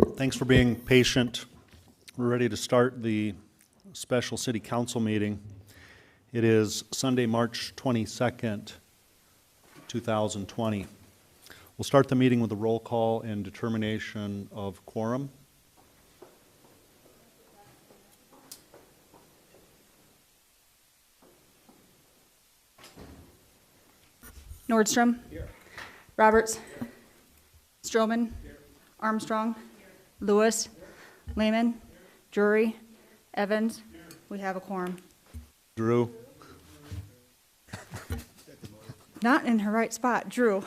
Thanks for being patient. We're ready to start the special city council meeting. It is Sunday, March 22nd, 2020. We'll start the meeting with a roll call and determination of quorum. Nordstrom. Here. Roberts. Here. Stroman. Here. Armstrong. Here. Lewis. Here. Lehman. Here. Drury. Evans. Here. We have a quorum. Drew. Not in her right spot. Drew.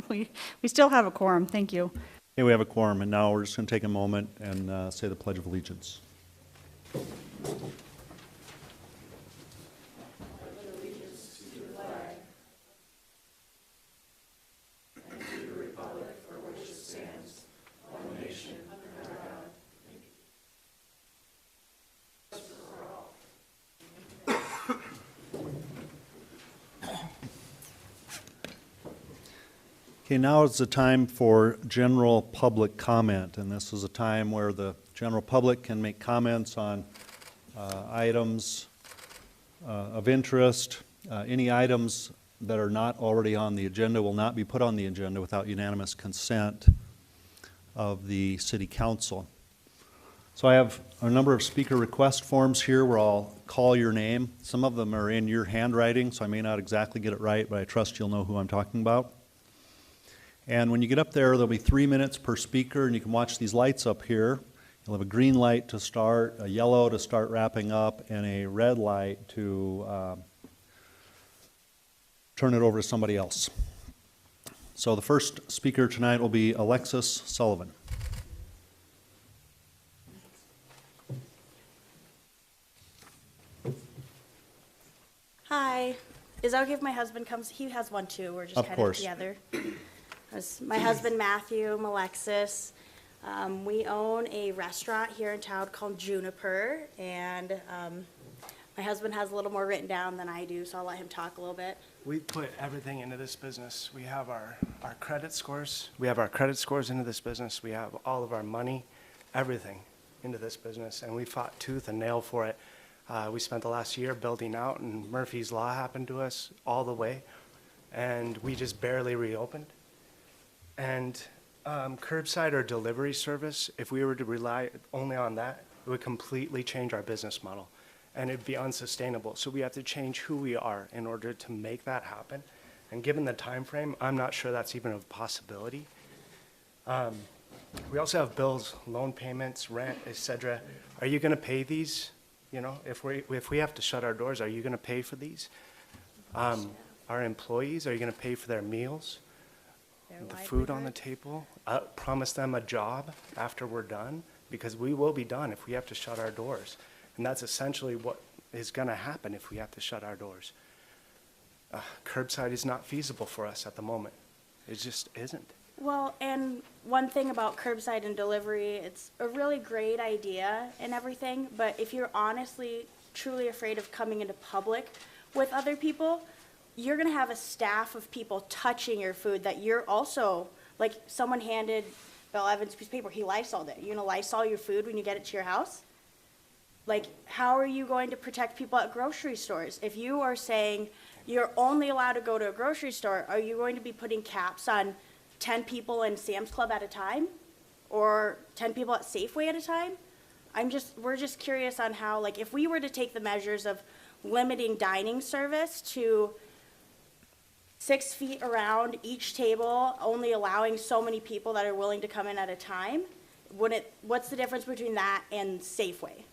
we still have a quorum. Thank you. Okay, we have a quorum, and now we're just going to take a moment and say the Pledge of Allegiance. Okay, now is the time for general public comment, and this is a time where the general public can make comments on items of interest. Any items that are not already on the agenda will not be put on the agenda without unanimous consent of the City Council. So I have a number of speaker request forms here where I'll call your name. Some of them are in your handwriting, so I may not exactly get it right, but I trust you'll know who I'm talking about. And when you get up there, there'll be 3 minutes per speaker, and you can watch these lights up here. You'll have a green light to start, a yellow to start wrapping up, and a red light to turn it over to somebody else. So the first speaker tonight will be Alexis Sullivan. Hi. Is that okay if my husband comes? He has one too. We're just kind of together. My husband, Matthew, Alexis. We own a restaurant here in town called Juniper, and my husband has a little more written down than I do, so I'll let him talk a little bit. We put everything into this business. We have our credit scores. We have our credit scores into this business. We have all of our money, everything into this business, and we fought tooth and nail for it. We spent the last year building out, and Murphy's Law happened to us all the way, and we just barely reopened. And curbside or delivery service, if we were to rely only on that, it would completely change our business model, and it'd be unsustainable. So we have to change who we are in order to make that happen. And given the time frame, I'm not sure that's even a possibility. We also have bills, loan payments, rent, etc. Are you going to pay these? You know, if we have to shut our doors, are you going to pay for these? Our employees, are you going to pay for their meals? The food on the table, promise them a job after we're done, because we will be done if we have to shut our doors. And that's essentially what is going to happen if we have to shut our doors. Curbside is not feasible for us at the moment. It just isn't. Well, and one thing about curbside and delivery, it's a really great idea and everything, but if you're honestly, truly afraid of coming into public with other people, you're going to have a staff of people touching your food that you're also, like someone handed Bill Evans a piece of paper, he Lysoled it. You're going to Lysol your food when you get it to your house? Like, how are you going to protect people at grocery stores? If you are saying you're only allowed to go to a grocery store, are you going to be putting caps on 10 people in Sam's Club at a time? Or 10 people at Safeway at a time? We're just curious on how, like, if we were to take the measures of limiting dining service to 6 feet around each table, only allowing so many people that are willing to come in at a time, what's the difference between that and Safeway?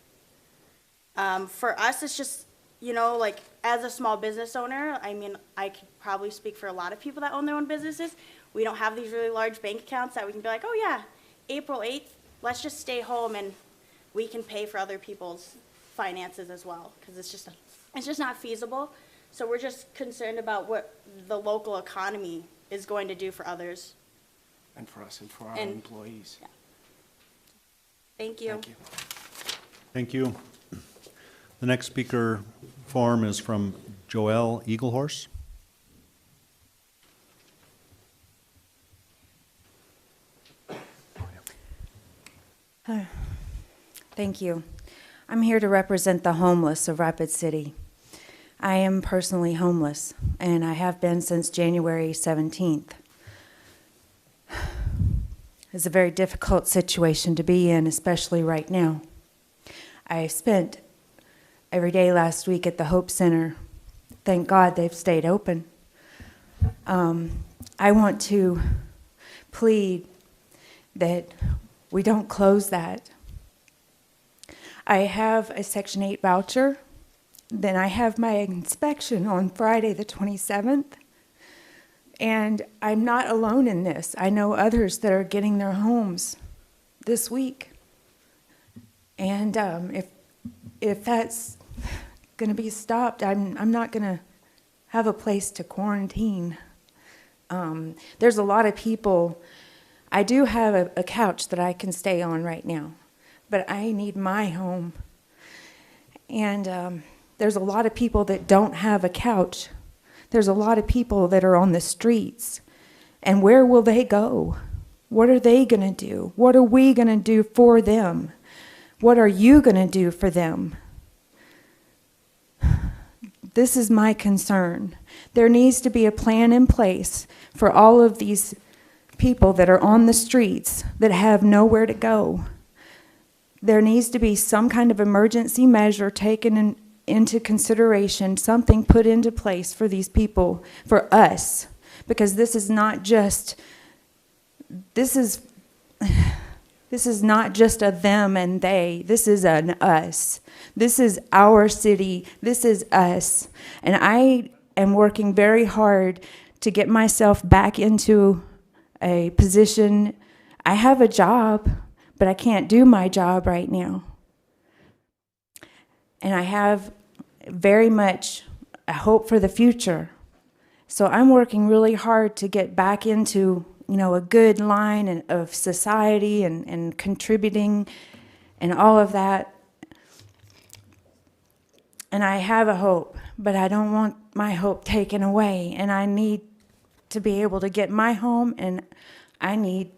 For us, it's just, you know, like, as a small business owner, I mean, I could probably speak for a lot of people that own their own businesses. We don't have these really large bank accounts that we can be like, oh yeah, April 8th, let's just stay home and we can pay for other people's finances as well, because it's just not feasible. So we're just concerned about what the local economy is going to do for others. And for us and for our employees. Yeah. Thank you. Thank you. Thank you. The next speaker form is from Joelle Eaglehorse. Thank you. I'm here to represent the homeless of Rapid City. I am personally homeless, and I have been since January 17th. It's a very difficult situation to be in, especially right now. I spent every day last week at the Hope Center. Thank God they've stayed open. I want to plead that we don't close that. I have a Section 8 voucher. Then I have my inspection on Friday the 27th. And I'm not alone in this. I know others that are getting their homes this week. And if that's going to be stopped, I'm not going to have a place to quarantine. There's a lot of people. I do have a couch that I can stay on right now, but I need my home. And there's a lot of people that don't have a couch. There's a lot of people that are on the streets. And where will they go? What are they going to do? What are we going to do for them? What are you going to do for them? This is my concern. There needs to be a plan in place for all of these people that are on the streets that have nowhere to go. There needs to be some kind of emergency measure taken into consideration, something put into place for these people, for us, because this is not just a them and they. This is an us. This is our city. This is us. And I am working very hard to get myself back into a position. I have a job, but I can't do my job right now. And I have very much a hope for the future. So I'm working really hard to get back into, a good line of society and contributing and all of that. And I have a hope, but I don't want my hope taken away. And I need to be able to get my home, and I need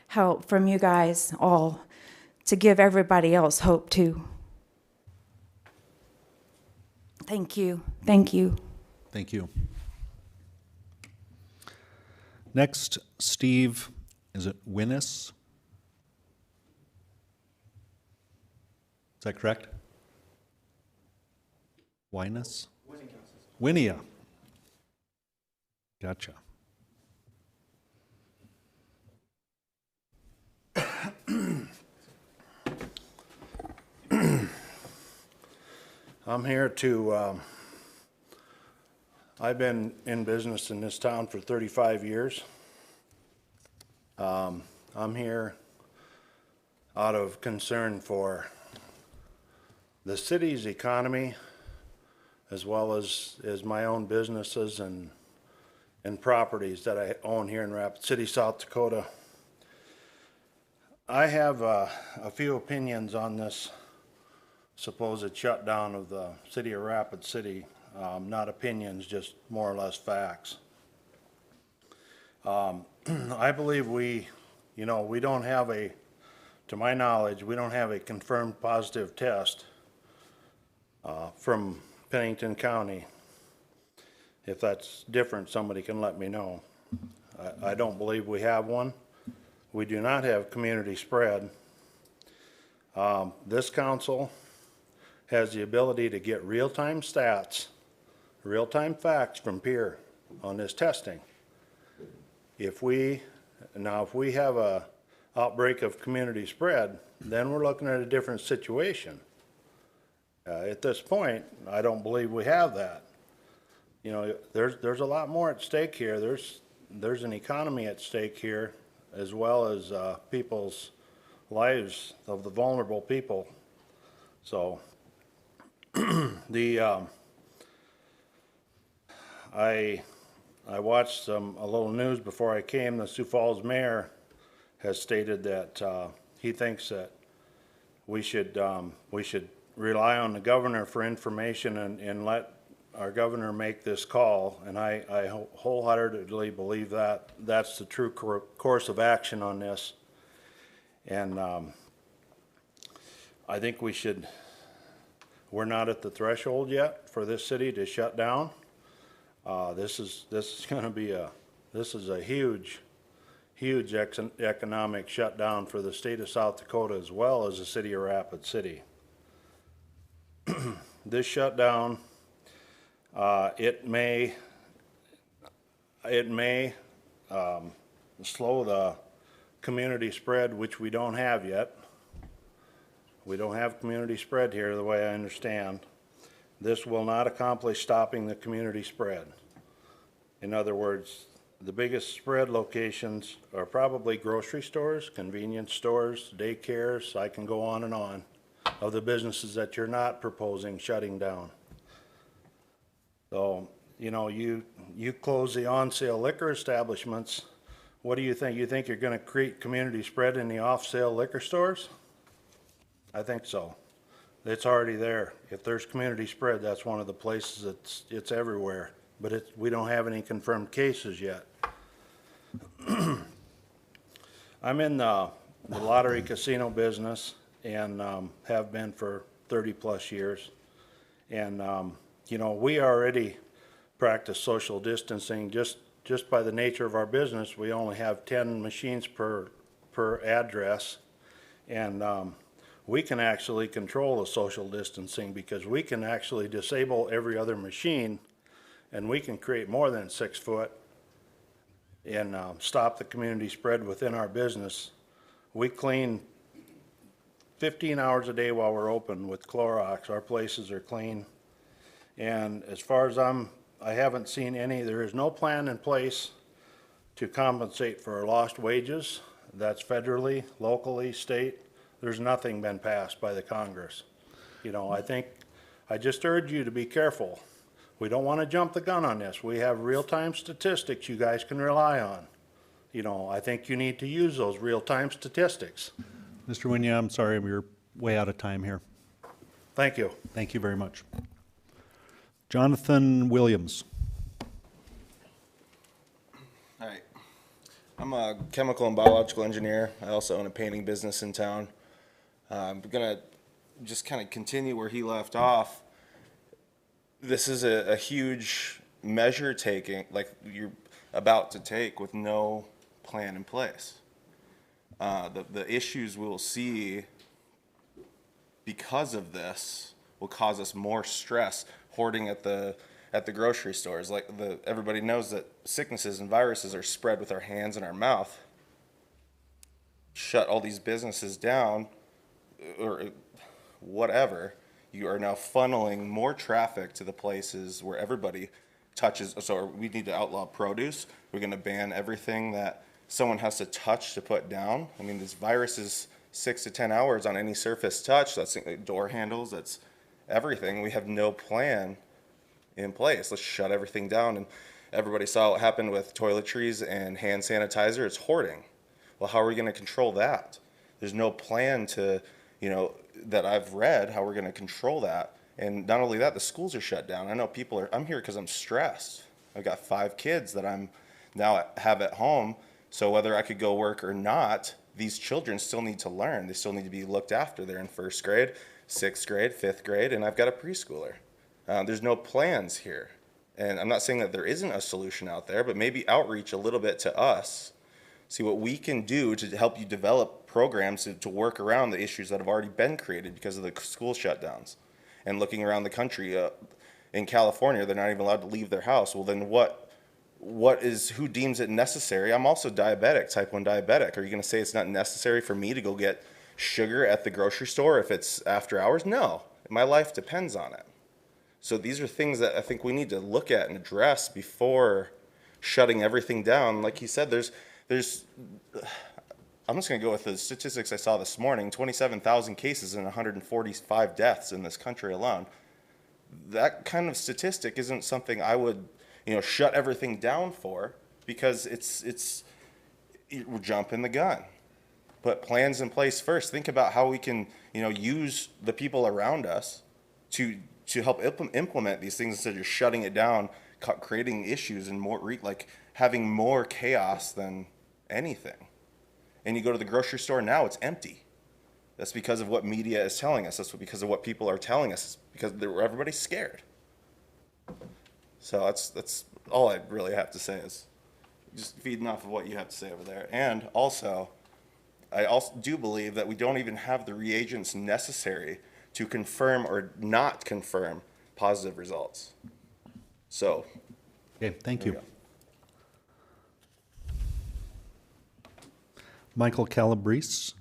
help from you guys all to give everybody else hope too. Thank you. Thank you. Thank you. Next, Steve, is it Winnis? Is that correct? Winnis? Winnia. Gotcha. I'm here to, I've been in business in this town for 35 years. I'm here out of concern for the city's economy, as well as my own businesses and properties that I own here in Rapid City, South Dakota. I have a few opinions on this supposed shutdown of the city of Rapid City. Not opinions, just more or less facts. I believe we don't have to my knowledge, we don't have a confirmed positive test from Pennington County. If that's different, somebody can let me know. I don't believe we have one. We do not have community spread. This council has the ability to get real-time stats, real-time facts from peer on this testing. If we have a outbreak of community spread, then we're looking at a different situation. At this point, I don't believe we have that. There's a lot more at stake here. There's an economy at stake here, as well as people's lives of the vulnerable people. So I watched a little news before I came. The Sioux Falls mayor has stated that he thinks that we should rely on the governor for information and let our governor make this call. And I wholeheartedly believe that that's the true course of action on this. And I think we're not at the threshold yet for this city to shut down. This is gonna be this is a huge economic shutdown for the state of South Dakota as well as the city of Rapid City. This shutdown, it may slow the community spread, which we don't have yet. We don't have community spread here the way I understand. This will not accomplish stopping the community spread. In other words, the biggest spread locations are probably grocery stores, convenience stores, daycares, I can go on, of the businesses that you're not proposing shutting down. So, you know, you close the on-sale liquor establishments, what do you think? You think you're gonna create community spread in the off-sale liquor stores? I think so. It's already there. If there's community spread, that's one of the places it's everywhere. But we don't have any confirmed cases yet. I'm in the lottery casino business and have been for 30 plus years. And you know, we already practice social distancing just by the nature of our business. We only have 10 machines per address, and we can actually control the social distancing because we can actually disable every other machine, and we can create more than 6 foot and stop the community spread within our business. We clean 15 hours a day while we're open with Clorox. Our places are clean. And as far as I haven't seen there is no plan in place to compensate for lost wages. That's federally, locally, state. There's nothing been passed by the Congress. You know, I just urge you to be careful. We don't want to jump the gun on this. We have real-time statistics you guys can rely on. You know, I think you need to use those real-time statistics. Mr. Winya, I'm sorry, we're way out of time here. Thank you. Thank you very much. Jonathan Williams. Hi, I'm a chemical and biological engineer. I also own a painting business in town. I'm gonna just kind of continue where he left off. This is a huge measure taking, like you're about to take with no plan in place. The issues we'll see because of this will cause us more stress. Hoarding at the grocery stores, like everybody knows that sicknesses and viruses are spread with our hands and our mouth. Shut all these businesses down, or whatever. You are now funneling more traffic to the places where everybody touches. So we need to outlaw produce. We're going to ban everything that someone has to touch to put down. I mean, this virus is 6 to 10 hours on any surface touch. That's door handles. That's everything. We have no plan in place. Let's shut everything down. And everybody saw what happened with toiletries and hand sanitizer. It's hoarding. Well, how are we going to control that? There's no plan to, you know, that I've read how we're going to control that. And not only that, the schools are shut down. I know I'm here because I'm stressed. I've got 5 kids that I'm now have at home. So whether I could go work or not, these children still need to learn. They still need to be looked after. They're in 1st grade, 6th grade, 5th grade, and I've got a preschooler. There's no plans here. And I'm not saying that there isn't a solution out there, but maybe outreach a little bit to us, see what we can do to help you develop programs to work around the issues that have already been created because of the school shutdowns. And looking around the country, in California, they're not even allowed to leave their house. Well, then who deems it necessary? I'm also diabetic, type 1 diabetic. Are you going to say it's not necessary for me to go get sugar at the grocery store if it's after hours? No, my life depends on it. So these are things that I think we need to look at and address before shutting everything down. Like he said, there's I'm just going to go with the statistics I saw this morning, 27,000 cases and 145 deaths in this country alone. That kind of statistic isn't something I would, shut everything down for, because we're jumping the gun. Put plans in place first. Think about how we can, use the people around us to help implement these things instead of just shutting it down, creating issues and more, having more chaos than anything. And you go to the grocery store now, it's empty. That's because of what media is telling us. That's because of what people are telling us. It's because everybody's scared. So that's all I really have to say is just feeding off of what you have to say over there. And also, I also do believe that we don't even have the reagents necessary to confirm or not confirm positive results. So, Okay, thank there you. we go. Michael Calabrese?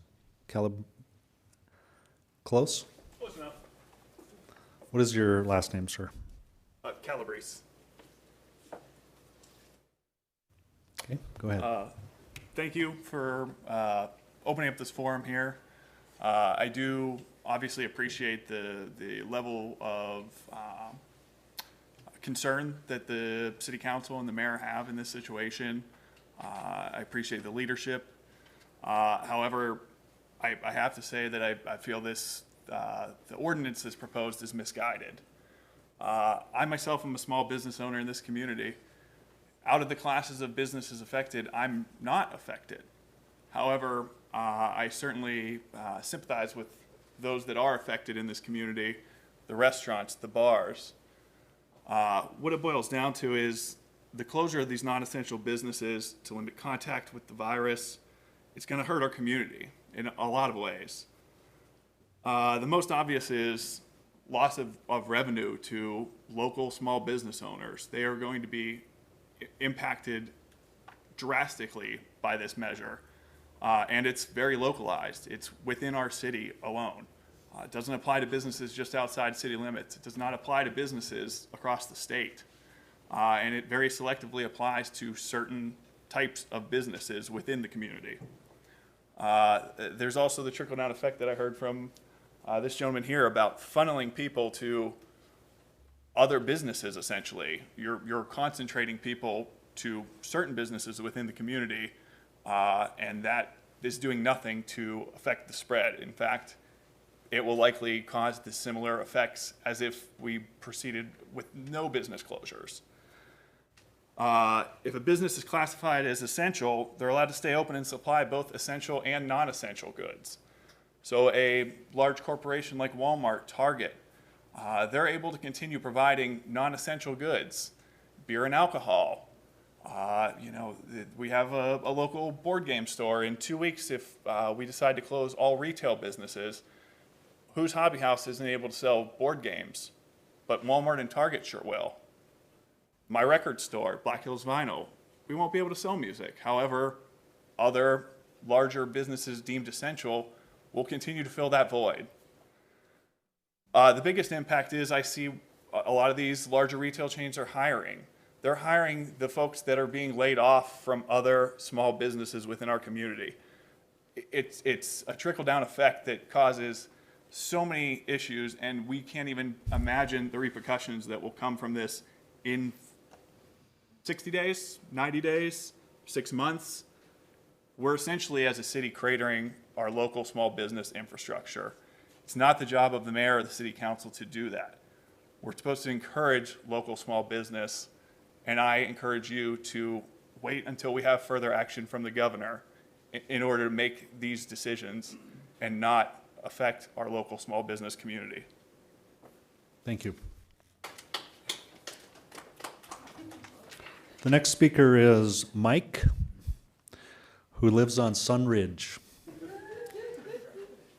Close? Close enough. What is your last name, sir? Calabrese. Okay, go ahead. Thank you for opening up this forum here. I do obviously appreciate the level of concern that the city council and the mayor have in this situation. I appreciate the leadership. However, I have to say that I feel this, the ordinance that's proposed is misguided. I myself am a small business owner in this community. Out of the classes of businesses affected, I'm not affected. However, I certainly sympathize with those that are affected in this community, the restaurants, the bars. What it boils down to is the closure of these non-essential businesses to limit contact with the virus. It's going to hurt our community in a lot of ways. The most obvious is loss of revenue to local small business owners. They are going to be impacted drastically by this measure. And it's very localized. It's within our city alone. It doesn't apply to businesses just outside city limits. It does not apply to businesses across the state. And it very selectively applies to certain types of businesses within the community. There's also the trickle-down effect that I heard from this gentleman here about funneling people to other businesses, essentially. You're concentrating people to certain businesses within the community, and that is doing nothing to affect the spread. In fact, it will likely cause the similar effects as if we proceeded with no business closures. If a business is classified as essential, they're allowed to stay open and supply both essential and non-essential goods. So a large corporation like Walmart, Target, they're able to continue providing non-essential goods, beer and alcohol. We have a local board game store. In 2 weeks, if we decide to close all retail businesses, whose hobby house isn't able to sell board games? But Walmart and Target sure will. My record store, Black Hills Vinyl, we won't be able to sell music. However, other larger businesses deemed essential will continue to fill that void. The biggest impact is I see a lot of these larger retail chains are hiring. They're hiring the folks that are being laid off from other small businesses within our community. It's a trickle-down effect that causes so many issues, and we can't even imagine the repercussions that will come from this in 60 days, 90 days, 6 months. We're essentially, as a city, cratering our local small business infrastructure. It's not the job of the mayor or the city council to do that. We're supposed to encourage local small business, and I encourage you to wait until we have further action from the governor in order to make these decisions and not affect our local small business community. Thank you. The next speaker is Mike, who lives on Sun Ridge.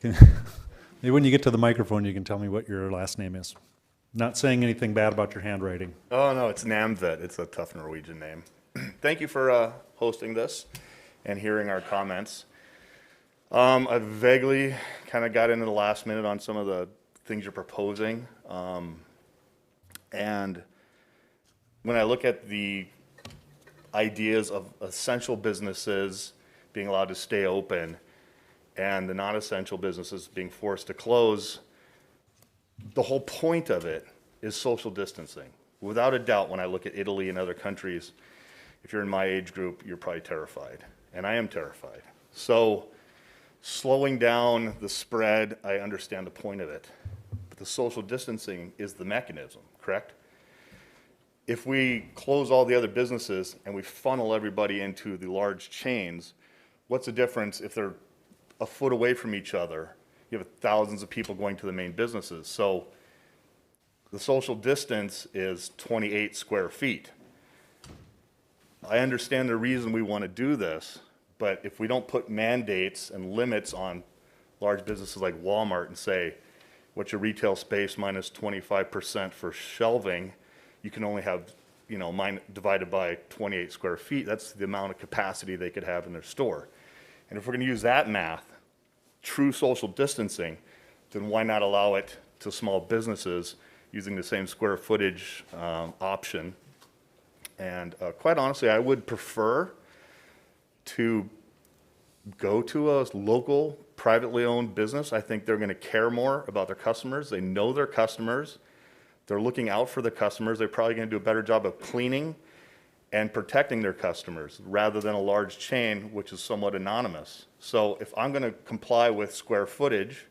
Maybe when you get to the microphone, you can tell me what your last name is. Not saying anything bad about your handwriting. Oh, no, it's Namvet. It's a tough Norwegian name. Thank you for hosting this and hearing our comments. I vaguely kind of got into the last minute on some of the things you're proposing. And when I look at the ideas of essential businesses being allowed to stay open and the non-essential businesses being forced to close, the whole point of it is social distancing. Without a doubt, when I look at Italy and other countries, if you're in my age group, you're probably terrified. And I am terrified. So slowing down the spread, I understand the point of it. But the social distancing is the mechanism, correct? If we close all the other businesses and we funnel everybody into the large chains, what's the difference if they're a foot away from each other you have thousands of people going to the main businesses. So the social distance is 28 square feet. I understand the reason we want to do this, but if we don't put mandates and limits on large businesses like Walmart and say, what's your retail space minus 25% for shelving, you can only have, you know, mine divided by 28 square feet. That's the amount of capacity they could have in their store. And if we're going to use that math, true social distancing, then why not allow it to small businesses using the same square footage option? And quite honestly, I would prefer to go to a local, privately owned business. I think they're going to care more about their customers. They know their customers. They're looking out for the customers. They're probably going to do a better job of cleaning and protecting their customers rather than a large chain, which is somewhat anonymous. So if I'm going to comply with square footage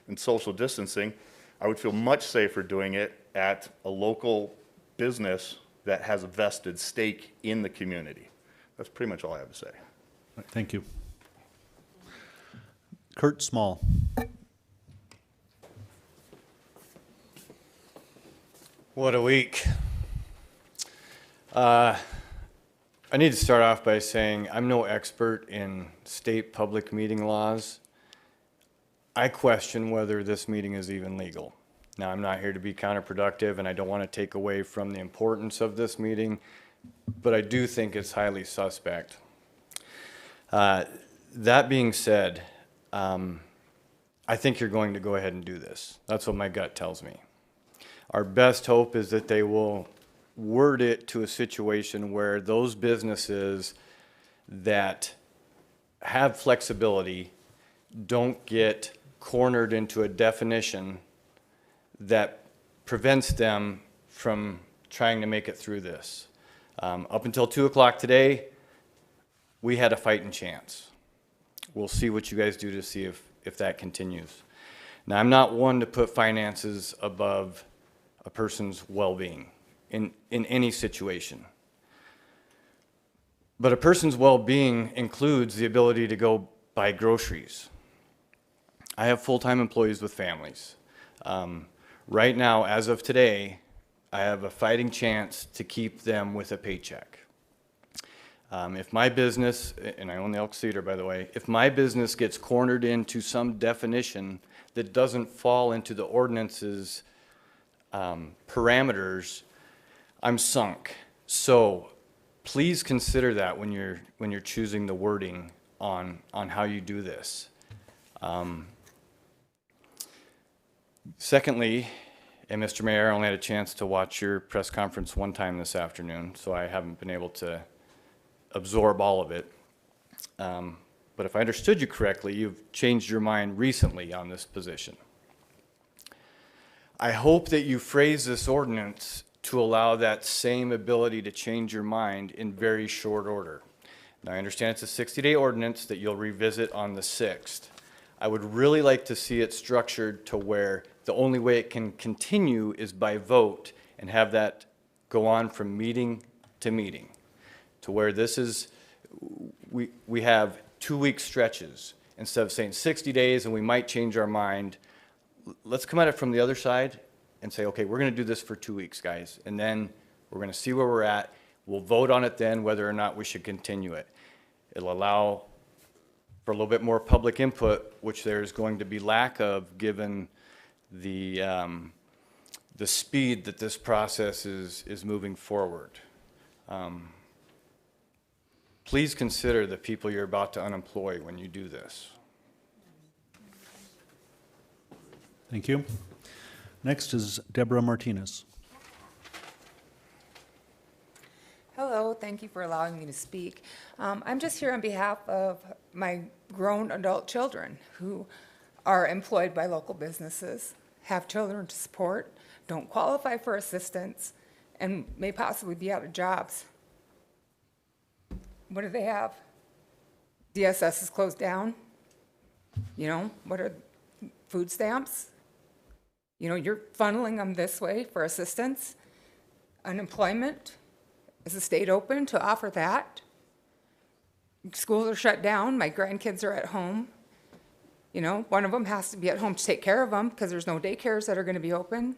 and social distancing, I would feel much safer doing it at a local business that has a vested stake in the community. That's pretty much all I have to say. Right, thank you. Kurt Small. What a week. I need to start off by saying I'm no expert in state public meeting laws. I question whether this meeting is even legal. Now, I'm not here to be counterproductive, and I don't want to take away from the importance of this meeting, but I do think it's highly suspect. That being said, I think you're going to go ahead and do this. That's what my gut tells me. Our best hope is that they will word it to a situation where those businesses that have flexibility don't get cornered into a definition that prevents them from trying to make it through this. Up until 2 o'clock today, we had a fighting chance. We'll see what you guys do to see if that continues. Now, I'm not one to put finances above a person's well-being in any situation. But a person's well-being includes the ability to go buy groceries. I have full-time employees with families. Right now, as of today, I have a fighting chance to keep them with a paycheck. If my business, and I own the Elk Cedar, by the way, if my business gets cornered into some definition that doesn't fall into the ordinance's parameters, I'm sunk. So please consider that when you're choosing the wording on how you do this. Secondly, and Mr. Mayor, I only had a chance to watch your press conference one time this afternoon, so I haven't been able to absorb all of it. But if I understood you correctly, you've changed your mind recently on this position. I hope that you phrase this ordinance to allow that same ability to change your mind in very short order. Now, I understand it's a 60-day ordinance that you'll revisit on the 6th. I would really like to see it structured to where the only way it can continue is by vote and have that go on from meeting to meeting, to where this is, we have 2-week stretches instead of saying 60 days and we might change our mind. Let's come at it from the other side and say, okay, we're going to do this for 2 weeks, guys, and then we're going to see where we're at. We'll vote on it then whether or not we should continue it. It'll allow for a little bit more public input, which there's going to be lack of given the speed that this process is moving forward. Please consider the people you're about to unemploy when you do this. Thank you. Next is Deborah Martinez. Hello, thank you for allowing me to speak. I'm just here on behalf of my grown adult children who are employed by local businesses, have children to support, don't qualify for assistance, and may possibly be out of jobs. What do they have? DSS is closed down. You know, what are food stamps? You know, you're funneling them this way for assistance. Unemployment. Is the state open to offer that? Schools are shut down. My grandkids are at home. You know, one of them has to be at home to take care of them because there's no daycares that are going to be open.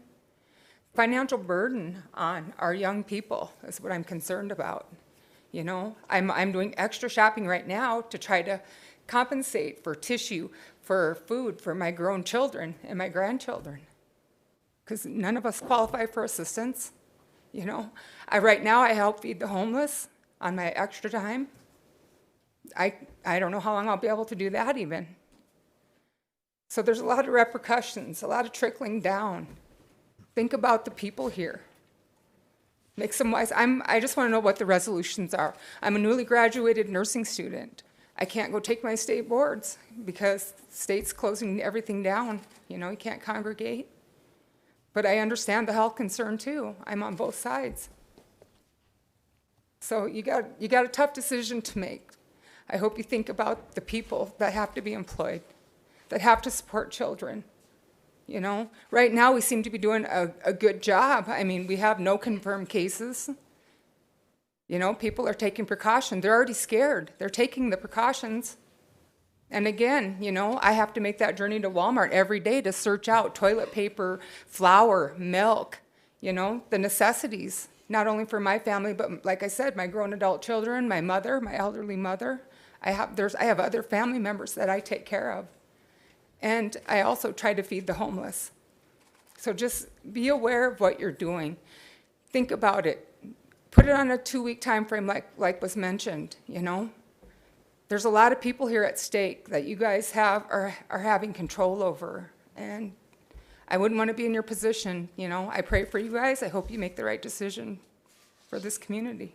Financial burden on our young people is what I'm concerned about. You know, I'm doing extra shopping right now to try to compensate for tissue, for food, for my grown children and my grandchildren. Because none of us qualify for assistance. You know, right now I help feed the homeless on my extra time. I don't know how long I'll be able to do that even. So there's a lot of repercussions, a lot of trickling down. Think about the people here. Make some wise. I just want to know what the resolutions are. I'm a newly graduated nursing student. I can't go take my state boards because the state's closing everything down. You know, you can't congregate. But I understand the health concern too. I'm on both sides. So you got a tough decision to make. I hope you think about the people that have to be employed, that have to support children. You know, right now we seem to be doing a good job. I mean, we have no confirmed cases. You know, people are taking precaution. They're already scared. They're taking the precautions. And again, you know, I have to make that journey to Walmart every day to search out toilet paper, flour, milk, you know, the necessities, not only for my family, but like I said, my grown adult children, my mother, my elderly mother. I have other family members that I take care of. And I also try to feed the homeless. So just be aware of what you're doing. Think about it. Put it on a 2-week time frame like was mentioned, you know. There's a lot of people here at stake that you guys are having control over. And I wouldn't want to be in your position, you know. I pray for you guys. I hope you make the right decision for this community.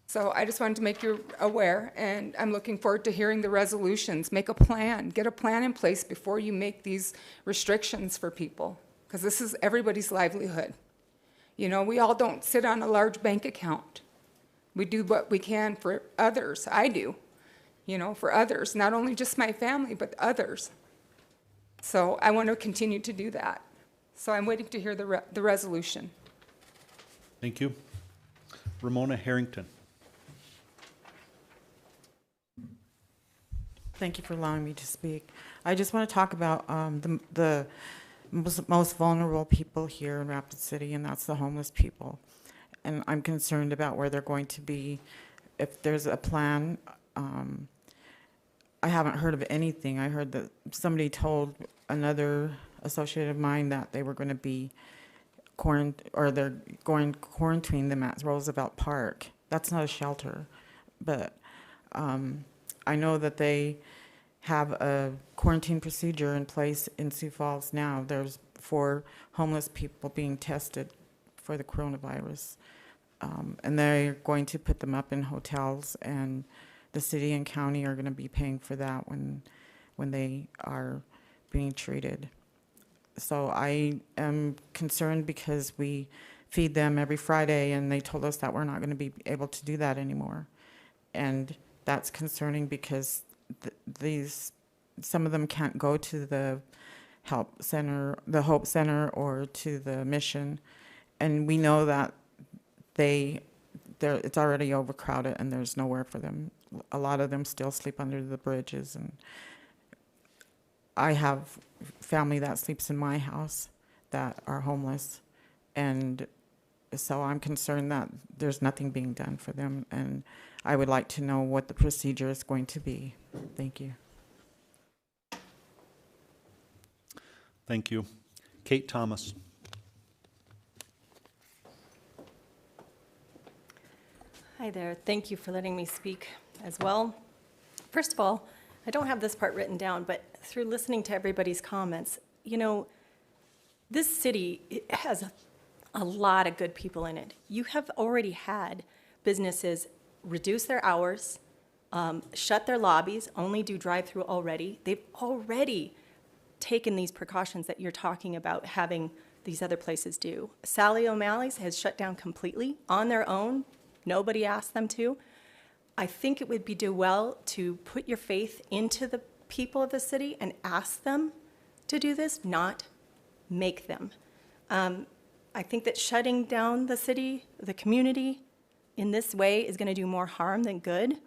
So I just wanted to make you aware, and I'm looking forward to hearing the resolutions. Make a plan. Get a plan in place before you make these restrictions for people, because this is everybody's livelihood. You know, we all don't sit on a large bank account. We do what we can for others. I do, you know, for others, not only just my family, but others. So I want to continue to do that. So I'm waiting to hear the resolution. Thank you. Ramona Harrington. Thank you for allowing me to speak. I just want to talk about the most vulnerable people here in Rapid City, and that's the homeless people. And I'm concerned about where they're going to be. If there's a plan, I haven't heard of anything. I heard that somebody told another associate of mine that they were going to be they're going to quarantine them at Roosevelt Park. That's not a shelter, but I know that they have a quarantine procedure in place in Sioux Falls now. There's 4 homeless people being tested for the coronavirus. And they're going to put them up in hotels, and the city and county are going to be paying for that when they are being treated. So I am concerned because we feed them every Friday, and they told us that we're not going to be able to do that anymore. And that's concerning because some of them can't go to the Hope Center or to the Mission, and we know that it's already overcrowded and there's nowhere for them. A lot of them still sleep under the bridges, and I have family that sleeps in my house that are homeless, and so I'm concerned that there's nothing being done for them, and I would like to know what the procedure is going to be. Thank you. Thank you. Kate Thomas. Hi there. Thank you for letting me speak as well. First of all, I don't have this part written down, but through listening to everybody's comments, you know, this city has a lot of good people in it. You have already had businesses reduce their hours, shut their lobbies, only do drive-through already. They've already taken these precautions that you're talking about having these other places do. Sally O'Malley's has shut down completely on their own. Nobody asked them to. I think it would do well to put your faith into the people of the city and ask them to do this, not make them. I think that shutting down the city, the community, in this way is going to do more harm than good.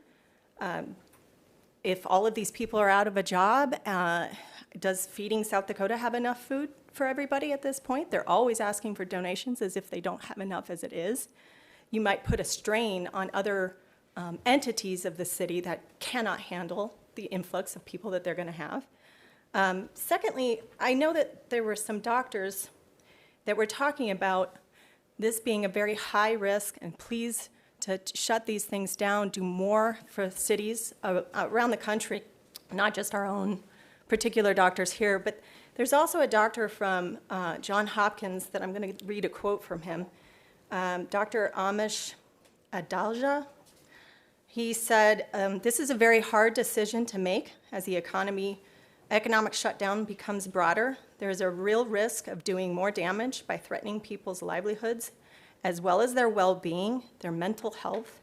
if all of these people are out of a job, does Feeding South Dakota have enough food for everybody at this point? They're always asking for donations as if they don't have enough as it is. You might put a strain on other entities of the city that cannot handle the influx of people that they're going to have. Secondly, I know that there were some doctors that were talking about this being a very high risk, and please to shut these things down, do more for cities around the country, not just our own particular doctors here, but there's also a doctor from Johns Hopkins that I'm going to read a quote from him, Dr. Amish Adalja. He said, this is a very hard decision to make as the economic shutdown becomes broader. There is a real risk of doing more damage by threatening people's livelihoods, as well as their well-being, their mental health,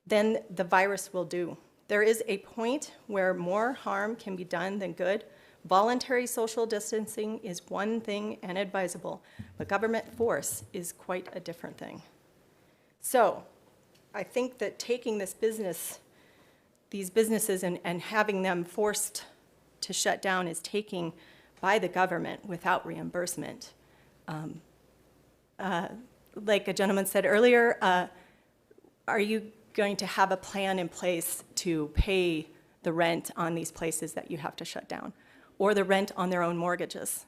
than the virus will do. There is a point where more harm can be done than good. Voluntary social distancing is one thing and advisable, but government force is quite a different thing. So I think that taking these businesses and having them forced to shut down is taking by the government without reimbursement. Like a gentleman said earlier, are you going to have a plan in place to pay the rent on these places that you have to shut down, or the rent on their own mortgages?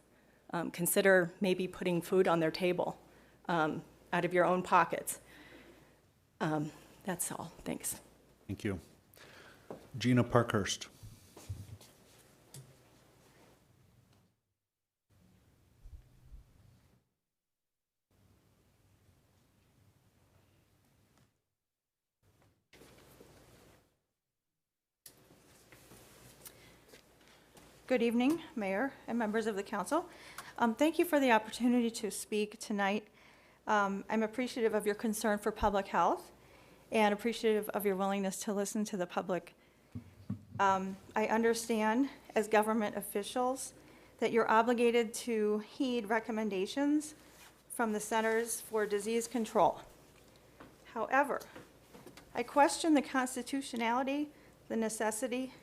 Consider maybe putting food on their table out of your own pockets. That's all. Thanks. Thank you. Gina Parkhurst. Good evening, Mayor and members of the council. Thank you for the opportunity to speak tonight. I'm appreciative of your concern for public health and appreciative of your willingness to listen to the public. I understand as government officials that you're obligated to heed recommendations from the Centers for Disease Control. However, I question the constitutionality, the necessity,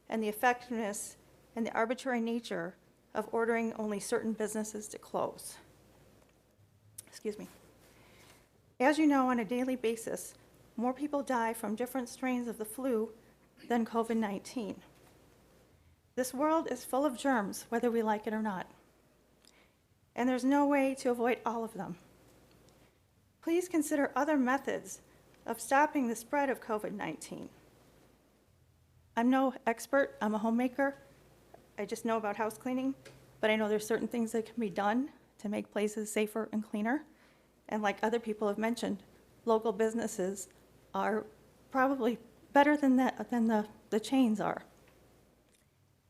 and the effectiveness and the arbitrary nature of ordering only certain businesses to close. Excuse me. As you know, on a daily basis, more people die from different strains of the flu than COVID-19. This world is full of germs, whether we like it or not. And there's no way to avoid all of them. Please consider other methods of stopping the spread of COVID-19. I'm no expert, I'm a homemaker. I just know about house cleaning, but I know there's certain things that can be done to make places safer and cleaner. And like other people have mentioned, local businesses are probably better than the chains are.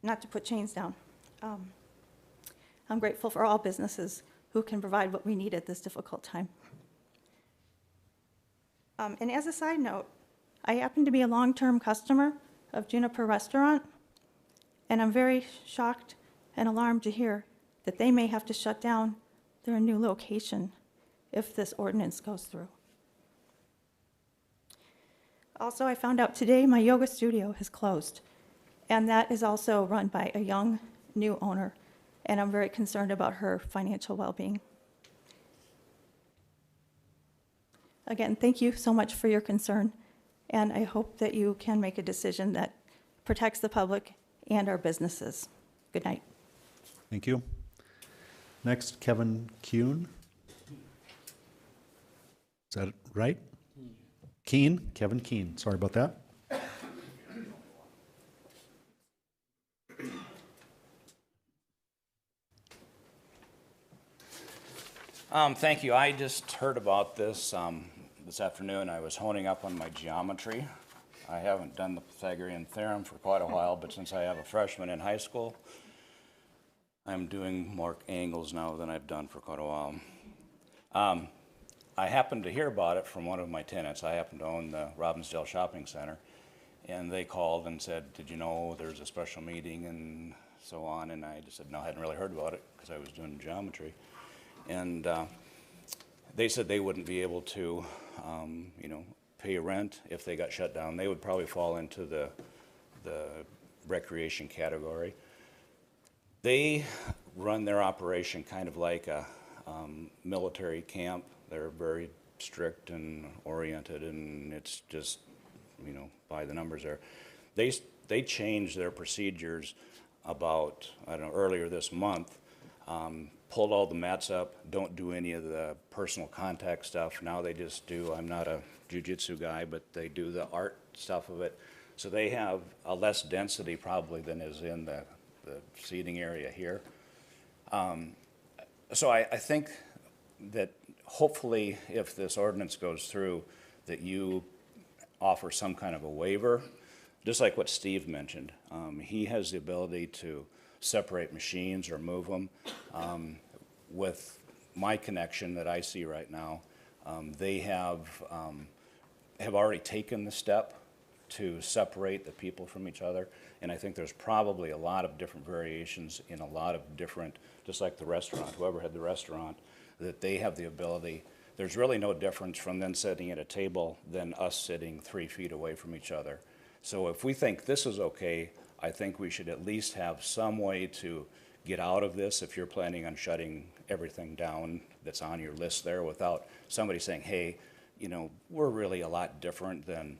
Not to put chains down. I'm grateful for all businesses who can provide what we need at this difficult time. And as a side note, I happen to be a long-term customer of Juniper Restaurant, and I'm very shocked and alarmed to hear that they may have to shut down their new location if this ordinance goes through. Also, I found out today my yoga studio has closed, and that is also run by a young, new owner, and I'm very concerned about her financial well-being. Again, thank you so much for your concern, and I hope that you can make a decision that protects the public and our businesses. Good night. Thank you. Next, Kevin Kuhn. Is that right? Keen, Kevin Keen. Sorry about that. Thank you. I just heard about this this afternoon. I was honing up on my geometry. I haven't done the Pythagorean theorem for quite a while, but since I have a freshman in high school, I'm doing more angles now than I've done for quite a while. I happened to hear about it from one of my tenants. I happen to own the Robbinsdale Shopping Center, and they called and said, did you know there's a special meeting and so on? And I just said, no, I hadn't really heard about it because I was doing geometry. And they said they wouldn't be able to, pay rent if they got shut down. They would probably fall into the the recreation category. They run their operation kind of like a military camp. They're very strict and oriented, and it's just, you know, by the numbers there. They changed their procedures about, I don't know, earlier this month, pulled all the mats up, don't do any of the personal contact stuff. Now they just do, I'm not a jiu-jitsu guy, but they do the art stuff of it. So they have a less density probably than is in the seating area here. So I think that hopefully if this ordinance goes through, that you offer some kind of a waiver, just like what Steve mentioned. He has the ability to separate machines or move them. With my connection that I see right now, they have already taken the step to separate the people from each other. And I think there's probably a lot of different variations in a lot of different, just like the restaurant, whoever had the restaurant, that they have the ability. There's really no difference from them sitting at a table than us sitting 3 feet away from each other. So if we think this is okay, I think we should at least have some way to get out of this if you're planning on shutting everything down that's on your list there without somebody saying, hey, you know, we're really a lot different than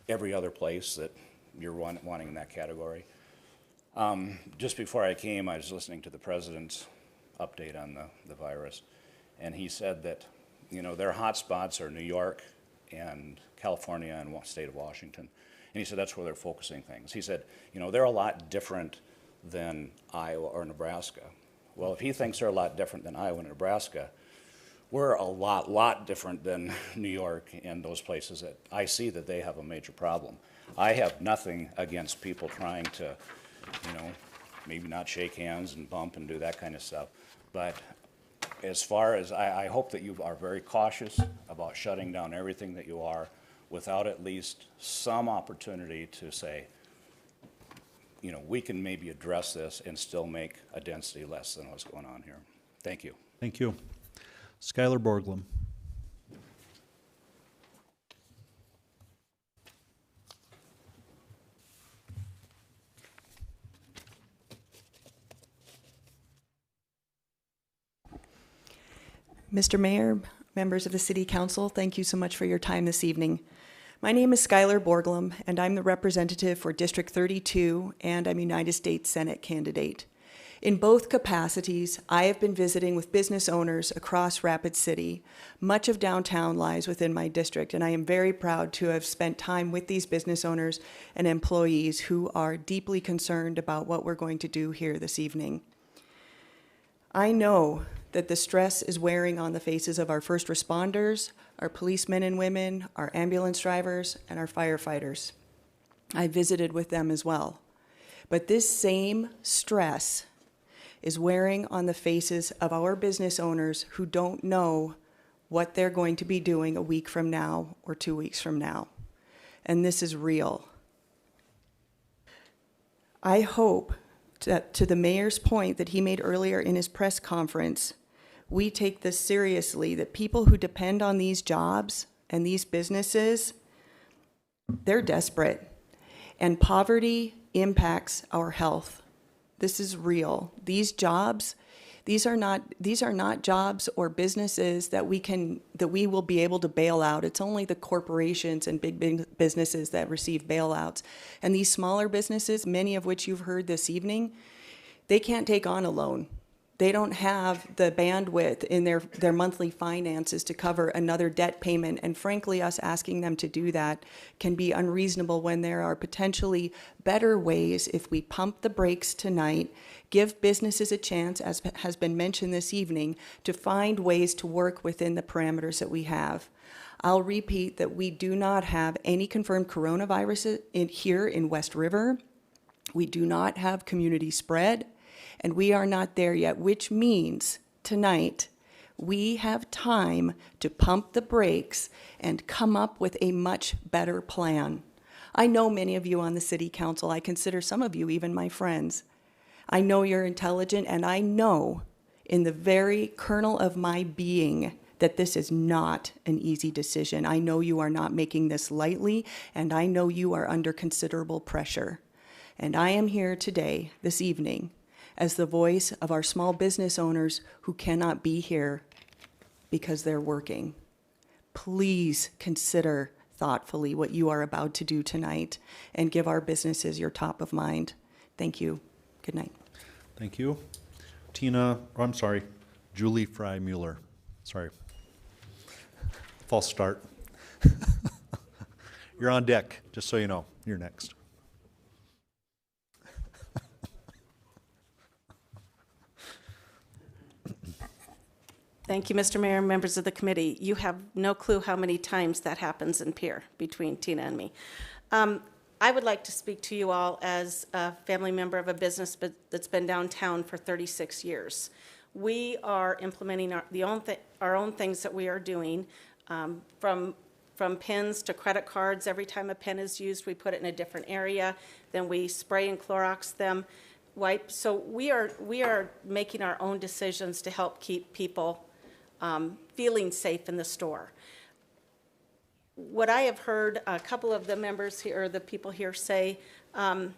every other place that you're wanting in that category. Just before I came, I was listening to the president's update on the virus, and he said that, you know, their hot spots are New York and California and state of Washington. And he said that's where they're focusing things. He said, you know, they're a lot different than Iowa or Nebraska. Well, if he thinks they're a lot different than Iowa and Nebraska, we're a lot different than New York and those places that I see that they have a major problem. I have nothing against people trying to, you know, maybe not shake hands and bump and do that kind of stuff. But as far as, I hope that you are very cautious about shutting down everything that you are without at least some opportunity to say, you know, we can maybe address this and still make a density less than what's going on here. Thank you. Thank you. Skylar Borglum. Mr. Mayor, members of the City Council, thank you so much for your time this evening. My name is Skylar Borglum, and I'm the representative for District 32, and I'm a United States Senate candidate. In both capacities, I have been visiting with business owners across Rapid City. Much of downtown lies within my district, and I am very proud to have spent time with these business owners and employees who are deeply concerned about what we're going to do here this evening. I know that the stress is wearing on the faces of our first responders, our policemen and women, our ambulance drivers, and our firefighters. I visited with them as well. But this same stress is wearing on the faces of our business owners who don't know what they're going to be doing a week from now or 2 weeks from now. And this is real. I hope that, to the mayor's point that he made earlier in his press conference, we take this seriously, that people who depend on these jobs and these businesses, they're desperate. And poverty impacts our health. This is real. These jobs, these are not jobs or businesses that we will be able to bail out. It's only the corporations and big businesses that receive bailouts. And these smaller businesses, many of which you've heard this evening, they can't take on a loan. They don't have the bandwidth in their monthly finances to cover another debt payment. And frankly, us asking them to do that can be unreasonable when there are potentially better ways if we pump the brakes tonight, give businesses a chance, as has been mentioned this evening, to find ways to work within the parameters that we have. I'll repeat that we do not have any confirmed coronavirus here in West River. We do not have community spread. And we are not there yet, which means tonight we have time to pump the brakes and come up with a much better plan. I know many of you on the City Council. I consider some of you even my friends. I know you're intelligent, and I know in the very kernel of my being that this is not an easy decision. I know you are not making this lightly, and I know you are under considerable pressure. And I am here today, this evening, as the voice of our small business owners who cannot be here because they're working. Please consider thoughtfully what you are about to do tonight and give our businesses your top of mind. Thank you. Good night. Thank you. Julie Fry Mueller. Sorry. False start. You're on deck, just so you know. You're next. Thank you, Mr. Mayor, members of the committee. You have no clue how many times that happens in Pierre between Tina and me. I would like to speak to you all as a family member of a business that's been downtown for 36 years. We are implementing our own things that we are doing, from pens to credit cards. Every time a pen is used, we put it in a different area. Then we spray and Clorox them, wipe. So we are making our own decisions to help keep people feeling safe in the store. What I have heard a couple of the members here, or the people here say, kind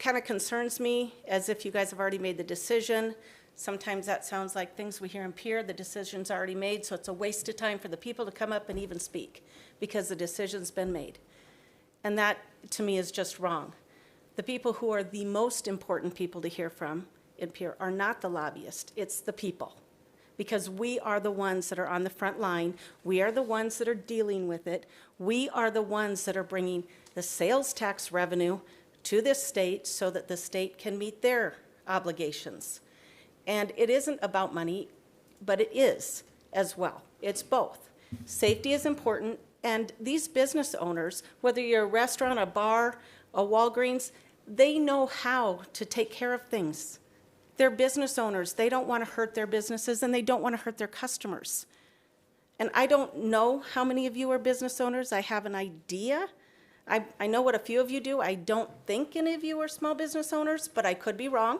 of concerns me, as if you guys have already made the decision. Sometimes that sounds like things we hear in Pierre, the decision's already made, so it's a waste of time for the people to come up and even speak, because the decision's been made. And that, to me, is just wrong. The people who are the most important people to hear from in Pierre are not the lobbyists, it's the people. Because we are the ones that are on the front line. We are the ones that are dealing with it. We are the ones that are bringing the sales tax revenue to this state so that the state can meet their obligations. And it isn't about money, but it is as well. It's both. Safety is important, and these business owners, whether you're a restaurant, a bar, a Walgreens, they know how to take care of things. They're business owners. They don't want to hurt their businesses, and they don't want to hurt their customers. And I don't know how many of you are business owners. I have an idea. I know what a few of you do. I don't think any of you are small business owners, but I could be wrong.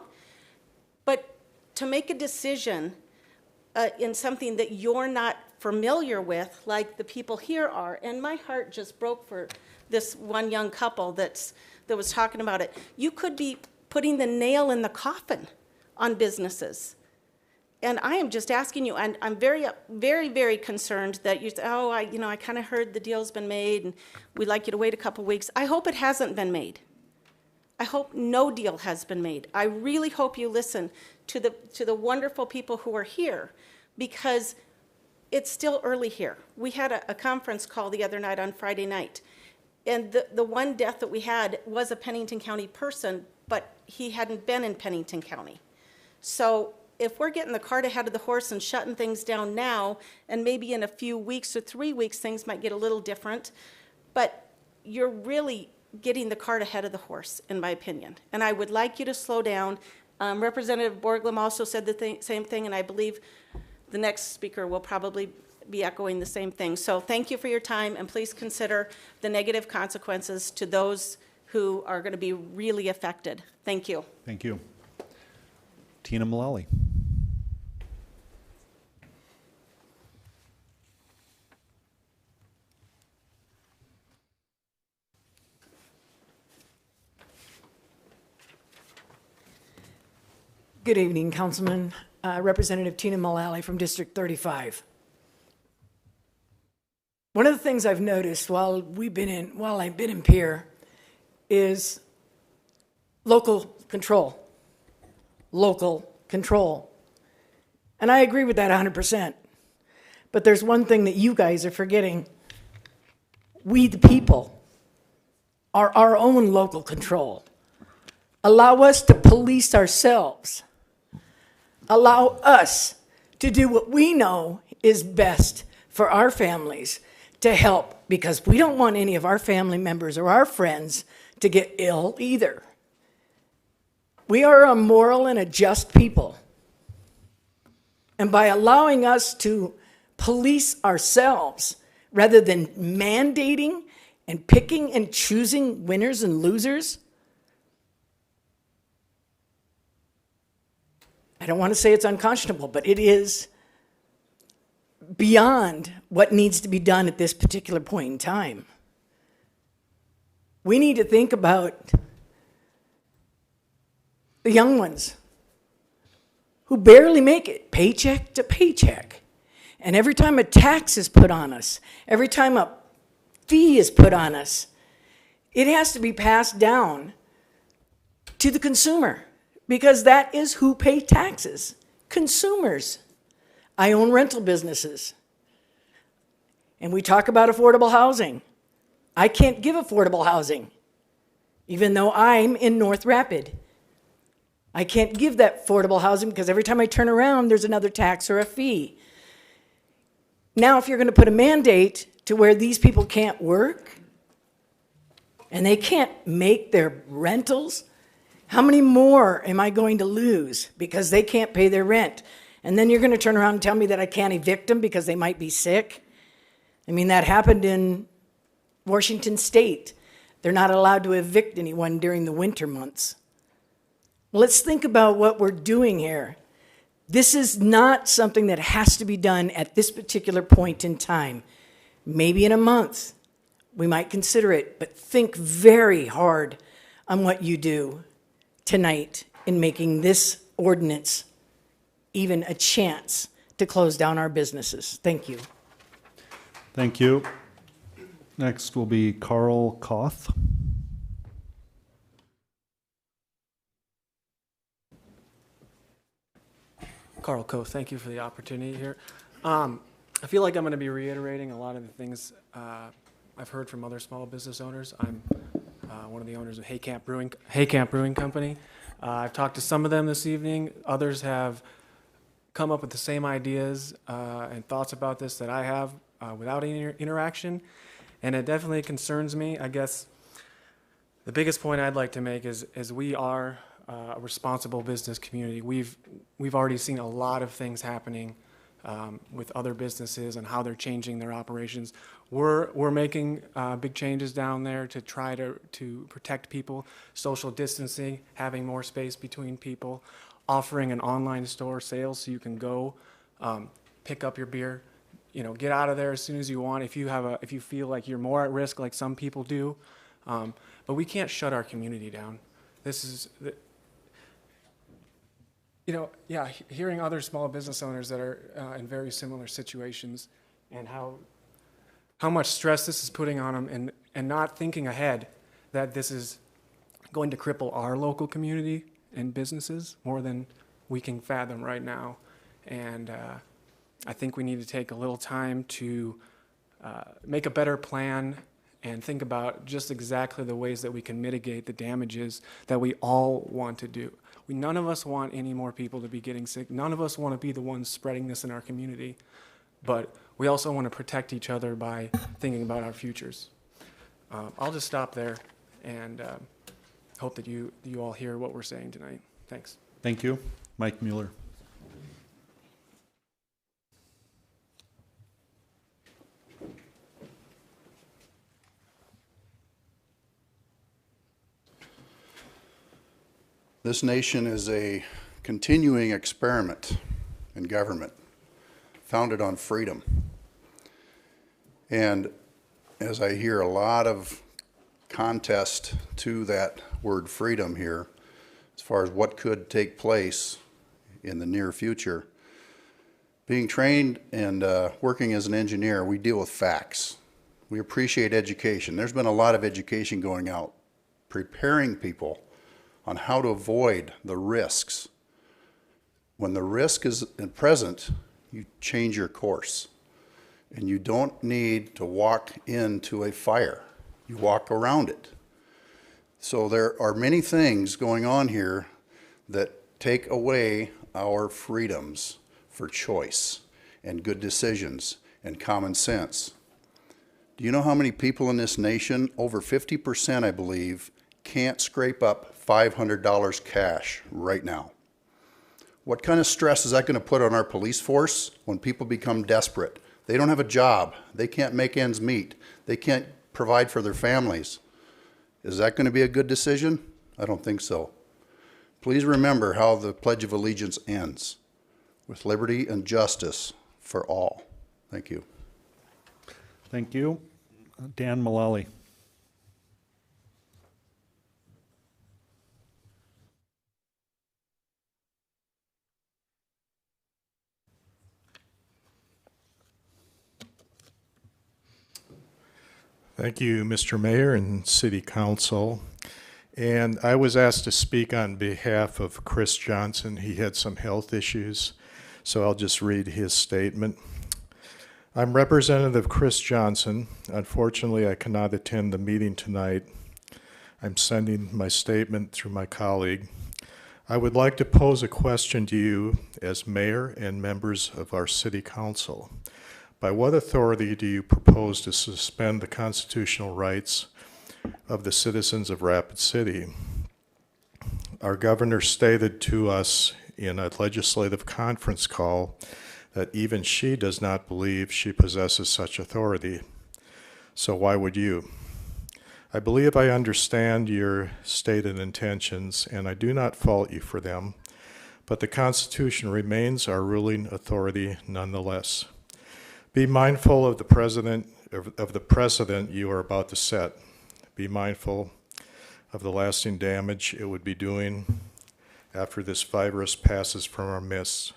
But to make a decision in something that you're not familiar with, like the people here are, and my heart just broke for this one young couple that was talking about it. You could be putting the nail in the coffin on businesses. And I am just asking you, and I'm very, very, very concerned that you say, oh, I kind of heard the deal's been made and we'd like you to wait a couple weeks. I hope it hasn't been made. I hope no deal has been made. I really hope you listen to the wonderful people who are here, because it's still early here. We had a conference call the other night on Friday night, and the one death that we had was a Pennington County person, but he hadn't been in Pennington County. So if we're getting the cart ahead of the horse and shutting things down now, and maybe in a few weeks or 3 weeks, things might get a little different, but you're really getting the cart ahead of the horse, in my opinion. And I would like you to slow down. Representative Borglum also said the same thing, and I believe the next speaker will probably be echoing the same thing. So thank you for your time, and please consider the negative consequences to those who are going to be really affected. Thank you. Thank you. Tina Mullally. Good evening, Councilman. Representative Tina Mullally from District 35. One of the things I've noticed while I've been in Pierre is local control. Local control. And I agree with that 100%. But there's one thing that you guys are forgetting. We, the people, are our own local control. Allow us to police ourselves. Allow us to do what we know is best for our families to help, because we don't want any of our family members or our friends to get ill either. We are a moral and a just people. And by allowing us to police ourselves rather than mandating and picking and choosing winners and losers, I don't want to say it's unconscionable, but it is beyond what needs to be done at this particular point in time. We need to think about the young ones who barely make it paycheck to paycheck. And every time a tax is put on us, every time a fee is put on us, it has to be passed down to the consumer, because that is who pay taxes, consumers. I own rental businesses, and we talk about affordable housing. I can't give affordable housing, even though I'm in North Rapid. I can't give that affordable housing because every time I turn around, there's another tax or a fee. Now, if you're going to put a mandate to where these people can't work and they can't make their rentals, how many more am I going to lose because they can't pay their rent? And then you're going to turn around and tell me that I can't evict them because they might be sick? I mean, that happened in Washington State. They're not allowed to evict anyone during the winter months. Let's think about what we're doing here. This is not something that has to be done at this particular point in time. Maybe in a month, we might consider it, but think very hard on what you do tonight in making this ordinance even a chance to close down our businesses. Thank you. Thank you. Next will be Carl Koth. Carl Koth, thank you for the opportunity here. I feel like I'm going to be reiterating a lot of the things I've heard from other small business owners. I'm one of the owners of Hay Camp Brewing Company. I've talked to some of them this evening. Others have come up with the same ideas and thoughts about this that I have without any interaction, and it definitely concerns me. I guess the biggest point I'd like to make is we are a responsible business community. We've already seen a lot of things happening with other businesses and how they're changing their operations. We're making big changes down there to try to protect people, social distancing, having more space between people, offering an online store sales so you can go pick up your beer, get out of there as soon as you want if you feel like you're more at risk, like some people do. But we can't shut our community down. This is hearing other small business owners that are in very similar situations and how much stress this is putting on them, and not thinking ahead that this is going to cripple our local community and businesses more than we can fathom right now. And I think we need to take a little time to make a better plan and think about just exactly the ways that we can mitigate the damages that we all want to do. None of us want any more people to be getting sick. None of us want to be the ones spreading this in our community. But we also want to protect each other by thinking about our futures. I'll just stop there and hope that you all hear what we're saying tonight. Thanks. Thank you. Mike Mueller. This nation is a continuing experiment in government, founded on freedom. And as I hear a lot of contest to that word freedom here, as far as what could take place in the near future, being trained and working as an engineer, we deal with facts. We appreciate education. There's been a lot of education going out, preparing people on how to avoid the risks. When the risk is present, you change your course. And you don't need to walk into a fire. You walk around it. So there are many things going on here that take away our freedoms for choice and good decisions and common sense. Do you know how many people in this nation, over 50%, I believe, can't scrape up $500 cash right now? What kind of stress is that going to put on our police force when people become desperate? They don't have a job. They can't make ends meet. They can't provide for their families. Is that going to be a good decision? I don't think so. Please remember how the Pledge of Allegiance ends, with liberty and justice for all. Thank you. Thank you. Dan Mullally. Thank you, Mr. Mayor and City Council. And I was asked to speak on behalf of Chris Johnson. He had some health issues, so I'll just read his statement. I'm Representative Chris Johnson. Unfortunately, I cannot attend the meeting tonight. I'm sending my statement through my colleague. I would like to pose a question to you as mayor and members of our city council. By what authority do you propose to suspend the constitutional rights of the citizens of Rapid City? Our governor stated to us in a legislative conference call that even she does not believe she possesses such authority. So why would you? I believe I understand your stated intentions, and I do not fault you for them, but the Constitution remains our ruling authority nonetheless. Be mindful of the precedent you are about to set. Be mindful of the lasting damage it would be doing after this virus passes from our midst.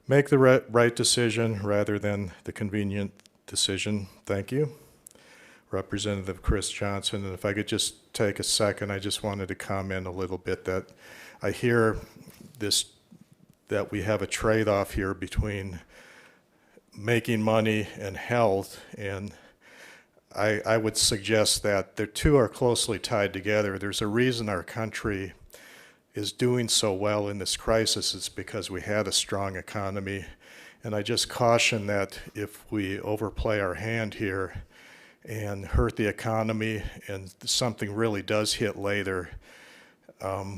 Make the right decision rather than the convenient decision. Thank you. Representative Chris Johnson. And if I could just take a second, I just wanted to comment a little bit that I hear this, that we have a trade-off here between making money and health, and I would suggest that the two are closely tied together. There's a reason our country is doing so well in this crisis. It's because we had a strong economy, and I just caution that if we overplay our hand here and hurt the economy and something really does hit later,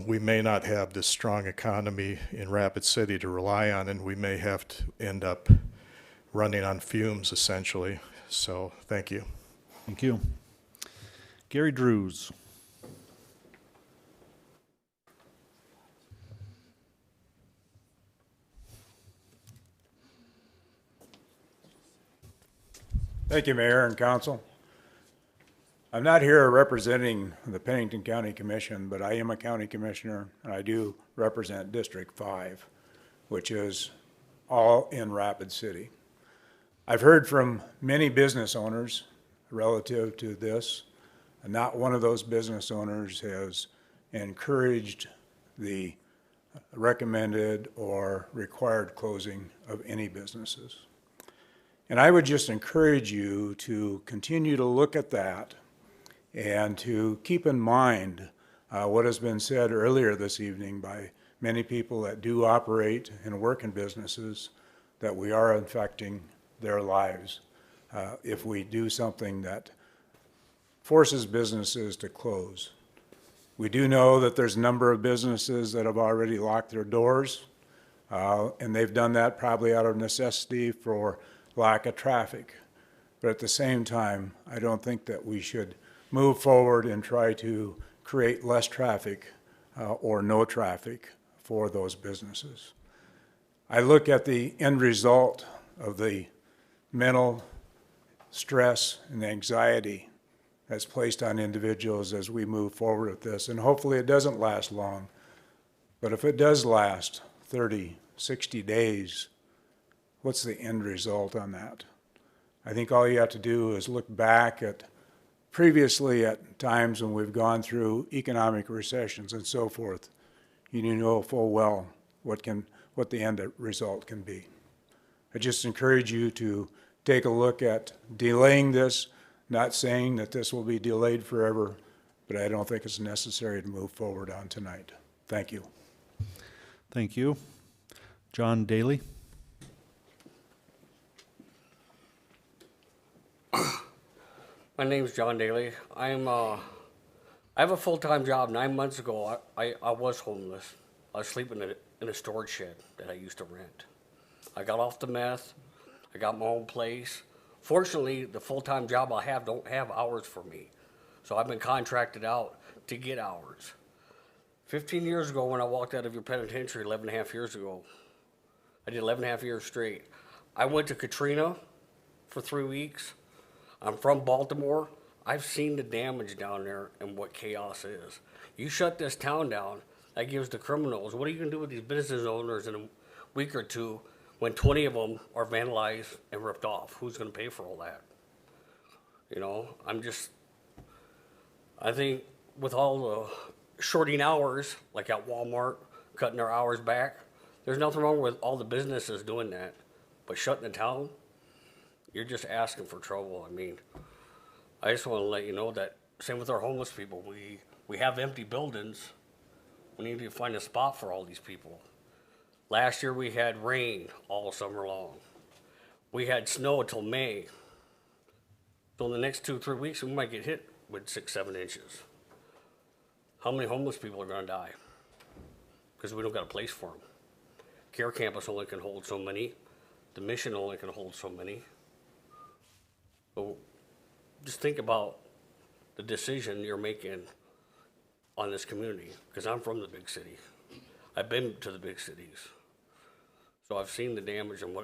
we may not have this strong economy in Rapid City to rely on, and we may have to end up running on fumes, essentially. So, thank you. Thank you. Gary Drews. Thank you, Mayor and Council. I'm not here representing the Pennington County Commission, but I am a county commissioner, and I do represent District 5, which is all in Rapid City. I've heard from many business owners relative to this, and not one of those business owners has encouraged the recommended or required closing of any businesses. And I would just encourage you to continue to look at that and to keep in mind what has been said earlier this evening by many people that do operate and work in businesses, that we are affecting their lives if we do something that forces businesses to close. We do know that there's a number of businesses that have already locked their doors, and they've done that probably out of necessity for lack of traffic. But at the same time, I don't think that we should move forward and try to create less traffic or no traffic for those businesses. I look at the end result of the mental stress and anxiety that's placed on individuals as we move forward with this. And hopefully it doesn't last long. But if it does last 30, 60 days, what's the end result on that? I think all you have to do is look back at previously at times when we've gone through economic recessions and so forth. You know full well what the end result can be. I just encourage you to take a look at delaying this, not saying that this will be delayed forever, but I don't think it's necessary to move forward on tonight. Thank you. Thank you. John Daly. My name is John Daly. I have a full-time job. 9 months ago, I was homeless. I was sleeping in a storage shed that I used to rent. I got off the meth. I got my own place. Fortunately, the full-time job I have don't have hours for me. So I've been contracted out to get hours. 15 years ago, when I walked out of your penitentiary, 11 and a half years ago, I did 11 and a half years straight. I went to Katrina, for 3 weeks. I'm from Baltimore. I've seen the damage down there and what chaos is. You shut this town down, that gives the criminals, what are you gonna do with these business owners in a week or two when 20 of them are vandalized and ripped off? Who's gonna pay for all that? You know, I think with all the shorting hours, like at Walmart, cutting their hours back, there's nothing wrong with all the businesses doing that. But shutting the town, you're just asking for trouble. I mean, I just want to let you know that same with our homeless people. We have empty buildings. We need to find a spot for all these people. Last year we had rain all summer long. We had snow until May. So in the next 2-3 weeks, we might get hit with 6-7 inches. How many homeless people are going to die? Because we don't got a place for them. Care Campus only can hold so many. The Mission only can hold so many. So just think about the decision you're making on this community, because I'm from the big city. I've been to the big cities. So I've seen the damage and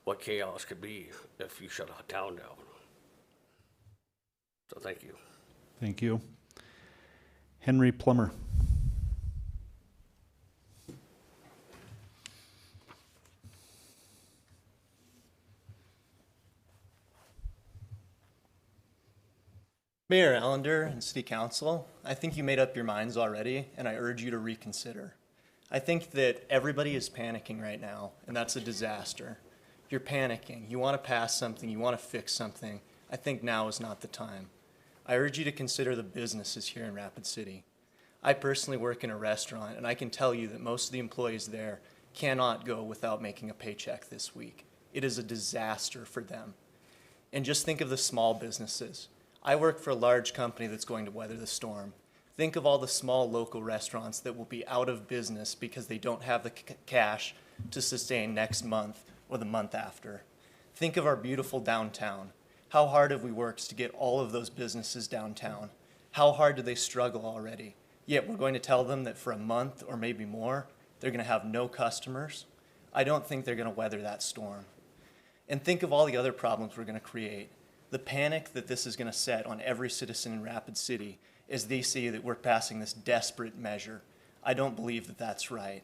what chaos could be if you shut a town down. So thank you. Thank you. Henry Plummer. Mayor Allender and City Council, I think you made up your minds already, and I urge you to reconsider. I think that everybody is panicking right now, and that's a disaster. You're panicking. You want to pass something. You want to fix something. I think now is not the time. I urge you to consider the businesses here in Rapid City. I personally work in a restaurant, and I can tell you that most of the employees there cannot go without making a paycheck this week. It is a disaster for them. And just think of the small businesses. I work for a large company that's going to weather the storm. Think of all the small local restaurants that will be out of business because they don't have the cash to sustain next month or the month after. Think of our beautiful downtown. How hard have we worked to get all of those businesses downtown? How hard do they struggle already? Yet we're going to tell them that for a month or maybe more, they're going to have no customers. I don't think they're going to weather that storm. And think of all the other problems we're going to create. The panic that this is going to set on every citizen in Rapid City as they see that we're passing this desperate measure. I don't believe that that's right.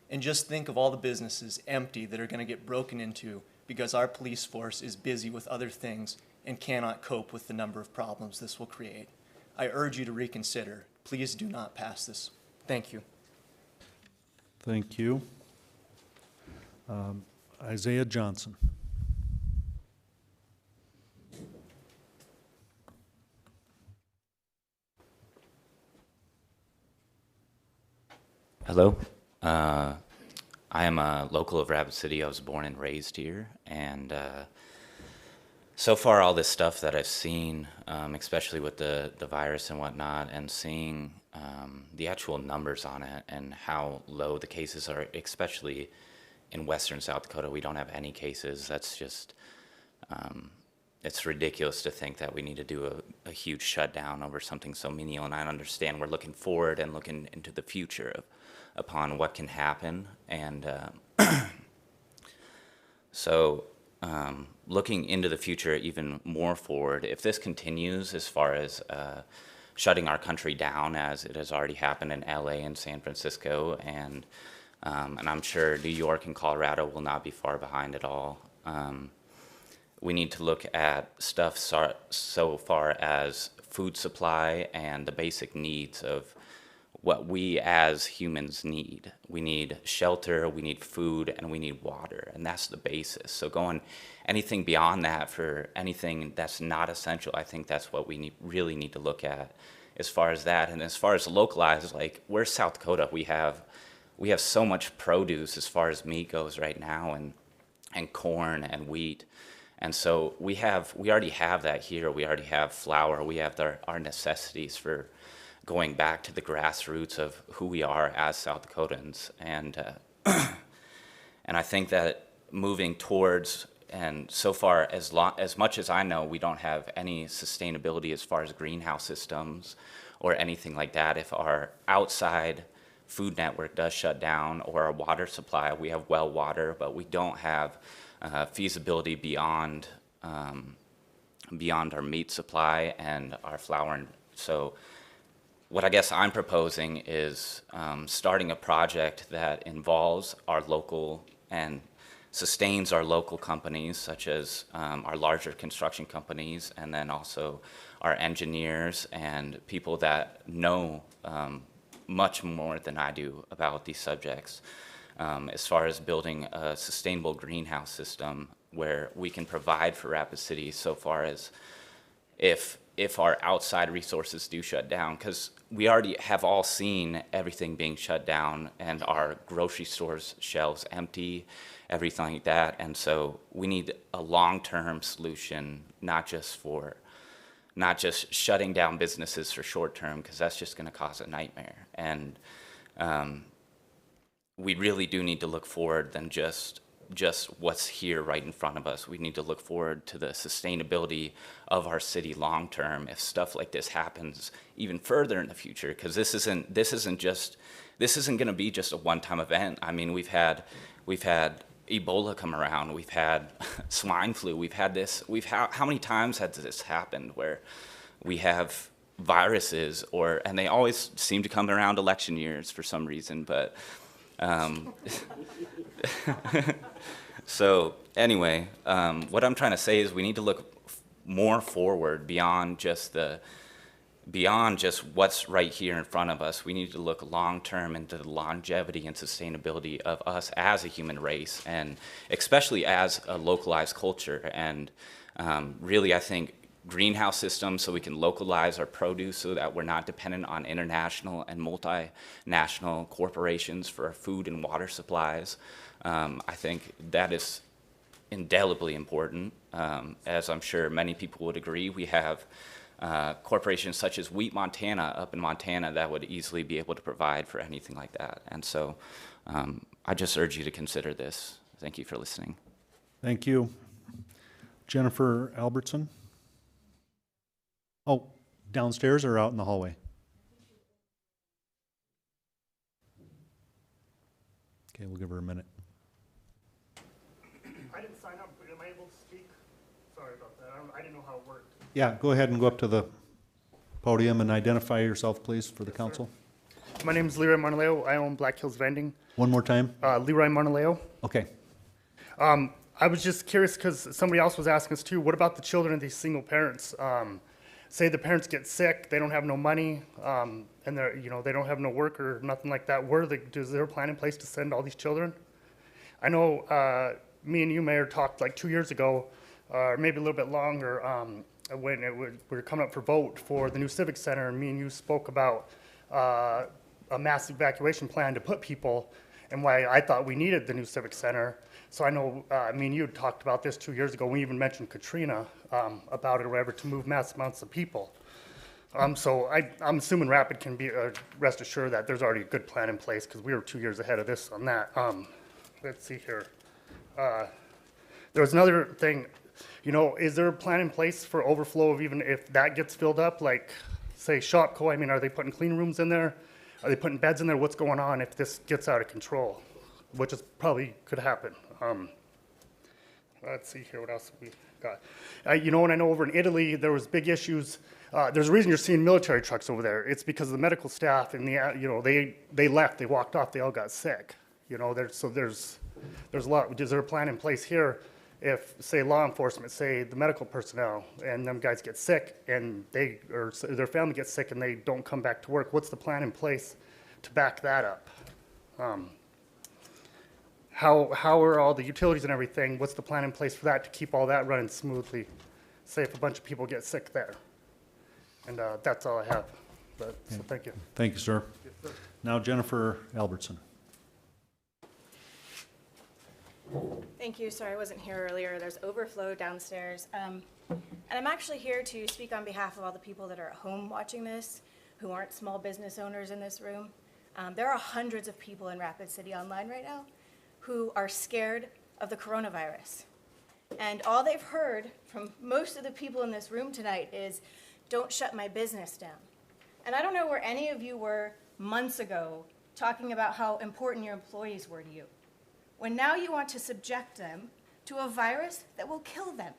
And just think of all the businesses empty that are going to get broken into because our police force is busy with other things and cannot cope with the number of problems this will create. I urge you to reconsider. Please do not pass this. Thank you. Thank you. Isaiah Johnson. Hello. I am a local of Rapid City. I was born and raised here. And so far, all this stuff that I've seen, especially with the virus and whatnot, and seeing the actual numbers on it and how low the cases are, especially in western South Dakota, we don't have any cases. That's just, it's ridiculous to think that we need to do a huge shutdown over something so menial. And I understand we're looking forward and looking into the future upon what can happen. And so looking into the future even more forward, if this continues as far as shutting our country down as it has already happened in LA and San Francisco, and I'm sure New York and Colorado will not be far behind at all. We need to look at stuff so far as food supply and the basic needs of what we as humans need. We need shelter, we need food, and we need water, and that's the basis. So going anything beyond that for anything that's not essential, I think that's what we really need to look at as far as that. And as far as localized, like we're South Dakota, we have so much produce as far as meat goes right now, and corn and wheat. And so we already have that here. We already have flour. We have our necessities for going back to the grassroots of who we are as South Dakotans. And and I think that moving towards, and so far as much as I know, we don't have any sustainability as far as greenhouse systems or anything like that. If our outside food network does shut down, or our water supply, we have well water, but we don't have feasibility beyond beyond our meat supply and our flour. And so what I guess I'm proposing is starting a project that involves our local and sustains our local companies, such as our larger construction companies, and then also our engineers and people that know much more than I do about these subjects, as far as building a sustainable greenhouse system where we can provide for Rapid City so far as if our outside resources do shut down, because we already have all seen everything being shut down and our grocery stores shelves empty, everything like that. And so we need a long-term solution, not just shutting down businesses for short term, because that's just going to cause a nightmare. And we really do need to look forward than just what's here right in front of us. We need to look forward to the sustainability of our city long term if stuff like this happens even further in the future, because this isn't going to be just a one-time event. I mean, we've had Ebola come around, we've had swine flu, we've had this, how many times has this happened where we have viruses, and they always seem to come around election years for some reason, but so anyway, what I'm trying to say is we need to look more forward beyond just what's right here in front of us. We need to look long term into the longevity and sustainability of us as a human race, and especially as a localized culture. And really, I think greenhouse systems so we can localize our produce so that we're not dependent on international and multinational corporations for our food and water supplies. I think that is indelibly important. As I'm sure many people would agree, we have corporations such as Wheat Montana up in Montana that would easily be able to provide for anything like that. And so I just urge you to consider this. Thank you for listening. Thank you. Jennifer Albertson? Oh, downstairs or out in the hallway? Okay, we'll give her a minute. I didn't sign up, but am I able to speak? Sorry about that. I didn't know how it worked. Yeah, go ahead and go up to the podium and identify yourself, please, for the council. My name is Leroy Marnaleo. I own Black Hills Vending. One more time. Leroy Marnaleo. Okay. I was just curious because somebody else was asking us too, what about the children of these single parents? Say the parents get sick, they don't have no money, and they don't have no work or nothing like that. Is there a plan in place to send all these children? I know me and you, Mayor, talked like 2 years ago, or maybe a little bit longer, when we were coming up for vote for the new Civic Center, and me and you spoke about a mass evacuation plan to put people, and why I thought we needed the new Civic Center. So I know me and you talked about this 2 years ago. We even mentioned Katrina about it or whatever to move mass amounts of people. So I'm assuming Rapid can be rest assured that there's already a good plan in place because we were 2 years ahead of this on that. Let's see here. There was another thing. Is there a plan in place for overflow of even if that gets filled up? Like, say, Shopco, I mean, are they putting clean rooms in there? Are they putting beds in there? What's going on if this gets out of control? Which is probably could happen. Let's see here, what else have we got? And I know over in Italy, there was big issues. There's a reason you're seeing military trucks over there. It's because the medical staff and they left, they walked off, they all got sick. So there's a lot. Is there a plan in place here if, say, law enforcement, say the medical personnel, and them guys get sick and or their family gets sick and they don't come back to work? What's the plan in place to back that up? How are all the utilities and everything? What's the plan in place for that to keep all that running smoothly? Say if a bunch of people get sick there. And that's all I have. So thank you. Thank you, sir. Yes, sir. Now Jennifer Albertson. Thank you. Sorry I wasn't here earlier. There's overflow downstairs. And I'm actually here to speak on behalf of all the people that are at home watching this, who aren't small business owners in this room. There are hundreds of people in Rapid City online right now who are scared of the coronavirus. And all they've heard from most of the people in this room tonight is, don't shut my business down. And I don't know where any of you were months ago talking about how important your employees were to you, when now you want to subject them to a virus that will kill them.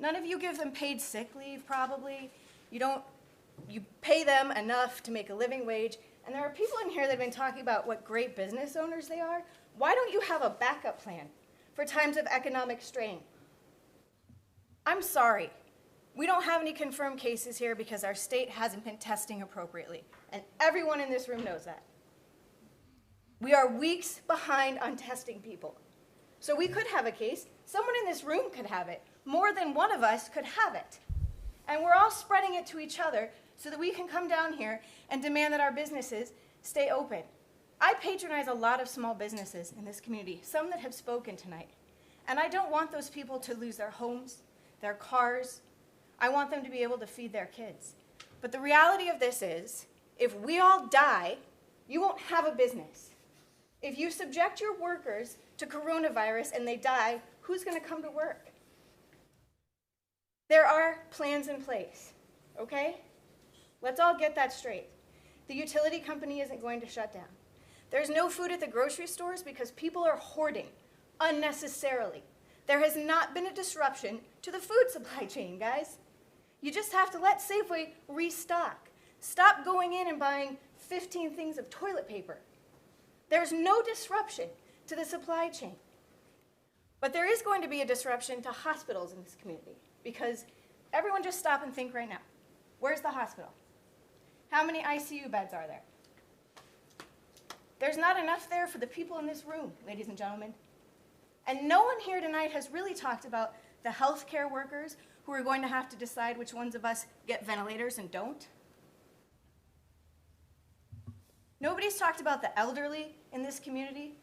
None of you give them paid sick leave, probably. You pay them enough to make a living wage. And there are people in here that have been talking about what great business owners they are. Why don't you have a backup plan for times of economic strain? I'm sorry. We don't have any confirmed cases here because our state hasn't been testing appropriately. And everyone in this room knows that. We are weeks behind on testing people. So we could have a case. Someone in this room could have it. More than one of us could have it. And we're all spreading it to each other so that we can come down here and demand that our businesses stay open. I patronize a lot of small businesses in this community, some that have spoken tonight. And I don't want those people to lose their homes, their cars. I want them to be able to feed their kids. But the reality of this is, if we all die, you won't have a business. If you subject your workers to coronavirus and they die, who's going to come to work? There are plans in place, okay? Let's all get that straight. The utility company isn't going to shut down. There's no food at the grocery stores because people are hoarding unnecessarily. There has not been a disruption to the food supply chain, guys. You just have to let Safeway restock. Stop going in and buying 15 things of toilet paper. There's no disruption to the supply chain. But there is going to be a disruption to hospitals in this community because everyone just stop and think right now. Where's the hospital? How many ICU beds are there? There's not enough there for the people in this room, ladies and gentlemen. And no one here tonight has really talked about the healthcare workers who are going to have to decide which ones of us get ventilators and don't. Nobody's talked about the elderly in this community,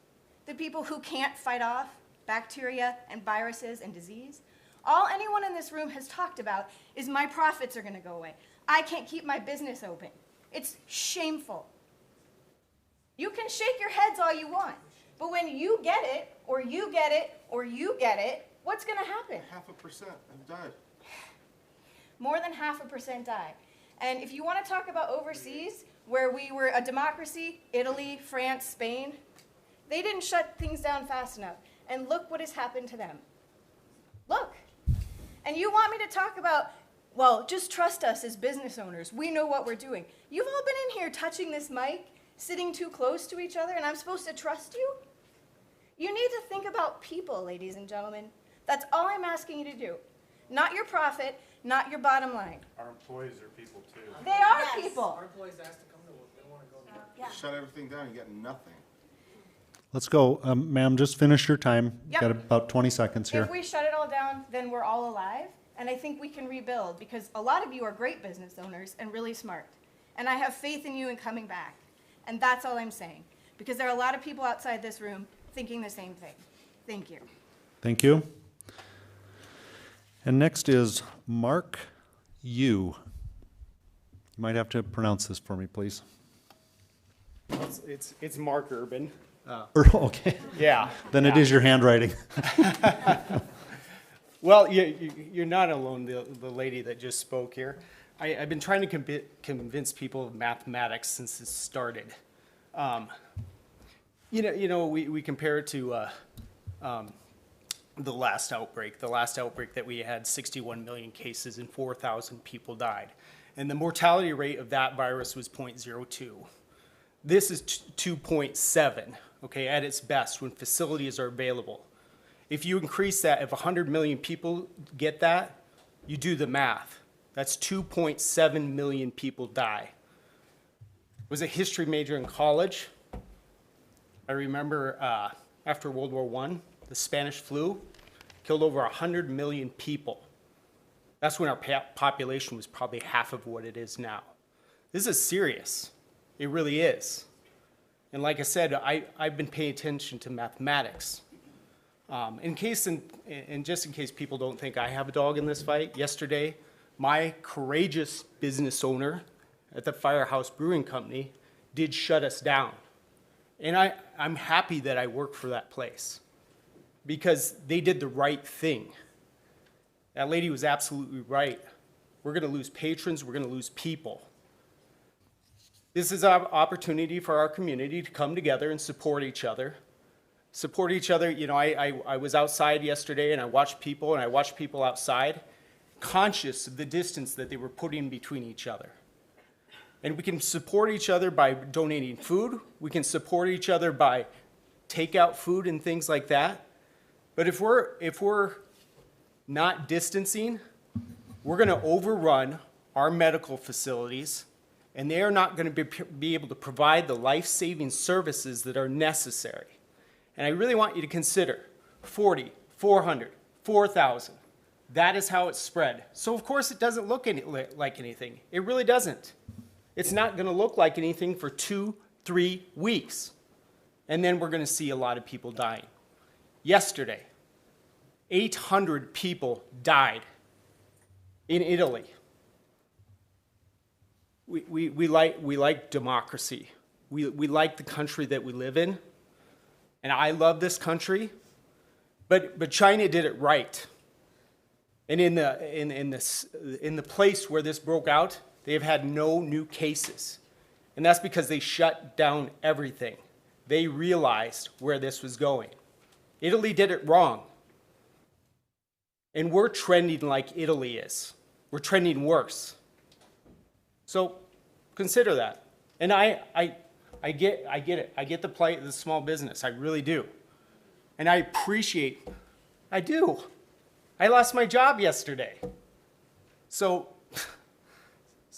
the people who can't fight off bacteria and viruses and disease. All anyone in this room has talked about is my profits are going to go away. I can't keep my business open. It's shameful. You can shake your heads all you want, but when you get it, or you get it, or you get it, what's going to happen? 0.5% have died. More than 0.5% die. And if you want to talk about overseas, where we were a democracy, Italy, France, Spain, they didn't shut things down fast enough. And look what has happened to them. Look. And you want me to talk about, well, just trust us as business owners. We know what we're doing. You've all been in here touching this mic, sitting too close to each other, and I'm supposed to trust you? You need to think about people, ladies and gentlemen. That's all I'm asking you to do. Not your profit, not your bottom line. Our employees are people too. They are people. Our employees asked to come to work, they don't want to go to work. Yeah. Shut everything down, you get nothing. Let's go. Ma'am, just finish your time. Yep. Got about 20 seconds here. If we shut it all down, then we're all alive, and I think we can rebuild, because a lot of you are great business owners and really smart. And I have faith in you in coming back. And that's all I'm saying, because there are a lot of people outside this room thinking the same thing. Thank you. Thank you. And next is Mark Yu. You might have to pronounce this for me, please. It's Mark Urban. Okay. Yeah. Then it is your handwriting. Well, you're not alone, the lady that just spoke here. I've been trying to convince people of mathematics since it started. We compare it to the last outbreak. The last outbreak that we had 61 million cases and 4,000 people died. And the mortality rate of that virus was 0.02. This is 2.7, okay, at its best when facilities are available. If you increase that, if 100 million people get that, you do the math. That's 2.7 million people die. I was a history major in college. I remember after World War I, the Spanish flu killed over 100 million people. That's when our population was probably half of what it is now. This is serious. It really is. And like I said, I've been paying attention to mathematics. Just in case people don't think I have a dog in this fight, yesterday, my courageous business owner at the Firehouse Brewing Company did shut us down. And I'm happy that I work for that place because they did the right thing. That lady was absolutely right. We're going to lose patrons. We're going to lose people. This is an opportunity for our community to come together and support each other. Support each other. You know, I was outside yesterday and I watched people outside, conscious of the distance that they were putting between each other. And we can support each other by donating food. We can support each other by takeout food and things like that. But if we're not distancing, we're going to overrun our medical facilities, and they are not going to be able to provide the life-saving services that are necessary. And I really want you to consider 40, 400, 4,000. That is how it's spread. So of course it doesn't look like anything. It really doesn't. It's not going to look like anything for 2-3 weeks. And then we're going to see a lot of people dying. Yesterday, 800 people died in Italy. We like democracy. We like the country that we live in. And I love this country. But China did it right. And in the place where this broke out, they have had no new cases. And that's because they shut down everything. They realized where this was going. Italy did it wrong. And we're trending like Italy is. We're trending worse. So consider that. And I get it. I get the plight of the small business. I really do. And I appreciate, I do. I lost my job yesterday. So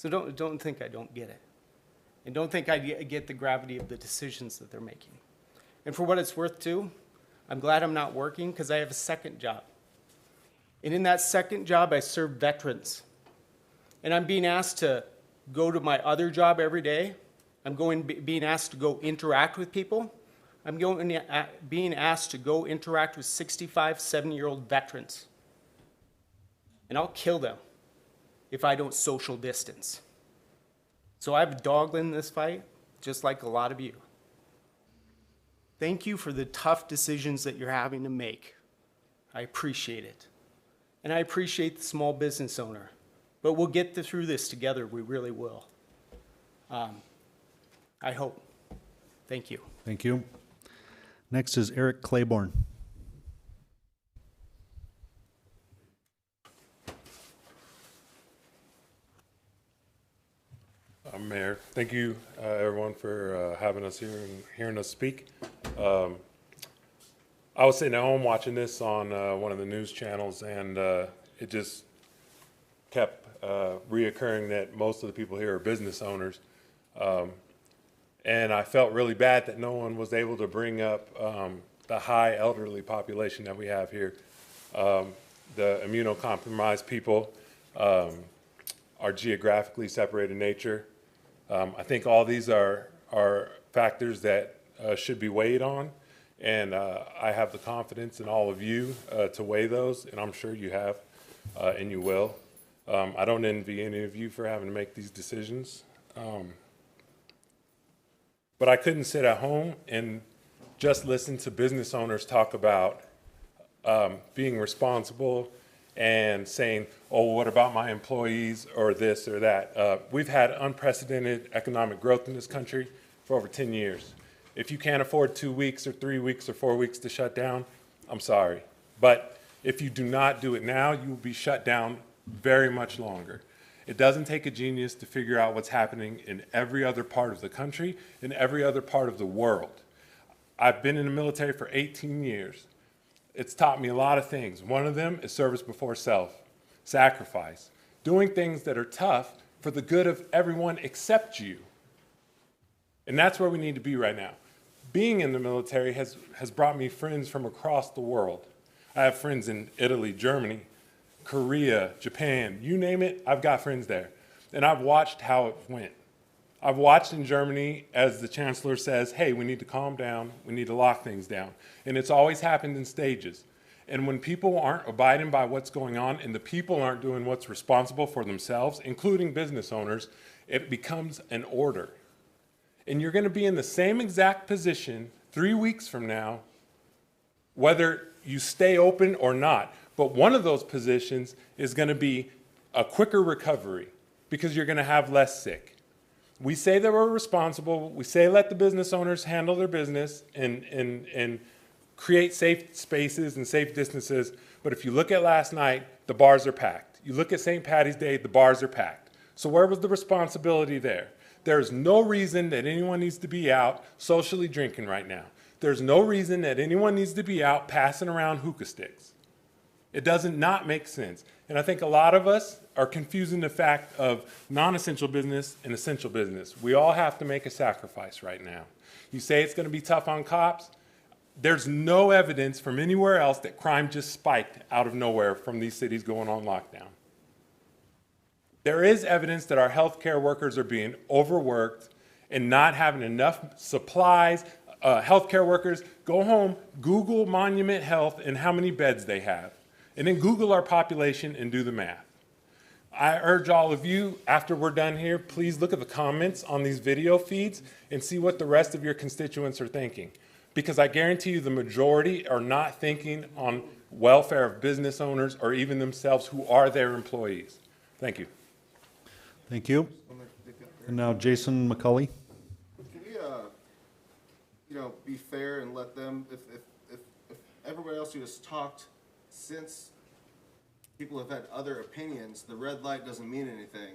don't think I don't get it. And don't think I get the gravity of the decisions that they're making. And for what it's worth too, I'm glad I'm not working because I have a second job. And in that second job, I serve veterans. And I'm being asked to go to my other job every day. I'm being asked to go interact with people. I'm being asked to go interact with 65, 70-year-old veterans. And I'll kill them if I don't social distance. So I have a dog in this fight, just like a lot of you. Thank you for the tough decisions that you're having to make. I appreciate it. And I appreciate the small business owner. But we'll get through this together, we really will. I hope. Thank you. Thank you. Next is Eric Claiborne. Mayor, thank you everyone for having us here and hearing us speak. I was sitting at home watching this on one of the news channels, and it just kept reoccurring that most of the people here are business owners. And I felt really bad that no one was able to bring up the high elderly population that we have here. The immunocompromised people, our geographically separated nature. I think all these are factors that should be weighed on, and I have the confidence in all of you to weigh those, and I'm sure you have, and you will. I don't envy any of you for having to make these decisions. But I couldn't sit at home and just listen to business owners talk about being responsible and saying, oh, what about my employees or this or that? We've had unprecedented economic growth in this country for over 10 years. If you can't afford 2 weeks or 3 weeks or 4 weeks to shut down, I'm sorry. But if you do not do it now, you will be shut down very much longer. It doesn't take a genius to figure out what's happening in every other part of the country, in every other part of the world. I've been in the military for 18 years. It's taught me a lot of things. One of them is service before self, sacrifice, doing things that are tough for the good of everyone except you. And that's where we need to be right now. Being in the military has brought me friends from across the world. I have friends in Italy, Germany, Korea, Japan, you name it, I've got friends there. And I've watched how it went. I've watched in Germany as the chancellor says, hey, we need to calm down, we need to lock things down. And it's always happened in stages. And when people aren't abiding by what's going on and the people aren't doing what's responsible for themselves, including business owners, it becomes an order. And you're going to be in the same exact position 3 weeks from now, whether you stay open or not. But one of those positions is going to be a quicker recovery because you're going to have less sick. We say that we're responsible. We say let the business owners handle their business and create safe spaces and safe distances. But if you look at last night, the bars are packed. You look at St. Patty's Day, the bars are packed. So where was the responsibility there? There's no reason that anyone needs to be out socially drinking right now. There's no reason that anyone needs to be out passing around hookah sticks. It doesn't not make sense. And I think a lot of us are confusing the fact of non-essential business and essential business. We all have to make a sacrifice right now. You say it's going to be tough on cops. There's no evidence from anywhere else that crime just spiked out of nowhere from these cities going on lockdown. There is evidence that our healthcare workers are being overworked and not having enough supplies. Healthcare workers, go home, Google Monument Health and how many beds they have. And then Google our population and do the math. I urge all of you, after we're done here, please look at the comments on these video feeds and see what the rest of your constituents are thinking. Because I guarantee you the majority are not thinking on welfare of business owners or even themselves who are their employees. Thank you. Thank you. And now Jason McCulley. Can we, be fair and let them, if everybody else who has talked since people have had other opinions, the red light doesn't mean anything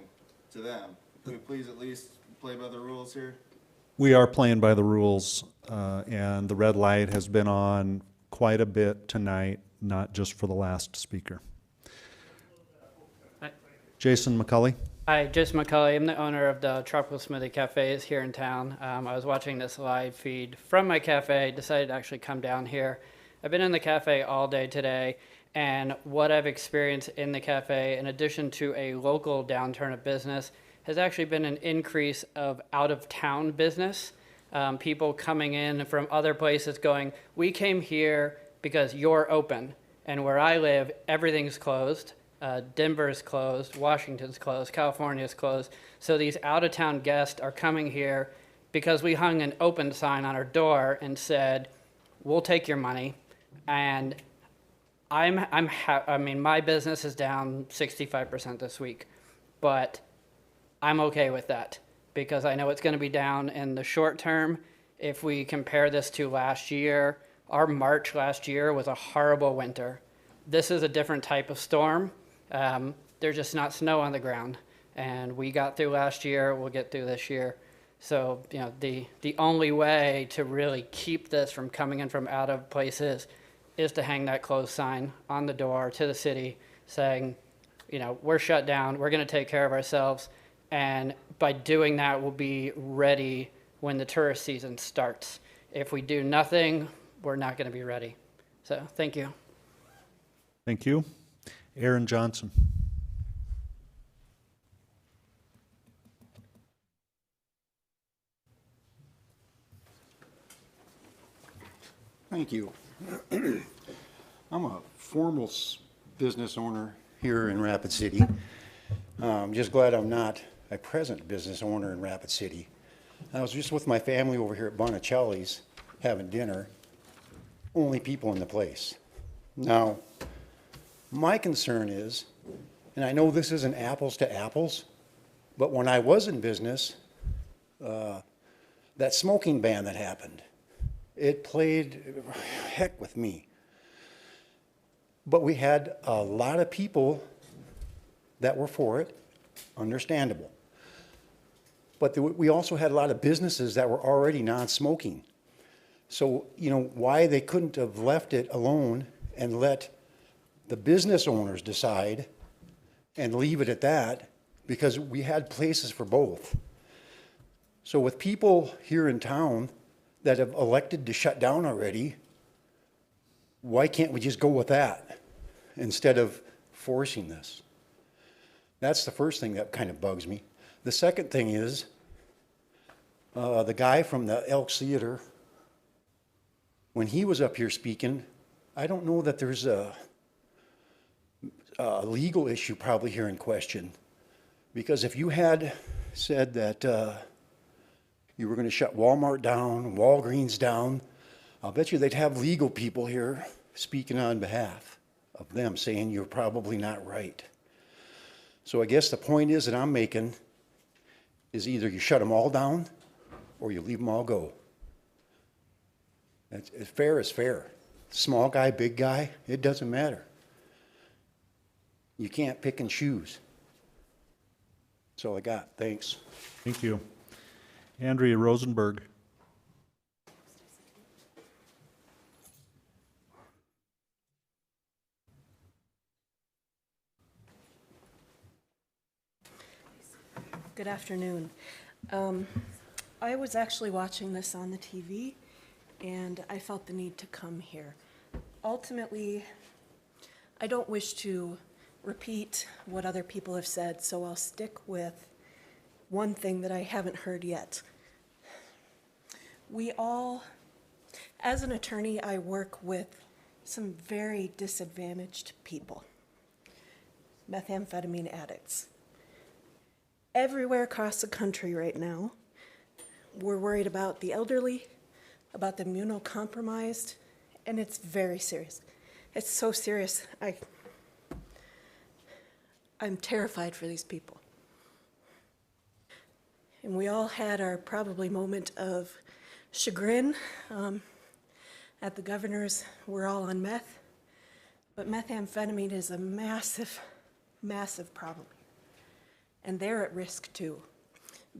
to them. Can we please at least play by the rules here? We are playing by the rules, and the red light has been on quite a bit tonight, not just for the last speaker. Jason McCulley. Hi, Jason McCulley. I'm the owner of the Tropical Smoothie Cafes here in town. I was watching this live feed from my cafe, decided to actually come down here. I've been in the cafe all day today, and what I've experienced in the cafe, in addition to a local downturn of business, has actually been an increase of out-of-town business. People coming in from other places going, we came here because you're open. And where I live, everything's closed. Denver's closed, Washington's closed, California's closed. So these out-of-town guests are coming here because we hung an open sign on our door and said, we'll take your money. And I mean, my business is down 65% this week, but I'm okay with that because I know it's going to be down in the short term. If we compare this to last year, our March last year was a horrible winter. This is a different type of storm. There's just not snow on the ground, and we got through last year. We'll get through this year. So, the only way to really keep this from coming in from out of places is to hang that closed sign on the door to the city saying, we're shut down. We're going to take care of ourselves. And by doing that, we'll be ready when the tourist season starts. If we do nothing, we're not going to be ready. So, thank you. Thank you. Aaron Johnson. Thank you. I'm a formal business owner here in Rapid City. I'm just glad I'm not a present business owner in Rapid City. I was just with my family over here at Bonicelli's having dinner. Only people in the place. Now, my concern is, and I know this isn't apples to apples, but when I was in business, that smoking ban that happened, it played heck with me. But we had a lot of people that were for it, understandable. But we also had a lot of businesses that were already non-smoking. So, why they couldn't have left it alone and let the business owners decide and leave it at that, because we had places for both. So with people here in town that have elected to shut down already, why can't we just go with that instead of forcing this? That's the first thing that kind of bugs me. The second thing is, the guy from the Elks Theater, when he was up here speaking, I don't know that there's a legal issue probably here in question. Because if you had said that you were going to shut Walmart down, Walgreens down, I'll bet you they'd have legal people here speaking on behalf of them, saying you're probably not right. So I guess the point is that I'm making is either you shut them all down or you leave them all go. Fair is fair. Small guy, big guy, it doesn't matter. You can't pick and choose. That's all I got. Thanks. Thank you. Andrea Rosenberg. Good afternoon. I was actually watching this on the TV, and I felt the need to come here. Ultimately, I don't wish to repeat what other people have said, so I'll stick with one thing that I haven't heard yet. We all, as an attorney, I work with some very disadvantaged people, methamphetamine addicts. Everywhere across the country right now, we're worried about the elderly, about the immunocompromised, and it's very serious. It's so serious. I'm terrified for these people. And we all had our probably moment of chagrin at the governor's "we're all on meth," but methamphetamine is a massive, massive problem. And they're at risk too,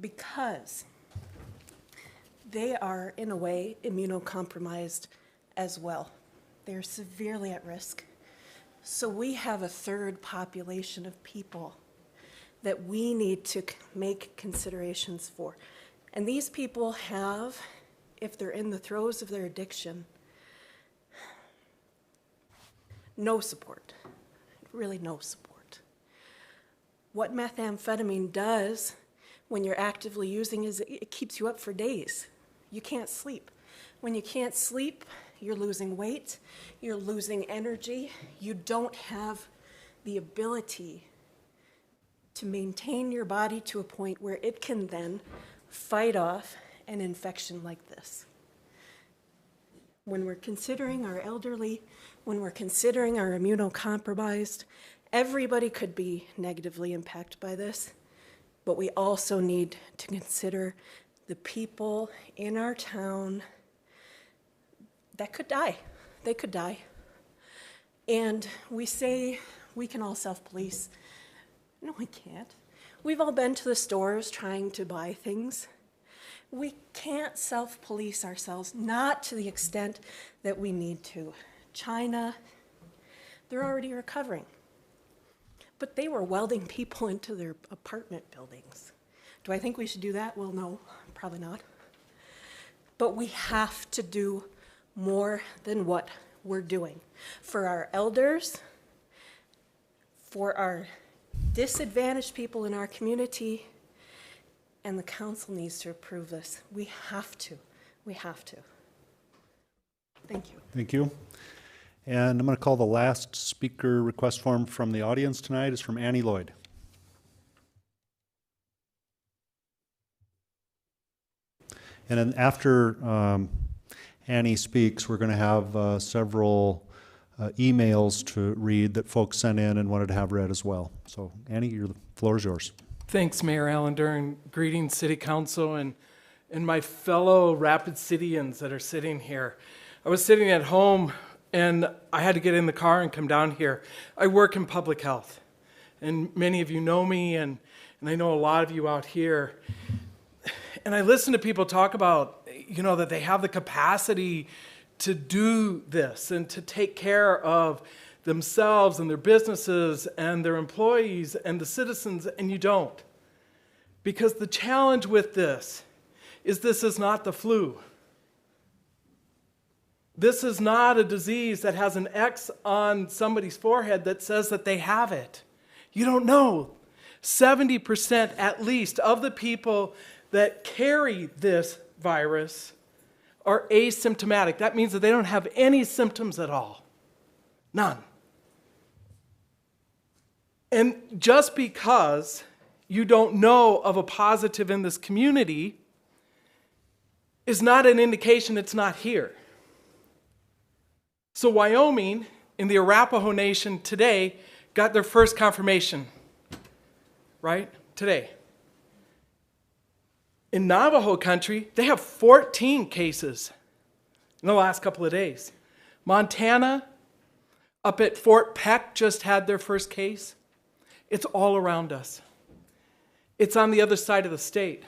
because they are, in a way, immunocompromised as well. They're severely at risk. So we have a third population of people that we need to make considerations for. And these people have, if they're in the throes of their addiction, no support, really no support. What methamphetamine does when you're actively using is it keeps you up for days. You can't sleep. When you can't sleep, you're losing weight, you're losing energy, you don't have the ability to maintain your body to a point where it can then fight off an infection like this. When we're considering our elderly, when we're considering our immunocompromised, everybody could be negatively impacted by this, but we also need to consider the people in our town that could die. They could die. And we say we can all self-police. No, we can't. We've all been to the stores trying to buy things. We can't self-police ourselves, not to the extent that we need to. China, they're already recovering. But they were welding people into their apartment buildings. Do I think we should do that? Well, no, probably not. But we have to do more than what we're doing for our elders, for our disadvantaged people in our community, and the council needs to approve this. We have to. We have to. Thank you. Thank you. And I'm going to call the last speaker request form from the audience tonight is from Annie Lloyd. And then after Annie speaks, we're going to have several emails to read that folks sent in and wanted to have read as well. So Annie, the floor is yours. Thanks, Mayor Allender, and greetings, City Council, and my fellow Rapid Cityans that are sitting here. I was sitting at home, and I had to get in the car and come down here. I work in public health, and many of you know me, and I know a lot of you out here. And I listen to people talk about, that they have the capacity to do this and to take care of themselves and their businesses and their employees and the citizens, and you don't. Because the challenge with this is not the flu. This is not a disease that has an X on somebody's forehead that says that they have it. You don't know. 70% at least of the people that carry this virus are asymptomatic. That means that they don't have any symptoms at all. None. And just because you don't know of a positive in this community is not an indication it's not here. So Wyoming, in the Arapaho Nation today, got their first confirmation, right? Today. In Navajo country, they have 14 cases in the last couple of days. Montana, up at Fort Peck, just had their first case. It's all around us. It's on the other side of the state.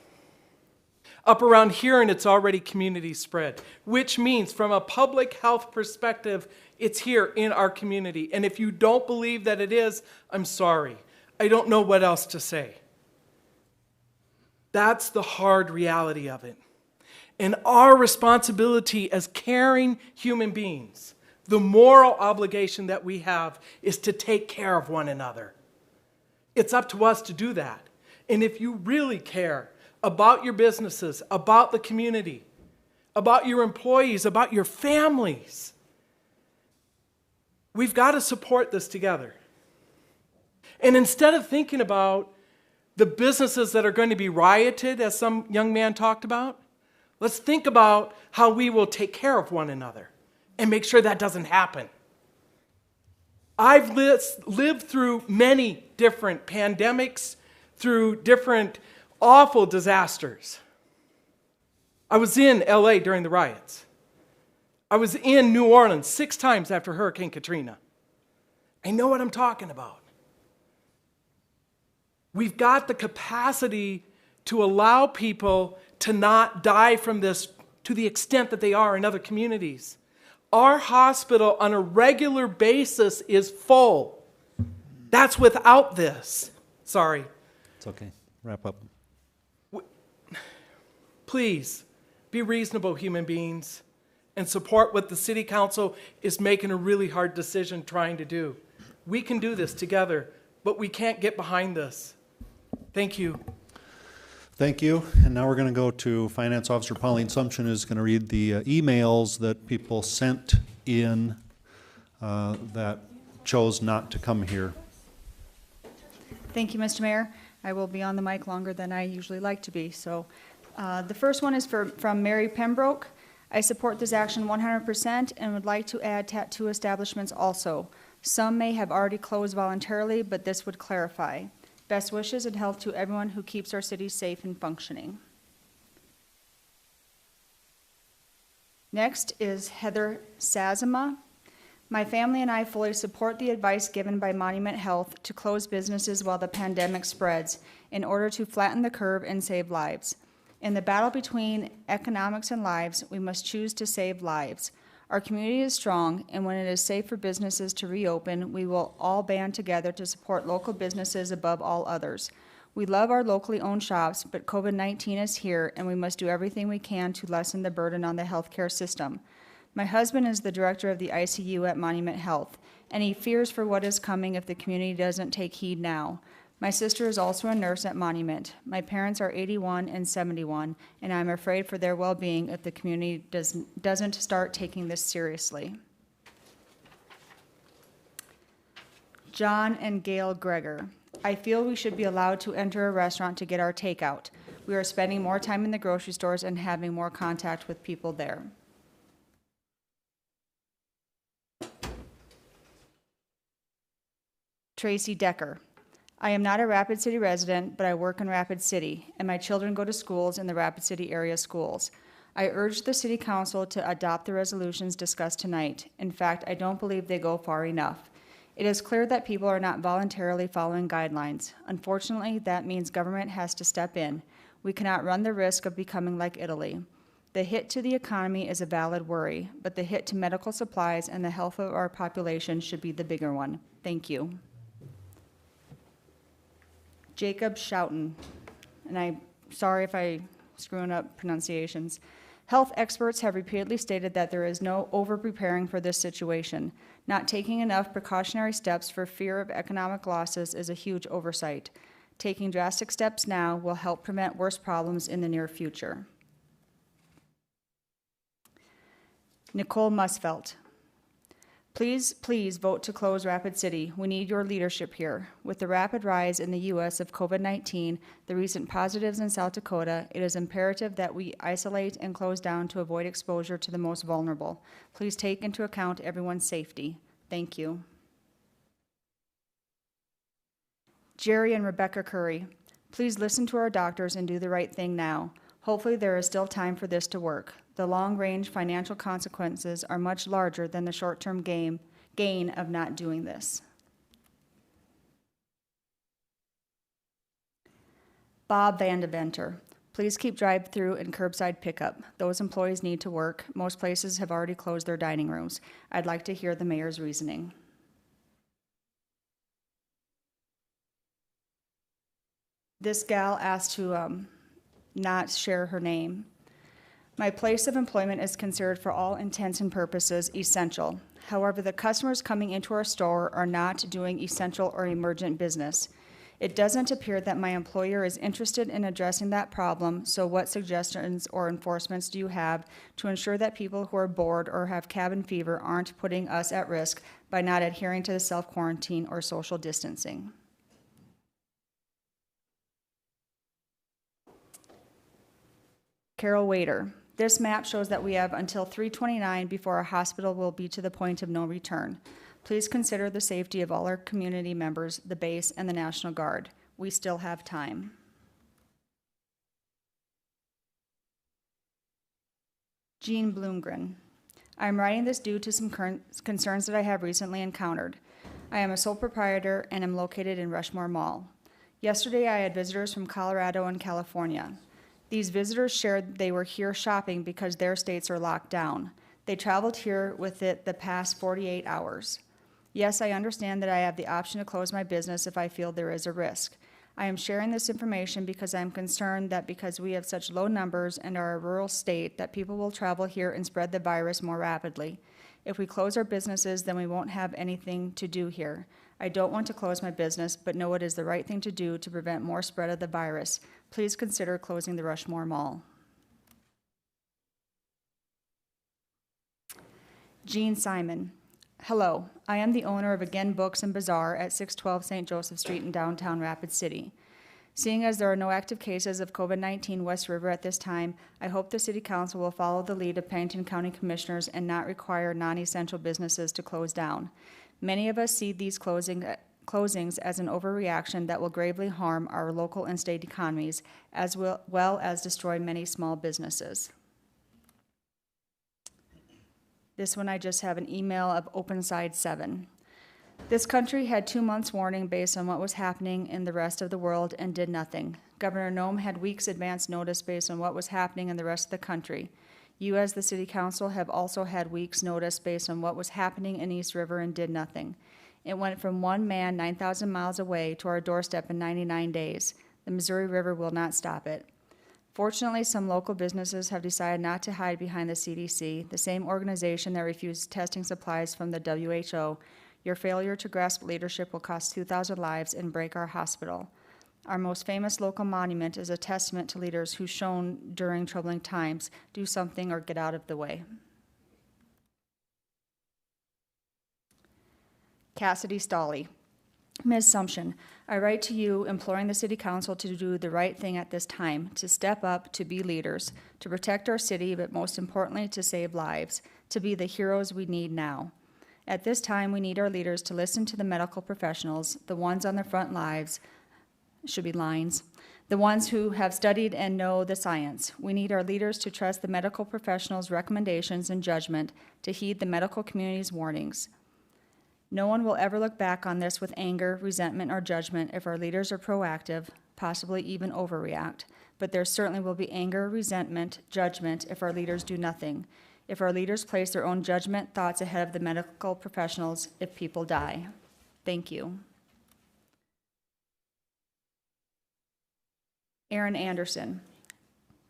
Up around here, and it's already community spread, which means from a public health perspective, it's here in our community. And if you don't believe that it is, I'm sorry. I don't know what else to say. That's the hard reality of it. And our responsibility as caring human beings, the moral obligation that we have, is to take care of one another. It's up to us to do that. And if you really care about your businesses, about the community, about your employees, about your families, we've got to support this together. And instead of thinking about the businesses that are going to be rioted, as some young man talked about, let's think about how we will take care of one another and make sure that doesn't happen. I've lived through many different pandemics, through different awful disasters. I was in LA during the riots. I was in New Orleans 6 times after Hurricane Katrina. I know what I'm talking about. We've got the capacity to allow people to not die from this to the extent that they are in other communities. Our hospital on a regular basis is full. That's without this. Sorry. It's okay. Wrap up. Please be reasonable human beings and support what the city council is making a really hard decision trying to do. We can do this together, but we can't get behind this. Thank you. Thank you. And now we're going to go to Finance Officer Pauline Sumption, who's going to read the emails that people sent in that chose not to come here. Thank you, Mr. Mayor. I will be on the mic longer than I usually like to be. So the first one is from Mary Pembroke. I support this action 100% and would like to add tattoo establishments also. Some may have already closed voluntarily, but this would clarify. Best wishes and health to everyone who keeps our city safe and functioning. Next is Heather Sazama. My family and I fully support the advice given by Monument Health to close businesses while the pandemic spreads in order to flatten the curve and save lives. In the battle between economics and lives, we must choose to save lives. Our community is strong, and when it is safe for businesses to reopen, we will all band together to support local businesses above all others. We love our locally owned shops, but COVID-19 is here, and we must do everything we can to lessen the burden on the healthcare system. My husband is the director of the ICU at Monument Health, and he fears for what is coming if the community doesn't take heed now. My sister is also a nurse at Monument. My parents are 81 and 71, and I'm afraid for their well-being if the community doesn't start taking this seriously. John and Gail Greger. I feel we should be allowed to enter a restaurant to get our takeout. We are spending more time in the grocery stores and having more contact with people there. Tracy Decker. I am not a Rapid City resident, but I work in Rapid City, and my children go to schools in the Rapid City area schools. I urge the City Council to adopt the resolutions discussed tonight. In fact, I don't believe they go far enough. It is clear that people are not voluntarily following guidelines. Unfortunately, that means government has to step in. We cannot run the risk of becoming like Italy. The hit to the economy is a valid worry, but the hit to medical supplies and the health of our population should be the bigger one. Thank you. Jacob Schouten, and I'm sorry if I'm screwing up pronunciations. Health experts have repeatedly stated that there is no over-preparing for this situation. Not taking enough precautionary steps for fear of economic losses is a huge oversight. Taking drastic steps now will help prevent worse problems in the near future. Nicole Musfelt. Please vote to close Rapid City. We need your leadership here. With the rapid rise in the U.S. of COVID-19, the recent positives in South Dakota, it is imperative that we isolate and close down to avoid exposure to the most vulnerable. Please take into account everyone's safety. Thank you. Jerry and Rebecca Curry. Please listen to our doctors and do the right thing now. Hopefully there is still time for this to work. The long-range financial consequences are much larger than the short-term gain of not doing this. Bob Vandeventer, please keep drive-through and curbside pickup. Those employees need to work. Most places have already closed their dining rooms. I'd like to hear the mayor's reasoning. This gal asked to not share her name. My place of employment is considered for all intents and purposes essential. However, the customers coming into our store are not doing essential or emergent business. It doesn't appear that my employer is interested in addressing that problem, so what suggestions or enforcements do you have to ensure that people who are bored or have cabin fever aren't putting us at risk by not adhering to the self-quarantine or social distancing? Carol Wader, this map shows that we have until 3/29 before our hospital will be to the point of no return. Please consider the safety of all our community members, the base, and the National Guard. We still have time. Jean Bloomgren. I am writing this due to some concerns that I have recently encountered. I am a sole proprietor and am located in Rushmore Mall. Yesterday, I had visitors from Colorado and California. These visitors shared they were here shopping because their states are locked down. They traveled here with it the past 48 hours. Yes, I understand that I have the option to close my business if I feel there is a risk. I am sharing this information because I'm concerned that because we have such low numbers and are a rural state, that people will travel here and spread the virus more rapidly. If we close our businesses, then we won't have anything to do here. I don't want to close my business, but know it is the right thing to do to prevent more spread of the virus. Please consider closing the Rushmore Mall. Jean Simon. Hello, I am the owner of Again Books and Bazaar at 612 St. Joseph Street in downtown Rapid City. Seeing as there are no active cases of COVID-19 West River at this time, I hope the City Council will follow the lead of Pennington County Commissioners and not require non-essential businesses to close down. Many of us see these closings as an overreaction that will gravely harm our local and state economies, as well as destroy many small businesses. This one I just have an email of OpenSide 7. This country had 2 months warning based on what was happening in the rest of the world and did nothing. Governor Noem had weeks advance notice based on what was happening in the rest of the country. You as the City Council have also had weeks notice based on what was happening in East River and did nothing. It went from one man 9,000 miles away to our doorstep in 99 days. The Missouri River will not stop it. Fortunately, some local businesses have decided not to hide behind the CDC, the same organization that refused testing supplies from the WHO. Your failure to grasp leadership will cost 2,000 lives and break our hospital. Our most famous local monument is a testament to leaders who shone during troubling times. Do something or get out of the way. Cassidy Stolley. Ms. Sumption, I write to you imploring the City Council to do the right thing at this time, to step up, to be leaders, to protect our city, but most importantly, to save lives, to be the heroes we need now. At this time, we need our leaders to listen to the medical professionals, the ones on the front lines, the ones who have studied and know the science. We need our leaders to trust the medical professionals' recommendations and judgment, to heed the medical community's warnings. No one will ever look back on this with anger, resentment, or judgment if our leaders are proactive, possibly even overreact. But there certainly will be anger, resentment, judgment if our leaders do nothing. If our leaders place their own judgment, thoughts ahead of the medical professionals, if people die. Thank you. Aaron Anderson.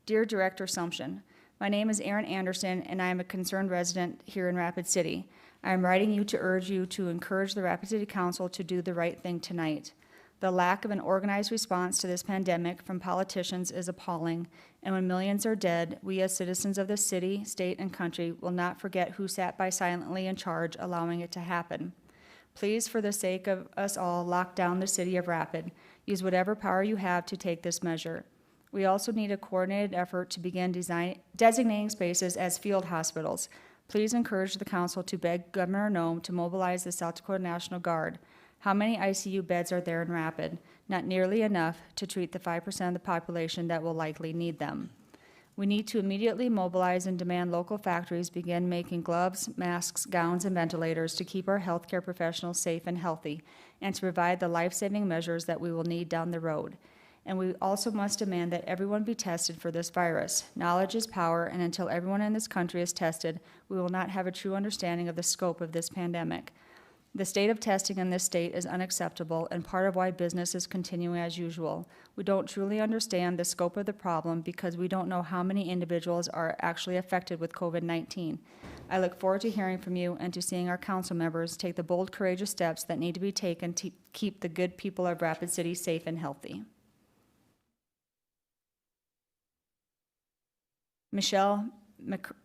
Dear Director Sumption, my name is Aaron Anderson, and I am a concerned resident here in Rapid City. I am writing you to urge you to encourage the Rapid City Council to do the right thing tonight. The lack of an organized response to this pandemic from politicians is appalling, and when millions are dead, we as citizens of the city, state, and country will not forget who sat by silently in charge, allowing it to happen. Please, for the sake of us all, lock down the city of Rapid. Use whatever power you have to take this measure. We also need a coordinated effort to begin designating spaces as field hospitals. Please encourage the council to beg Governor Noem to mobilize the South Dakota National Guard. How many ICU beds are there in Rapid? Not nearly enough to treat the 5% of the population that will likely need them. We need to immediately mobilize and demand local factories begin making gloves, masks, gowns, and ventilators to keep our healthcare professionals safe and healthy, and to provide the life-saving measures that we will need down the road. And we also must demand that everyone be tested for this virus. Knowledge is power, and until everyone in this country is tested, we will not have a true understanding of the scope of this pandemic. The state of testing in this state is unacceptable and part of why business is continuing as usual. We don't truly understand the scope of the problem because we don't know how many individuals are actually affected with COVID-19. I look forward to hearing from you and to seeing our council members take the bold, courageous steps that need to be taken to keep the good people of Rapid City safe and healthy. Michelle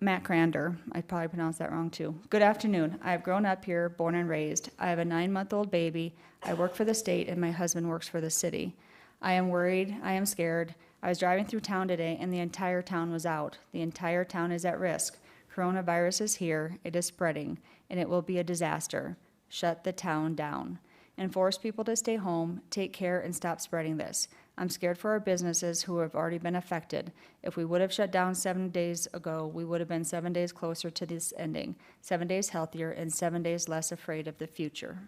Macrander, I probably pronounced that wrong too. Good afternoon. I have grown up here, born and raised. I have a 9-month-old baby. I work for the state and my husband works for the city. I am worried. I am scared. I was driving through town today and the entire town was out. The entire town is at risk. Coronavirus is here. It is spreading and it will be a disaster. Shut the town down. And force people to stay home, take care, and stop spreading this. I'm scared for our businesses who have already been affected. If we would have shut down 7 days ago, we would have been 7 days closer to this ending, 7 days healthier, and 7 days less afraid of the future.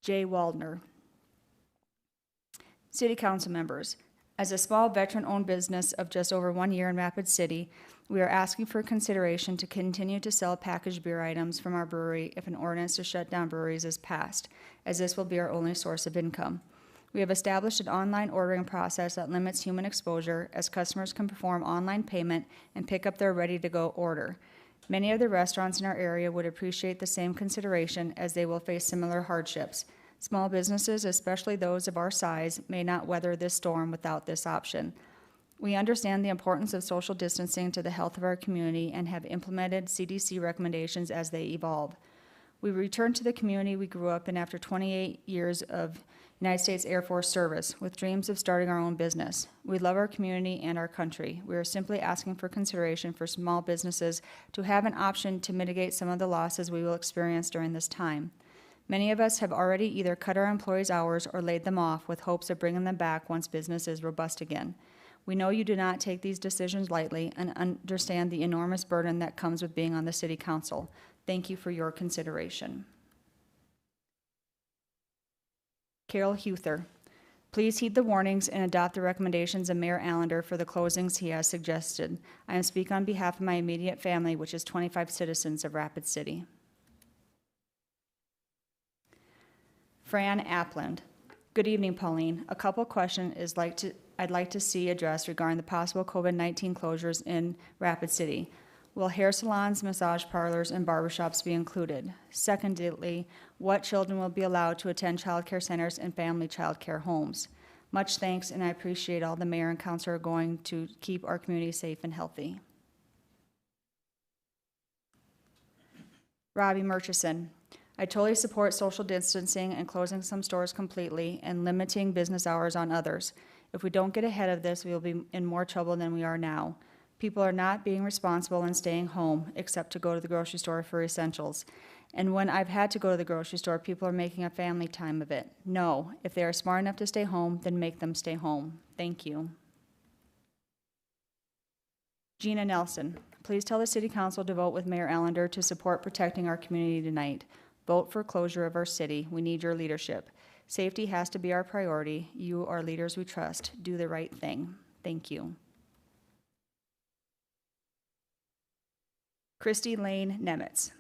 Jay Waldner. City Council members, as a small veteran-owned business of just over 1 year in Rapid City, we are asking for consideration to continue to sell packaged beer items from our brewery if an ordinance to shut down breweries is passed, as this will be our only source of income. We have established an online ordering process that limits human exposure, as customers can perform online payment and pick up their ready-to-go order. Many of the restaurants in our area would appreciate the same consideration, as they will face similar hardships. Small businesses, especially those of our size, may not weather this storm without this option. We understand the importance of social distancing to the health of our community and have implemented CDC recommendations as they evolve. We returned to the community we grew up in after 28 years of United States Air Force service, with dreams of starting our own business. We love our community and our country. We are simply asking for consideration for small businesses to have an option to mitigate some of the losses we will experience during this time. Many of us have already either cut our employees' hours or laid them off with hopes of bringing them back once business is robust again. We know you do not take these decisions lightly and understand the enormous burden that comes with being on the City Council. Thank you for your consideration. Carol Huther. Please heed the warnings and adopt the recommendations of Mayor Allender for the closings he has suggested. I am speaking on behalf of my immediate family, which is 25 citizens of Rapid City. Fran Appland. Good evening, Pauline. A couple questions I'd like to see addressed regarding the possible COVID-19 closures in Rapid City. Will hair salons, massage parlors, and barbershops be included? Secondly, what children will be allowed to attend child care centers and family child care homes? Much thanks, and I appreciate all the mayor and council are going to keep our community safe and healthy. Robbie Murchison. I totally support social distancing and closing some stores completely and limiting business hours on others. If we don't get ahead of this, we will be in more trouble than we are now. People are not being responsible and staying home, except to go to the grocery store for essentials. And when I've had to go to the grocery store, people are making a family time of it. No, if they are smart enough to stay home, then make them stay home. Thank you. Gina Nelson. Please tell the City Council to vote with Mayor Allender to support protecting our community tonight. Vote for closure of our city. We need your leadership. Safety has to be our priority. You are leaders we trust. Do the right thing. Thank you. Christy Lane Nemitz.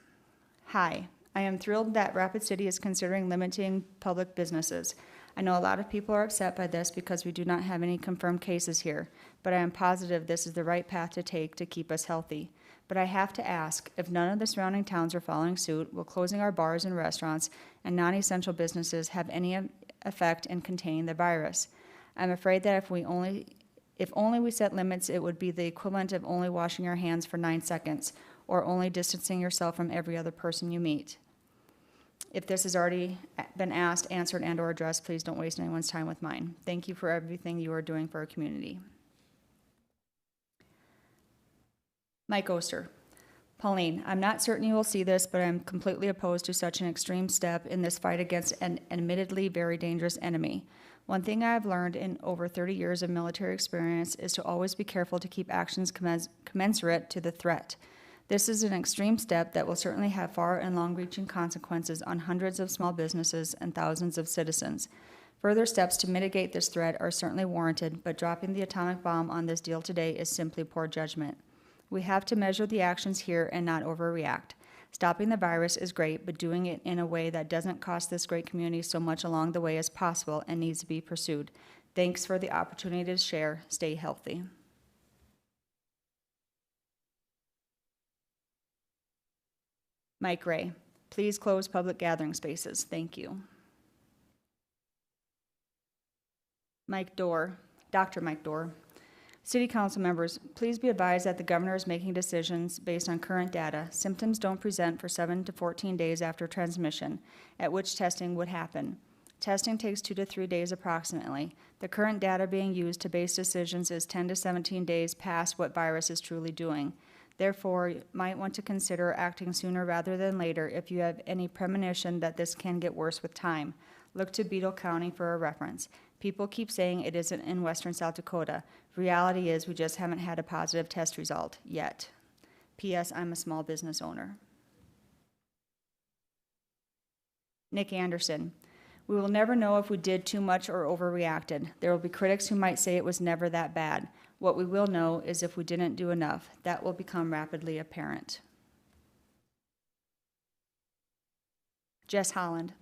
Hi, I am thrilled that Rapid City is considering limiting public businesses. I know a lot of people are upset by this because we do not have any confirmed cases here, but I am positive this is the right path to take to keep us healthy. But I have to ask, if none of the surrounding towns are following suit, will closing our bars and restaurants and non-essential businesses have any effect in containing the virus? I'm afraid that if only we set limits, it would be the equivalent of only washing your hands for 9 seconds, or only distancing yourself from every other person you meet. If this has already been asked, answered, and or addressed, please don't waste anyone's time with mine. Thank you for everything you are doing for our community. Mike Oster. Pauline, I'm not certain you will see this, but I'm completely opposed to such an extreme step in this fight against an admittedly very dangerous enemy. One thing I have learned in over 30 years of military experience is to always be careful to keep actions commensurate to the threat. This is an extreme step that will certainly have far and long-reaching consequences on hundreds of small businesses and thousands of citizens. Further steps to mitigate this threat are certainly warranted, but dropping the atomic bomb on this deal today is simply poor judgment. We have to measure the actions here and not overreact. Stopping the virus is great, but doing it in a way that doesn't cost this great community so much along the way as possible and needs to be pursued. Thanks for the opportunity to share. Stay healthy. Mike Ray, please close public gathering spaces. Thank you. Mike Dorr, Dr. Mike Dorr. City Council members, please be advised that the governor is making decisions based on current data. Symptoms don't present for 7 to 14 days after transmission, at which testing would happen. Testing takes 2 to 3 days approximately. The current data being used to base decisions is 10 to 17 days past what virus is truly doing. Therefore, you might want to consider acting sooner rather than later if you have any premonition that this can get worse with time. Look to Beadle County for a reference. People keep saying it isn't in western South Dakota. Reality is we just haven't had a positive test result yet. P.S. I'm a small business owner. Nick Anderson. We will never know if we did too much or overreacted. There will be critics who might say it was never that bad. What we will know is if we didn't do enough. That will become rapidly apparent. Jess Holland.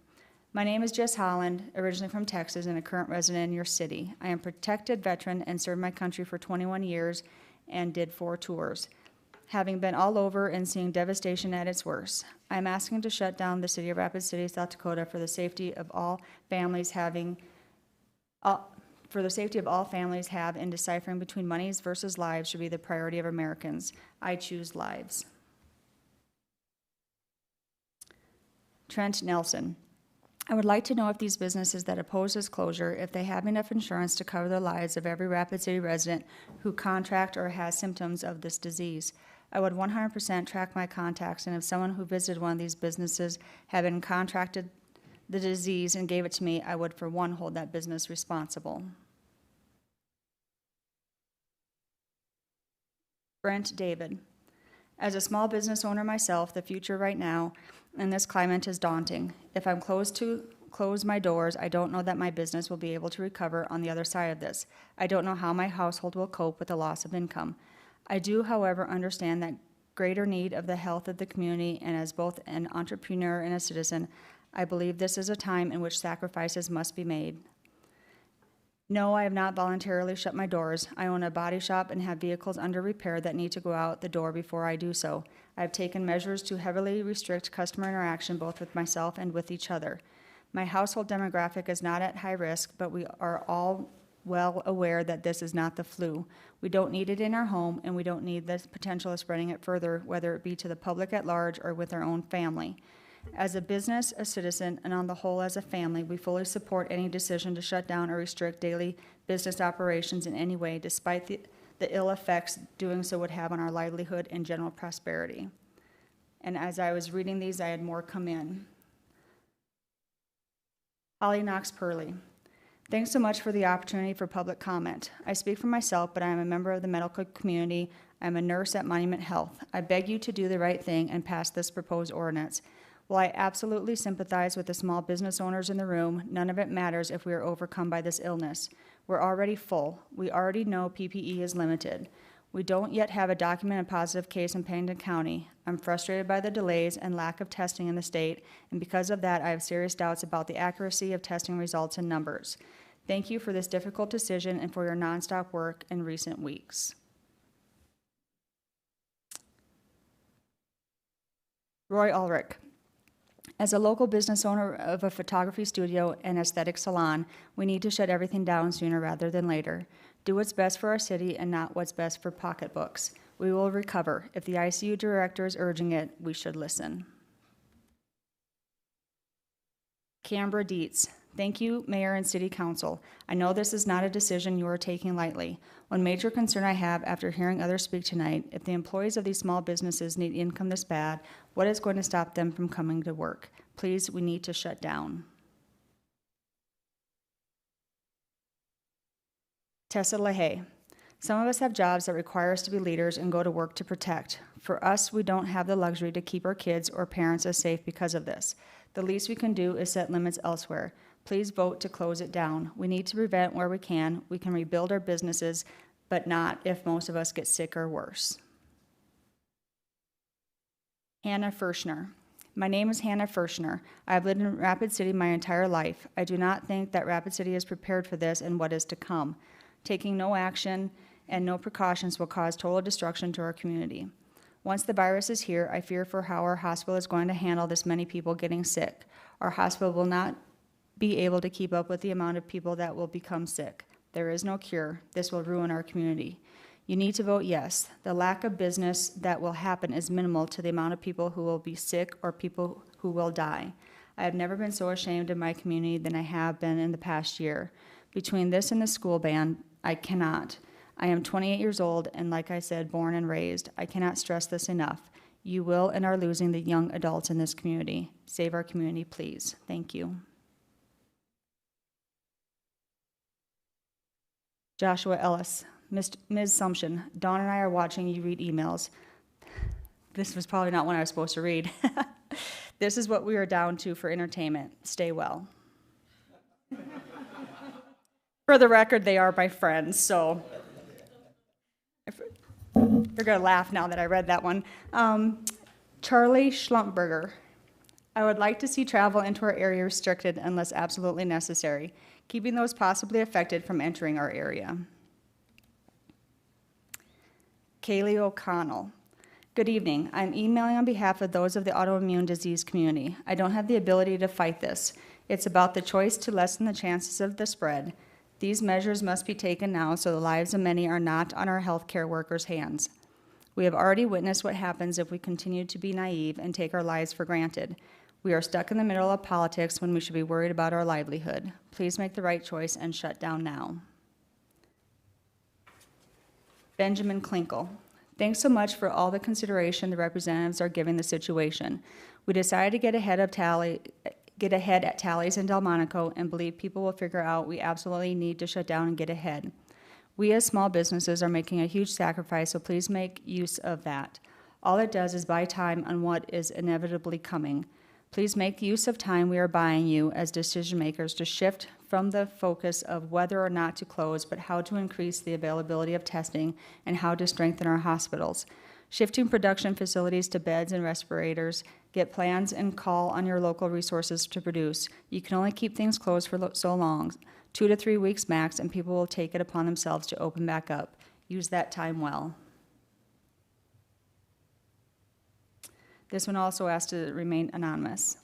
My name is Jess Holland, originally from Texas and a current resident in your city. I am a protected veteran and served my country for 21 years and did 4 tours, having been all over and seeing devastation at its worst. I am asking to shut down the city of Rapid City, South Dakota for the safety of all families have in deciphering between monies versus lives should be the priority of Americans. I choose lives. Trent Nelson. I would like to know if these businesses that oppose this closure, if they have enough insurance to cover the lives of every Rapid City resident who contract or has symptoms of this disease. I would 100% track my contacts, and if someone who visited one of these businesses had been contracted the disease and gave it to me, I would for one hold that business responsible. Brent David. As a small business owner myself, the future right now in this climate is daunting. If I'm close my doors, I don't know that my business will be able to recover on the other side of this. I don't know how my household will cope with the loss of income. I do, however, understand that greater need of the health of the community, and as both an entrepreneur and a citizen, I believe this is a time in which sacrifices must be made. No, I have not voluntarily shut my doors. I own a body shop and have vehicles under repair that need to go out the door before I do so. I have taken measures to heavily restrict customer interaction both with myself and with each other. My household demographic is not at high risk, but we are all well aware that this is not the flu. We don't need it in our home, and we don't need the potential of spreading it further, whether it be to the public at large or with our own family. As a business, a citizen, and on the whole as a family, we fully support any decision to shut down or restrict daily business operations in any way, despite the ill effects doing so would have on our livelihood and general prosperity. And as I was reading these, I had more come in. Holly Knox Purley. Thanks so much for the opportunity for public comment. I speak for myself, but I am a member of the medical community. I am a nurse at Monument Health. I beg you to do the right thing and pass this proposed ordinance. While I absolutely sympathize with the small business owners in the room, none of it matters if we are overcome by this illness. We're already full. We already know PPE is limited. We don't yet have a documented positive case in Pennington County. I'm frustrated by the delays and lack of testing in the state, and because of that, I have serious doubts about the accuracy of testing results and numbers. Thank you for this difficult decision and for your nonstop work in recent weeks. Roy Ulrich. As a local business owner of a photography studio and aesthetic salon, we need to shut everything down sooner rather than later. Do what's best for our city and not what's best for pocketbooks. We will recover. If the ICU director is urging it, we should listen. Canberra Dietz. Thank you, Mayor and City Council. I know this is not a decision you are taking lightly. One major concern I have after hearing others speak tonight, if the employees of these small businesses need income this bad, what is going to stop them from coming to work? Please, we need to shut down. Tessa LaHaye. Some of us have jobs that require us to be leaders and go to work to protect. For us, we don't have the luxury to keep our kids or parents as safe because of this. The least we can do is set limits elsewhere. Please vote to close it down. We need to prevent where we can. We can rebuild our businesses, but not if most of us get sick or worse. Hannah Ferschner. My name is Hannah Ferschner. I have lived in Rapid City my entire life. I do not think that Rapid City is prepared for this and what is to come. Taking no action and no precautions will cause total destruction to our community. Once the virus is here, I fear for how our hospital is going to handle this many people getting sick. Our hospital will not be able to keep up with the amount of people that will become sick. There is no cure. This will ruin our community. You need to vote yes. The lack of business that will happen is minimal to the amount of people who will be sick or people who will die. I have never been so ashamed of my community than I have been in the past year. Between this and the school ban, I cannot. I am 28 years old and, like I said, born and raised. I cannot stress this enough. You will and are losing the young adults in this community. Save our community, please. Thank you. Joshua Ellis. Ms. Sumption, Dawn and I are watching you read emails. This was probably not one I was supposed to read. This is what we are down to for entertainment. Stay well. For the record, they are my friends, so they're going to laugh now that I read that one. Charlie Schlumpberger. I would like to see travel into our area restricted unless absolutely necessary, keeping those possibly affected from entering our area. Kaylee O'Connell. Good evening. I'm emailing on behalf of those of the autoimmune disease community. I don't have the ability to fight this. It's about the choice to lessen the chances of the spread. These measures must be taken now so the lives of many are not on our healthcare workers' hands. We have already witnessed what happens if we continue to be naive and take our lives for granted. We are stuck in the middle of politics when we should be worried about our livelihood. Please make the right choice and shut down now. Benjamin Klinkle. Thanks so much for all the consideration the representatives are giving the situation. We decided to get ahead at Tallies in Delmonico and believe people will figure out we absolutely need to shut down and get ahead. We as small businesses are making a huge sacrifice, so please make use of that. All it does is buy time on what is inevitably coming. Please make use of time we are buying you as decision makers to shift from the focus of whether or not to close, but how to increase the availability of testing and how to strengthen our hospitals. Shifting production facilities to beds and respirators, get plans and call on your local resources to produce. You can only keep things closed for so long, 2 to 3 weeks max, and people will take it upon themselves to open back up. Use that time well. This one also asked to remain anonymous.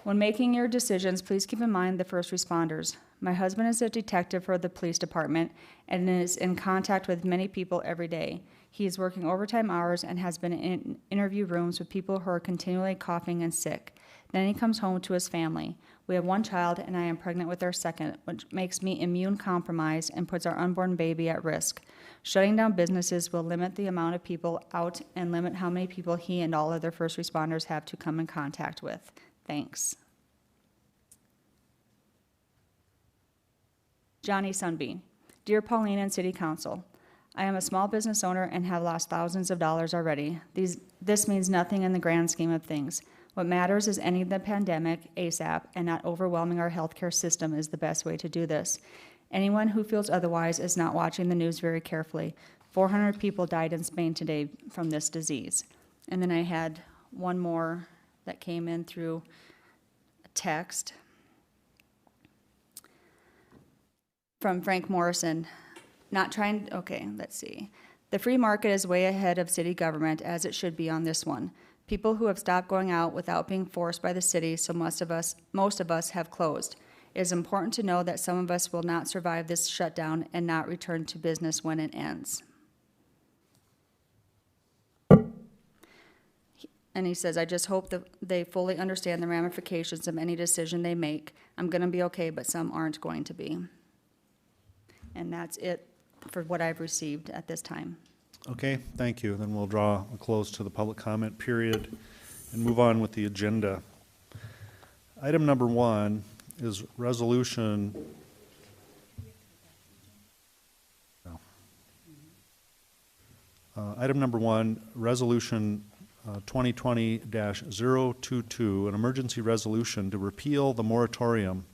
When making your decisions, please keep in mind the first responders. My husband is a detective for the police department and is in contact with many people every day. He is working overtime hours and has been in interview rooms with people who are continually coughing and sick. Then he comes home to his family. We have 1 child and I am pregnant with our second, which makes me immune compromised and puts our unborn baby at risk. Shutting down businesses will limit the amount of people out and limit how many people he and all other first responders have to come in contact with. Thanks. Johnny Sunbeam. Dear Pauline and City Council, I am a small business owner and have lost thousands of dollars already. This means nothing in the grand scheme of things. What matters is ending the pandemic ASAP and not overwhelming our healthcare system is the best way to do this. Anyone who feels otherwise is not watching the news very carefully. 400 people died in Spain today from this disease. And then I had one more that came in through a text from Frank Morrison. Let's see. The free market is way ahead of city government, as it should be on this one. People who have stopped going out without being forced by the city, so most of us have closed. It is important to know that some of us will not survive this shutdown and not return to business when it ends. And he says, I just hope that they fully understand the ramifications of any decision they make. I'm going to be okay, but some aren't going to be. And that's it for what I've received at this time. Okay, thank you. Then we'll draw a close to the public comment period and move on with the agenda. Item number 1 is resolution. Item number 1, Resolution 2020-022, an emergency resolution to repeal the moratorium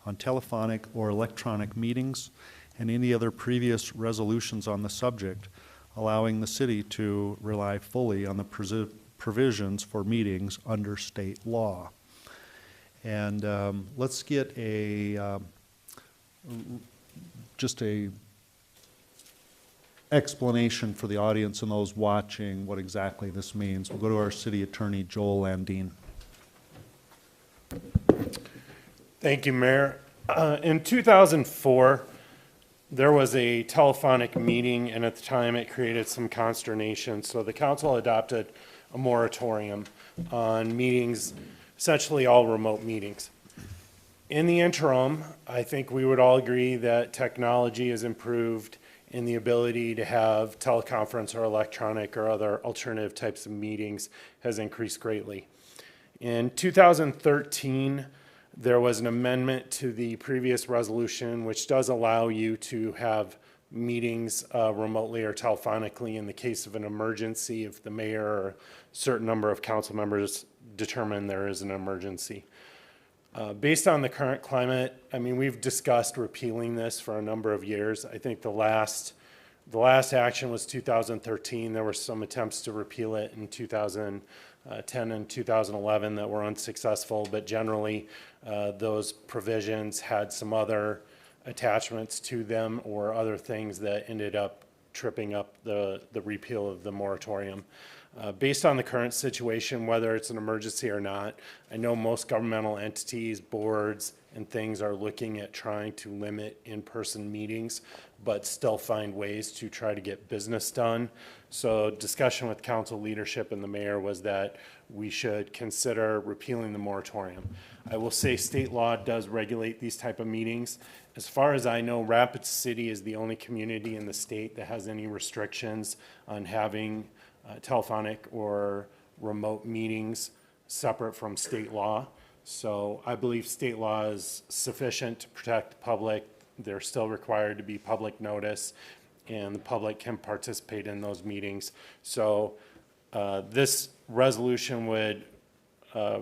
on telephonic or electronic meetings and any other previous resolutions on the subject, allowing the city to rely fully on the provisions for meetings under state law. And let's get just a explanation for the audience and those watching what exactly this means. We'll go to our city attorney, Joel Landine. Thank you, Mayor. In 2004, there was a telephonic meeting, and at the time it created some consternation. So the council adopted a moratorium on meetings, essentially all remote meetings. In the interim, I think we would all agree that technology has improved and the ability to have teleconference or electronic or other alternative types of meetings has increased greatly. In 2013, there was an amendment to the previous resolution which does allow you to have meetings remotely or telephonically in the case of an emergency if the mayor or a certain number of council members determine there is an emergency. Based on the current climate, I mean, we've discussed repealing this for a number of years. I think the last action was 2013. There were some attempts to repeal it in 2010 and 2011 that were unsuccessful, but generally those provisions had some other attachments to them or other things that ended up tripping up the repeal of the moratorium. Based on the current situation, whether it's an emergency or not, I know most governmental entities, boards, and things are looking at trying to limit in-person meetings, but still find ways to try to get business done. So discussion with council leadership and the mayor was that we should consider repealing the moratorium. I will say state law does regulate these type of meetings. As far as I know, Rapid City is the only community in the state that has any restrictions on having telephonic or remote meetings separate from state law. So I believe state law is sufficient to protect the public. They're still required to be public notice, and the public can participate in those meetings. So this resolution would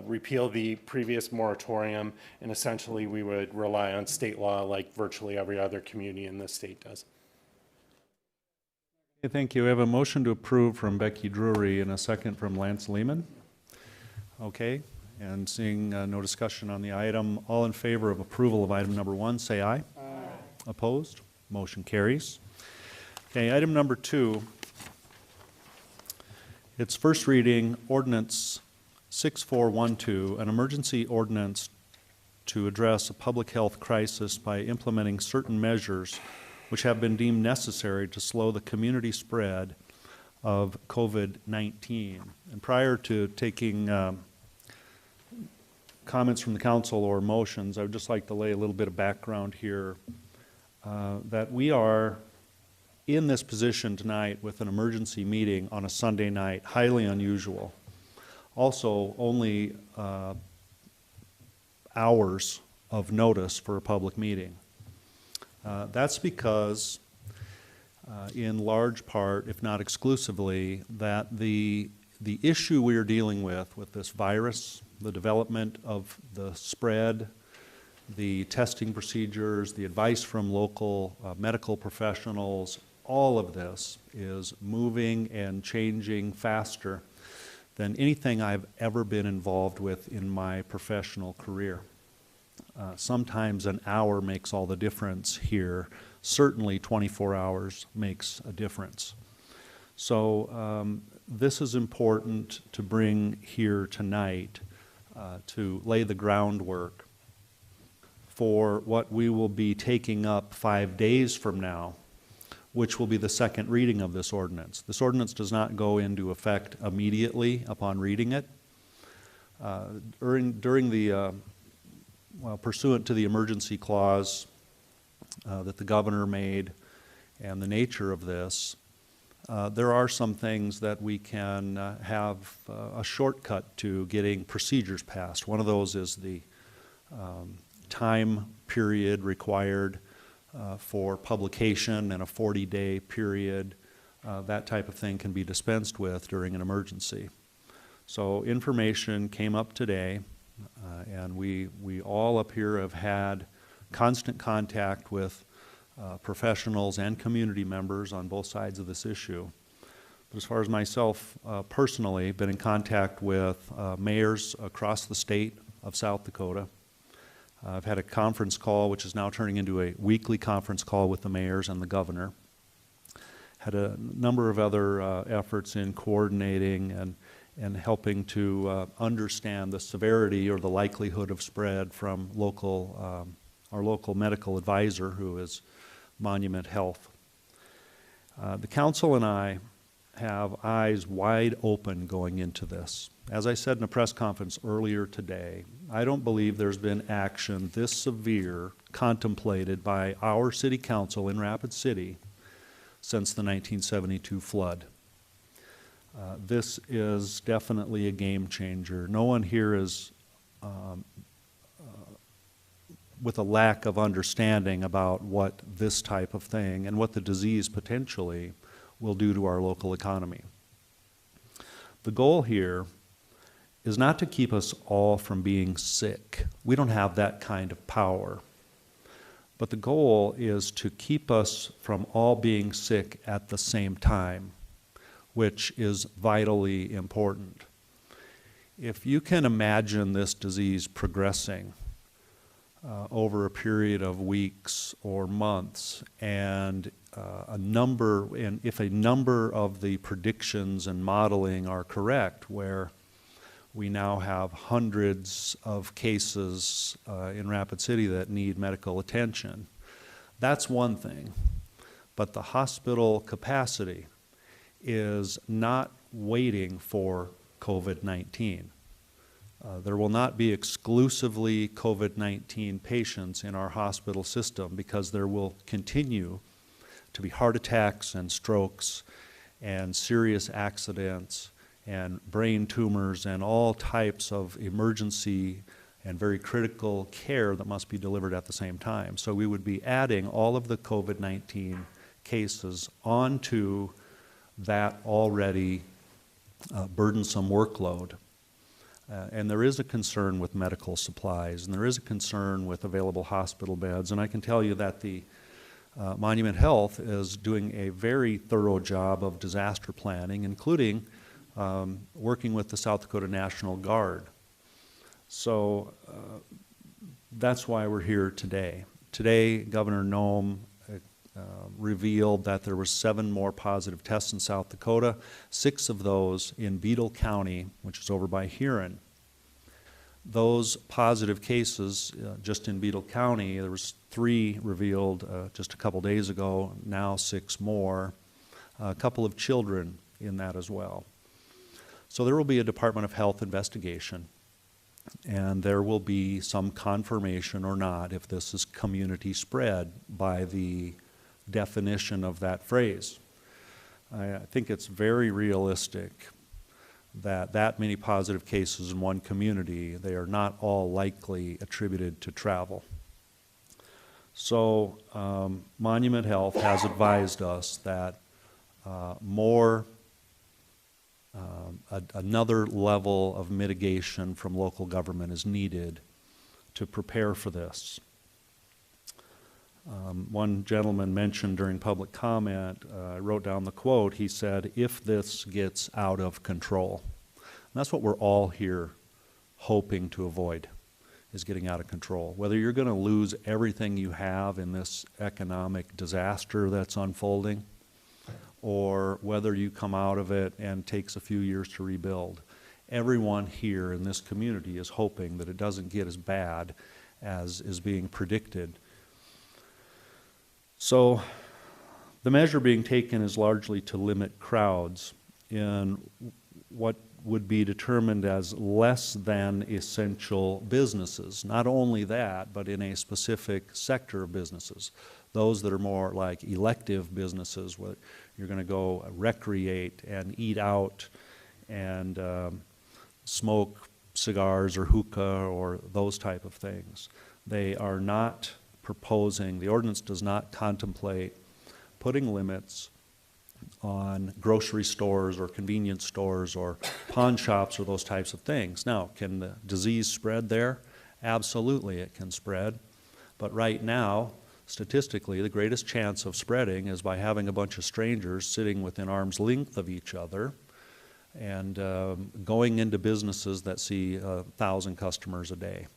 repeal the previous moratorium, and essentially we would rely on state law like virtually every other community in the state does. Okay, thank you. We have a motion to approve from Becky Drury and a second from Lance Lehman. Okay, and seeing no discussion on the item, all in favor of approval of item number 1, say aye. Aye. Opposed? Motion carries. Okay, item number 2. It's first reading ordinance 6412, an emergency ordinance to address a public health crisis by implementing certain measures which have been deemed necessary to slow the community spread of COVID-19. And prior to taking comments from the council or motions, I would just like to lay a little bit of background here that we are in this position tonight with an emergency meeting on a Sunday night, highly unusual. Also, only hours of notice for a public meeting. That's because, in large part, if not exclusively, that the issue we are dealing with this virus, the development of the spread, the testing procedures, the advice from local medical professionals, all of this is moving and changing faster than anything I've ever been involved with in my professional career. Sometimes an hour makes all the difference here. Certainly 24 hours makes a difference. So this is important to bring here tonight to lay the groundwork for what we will be taking up 5 days from now, which will be the second reading of this ordinance. This ordinance does not go into effect immediately upon reading it. Pursuant to the emergency clause that the governor made and the nature of this, there are some things that we can have a shortcut to getting procedures passed. One of those is the time period required for publication and a 40-day period that type of thing can be dispensed with during an emergency. So information came up today, and we all up here have had constant contact with professionals and community members on both sides of this issue. But as far as myself personally, been in contact with mayors across the state of South Dakota. I've had a conference call, which is now turning into a weekly conference call with the mayors and the governor. Had a number of other efforts in coordinating and helping to understand the severity or the likelihood of spread from our local medical advisor, who is Monument Health. The council and I have eyes wide open going into this. As I said in a press conference earlier today, I don't believe there's been action this severe contemplated by our city council in Rapid City since the 1972 flood. This is definitely a game changer. No one here is with a lack of understanding about what this type of thing and what the disease potentially will do to our local economy. The goal here is not to keep us all from being sick. We don't have that kind of power. But the goal is to keep us from all being sick at the same time, which is vitally important. If you can imagine this disease progressing over a period of weeks or months, and if a number of the predictions and modeling are correct, where we now have hundreds of cases in Rapid City that need medical attention, that's one thing. But the hospital capacity is not waiting for COVID-19. There will not be exclusively COVID-19 patients in our hospital system, because there will continue to be heart attacks and strokes and serious accidents and brain tumors and all types of emergency and very critical care that must be delivered at the same time. So we would be adding all of the COVID-19 cases onto that already burdensome workload. And there is a concern with medical supplies, and there is a concern with available hospital beds. And I can tell you that the Monument Health is doing a very thorough job of disaster planning, including working with the South Dakota National Guard. So that's why we're here today. Today, Governor Noem revealed that there were 7 more positive tests in South Dakota, 6 of those in Beadle County, which is over by Huron. Those positive cases, just in Beadle County, there was 3 revealed just a couple days ago, now 6 more, a couple of children in that as well. So there will be a Department of Health investigation, and there will be some confirmation or not if this is community spread by the definition of that phrase. I think it's very realistic that many positive cases in one community, they are not all likely attributed to travel. So Monument Health has advised us that another level of mitigation from local government is needed to prepare for this. One gentleman mentioned during public comment, I wrote down the quote, he said, "If this gets out of control." And that's what we're all here hoping to avoid, is getting out of control. Whether you're going to lose everything you have in this economic disaster that's unfolding, or whether you come out of it and takes a few years to rebuild. Everyone here in this community is hoping that it doesn't get as bad as is being predicted. So the measure being taken is largely to limit crowds in what would be determined as less than essential businesses. Not only that, but in a specific sector of businesses. Those that are more like elective businesses, where you're going to go recreate and eat out and smoke cigars or hookah or those type of things. They are not proposing, the ordinance does not contemplate putting limits on grocery stores or convenience stores or pawn shops or those types of things. Now, can the disease spread there? Absolutely, it can spread. But right now, statistically, the greatest chance of spreading is by having a bunch of strangers sitting within arm's length of each other and going into businesses that see 1,000 customers a day.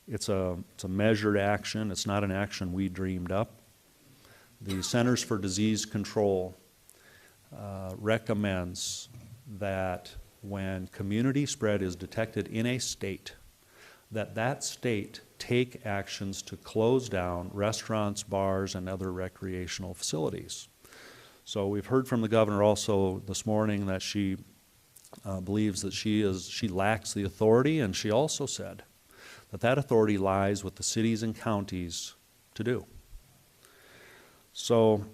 It's a measured action. It's not an action we dreamed up. The Centers for Disease Control recommends that when community spread is detected in a state, that state take actions to close down restaurants, bars, and other recreational facilities. So we've heard from the governor also this morning that she believes that she lacks the authority, and she also said that authority lies with the cities and counties to do. So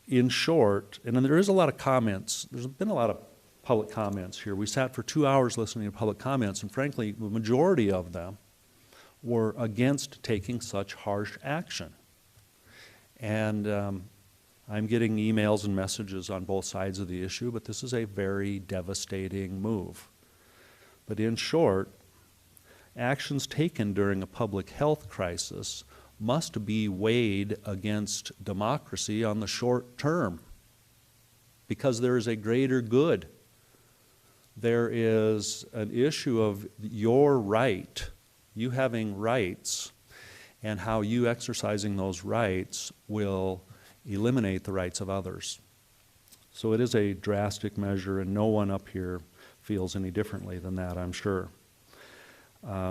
in short, and then there is a lot of comments, there's been a lot of public comments here. We sat for 2 hours listening to public comments, and frankly, the majority of them were against taking such harsh action. And I'm getting emails and messages on both sides of the issue, but this is a very devastating move. But in short, actions taken during a public health crisis must be weighed against democracy on the short term, because there is a greater good. There is an issue of your right, you having rights, and how you exercising those rights will eliminate the rights of others. So it is a drastic measure, and no one up here feels any differently than that, I'm sure.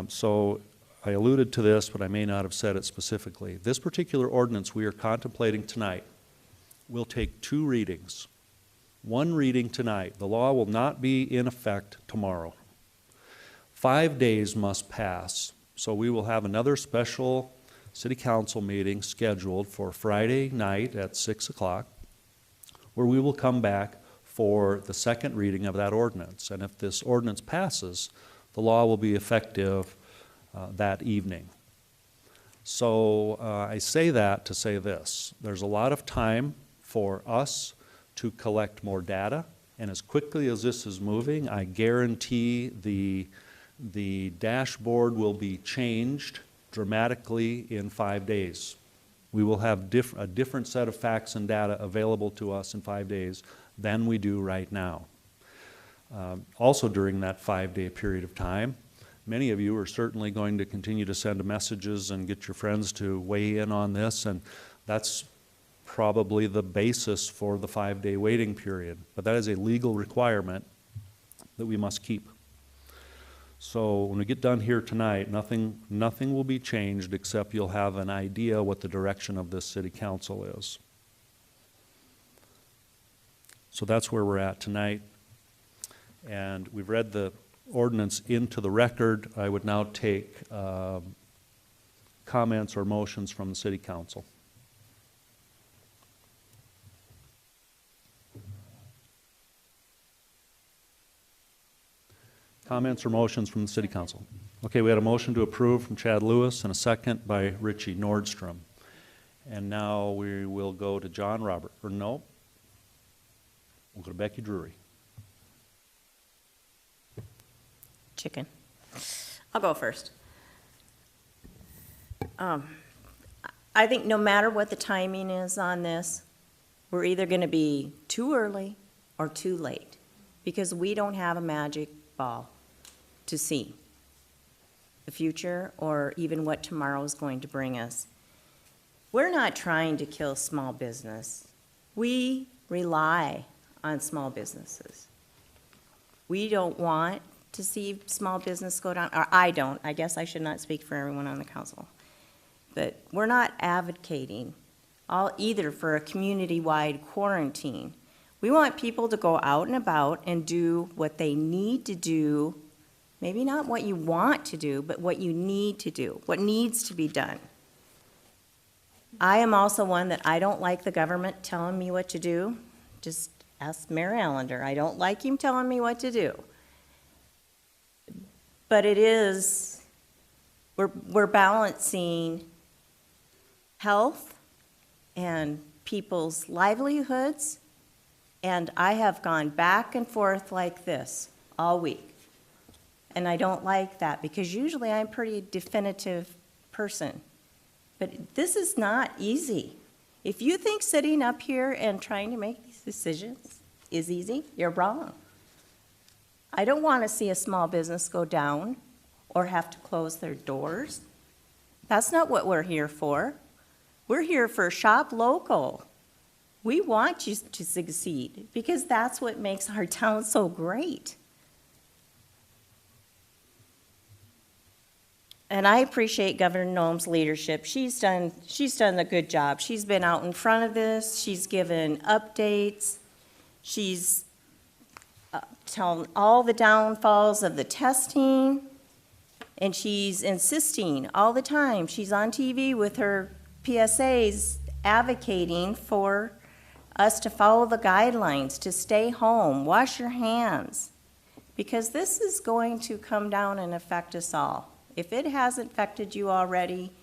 So I alluded to this, but I may not have said it specifically. This particular ordinance we are contemplating tonight will take 2 readings. 1 reading tonight. The law will not be in effect tomorrow. 5 days must pass. So we will have another special city council meeting scheduled for Friday night at 6 o'clock, where we will come back for the second reading of that ordinance. And if this ordinance passes, the law will be effective that evening. So I say that to say this. There's a lot of time for us to collect more data, and as quickly as this is moving, I guarantee the dashboard will be changed dramatically in 5 days. We will have a different set of facts and data available to us in 5 days than we do right now. Also during that 5-day period of time, many of you are certainly going to continue to send messages and get your friends to weigh in on this, and that's probably the basis for the 5-day waiting period. But that is a legal requirement that we must keep. So when we get done here tonight, nothing will be changed except you'll have an idea what the direction of this city council is. So that's where we're at tonight. And we've read the ordinance into the record. I would now take comments or motions from the city council. Comments or motions from the city council? Okay, we had a motion to approve from Chad Lewis and a second by Richie Nordstrom. And now we will go to John Robert, or no, we'll go to Becky Drury. Chicken. I'll go first. I think no matter what the timing is on this, we're either going to be too early or too late, because we don't have a magic ball to see the future or even what tomorrow is going to bring us. We're not trying to kill small business. We rely on small businesses. We don't want to see small business go down, or I don't. I guess I should not speak for everyone on the council. But we're not advocating either for a community-wide quarantine. We want people to go out and about and do what they need to do, maybe not what you want to do, but what you need to do, what needs to be done. I am also one that I don't like the government telling me what to do. Just ask Mayor Allender. I don't like him telling me what to do. But it is, we're balancing health and people's livelihoods And I have gone back and forth like this all week. And I don't like that because usually I'm a pretty definitive person. But this is not easy. If you think sitting up here and trying to make these decisions is easy, you're wrong. I don't want to see a small business go down or have to close their doors. That's not what we're here for. We're here for shop local. We want you to succeed because that's what makes our town so great. And I appreciate Governor Noem's leadership. She's done a good job. She's been out in front of this. She's given updates. She's telling all the downfalls of the testing. And she's insisting all the time. She's on TV with her PSAs advocating for us to follow the guidelines, to stay home, wash your hands. Because this is going to come down and affect us all. If it hasn't affected you already,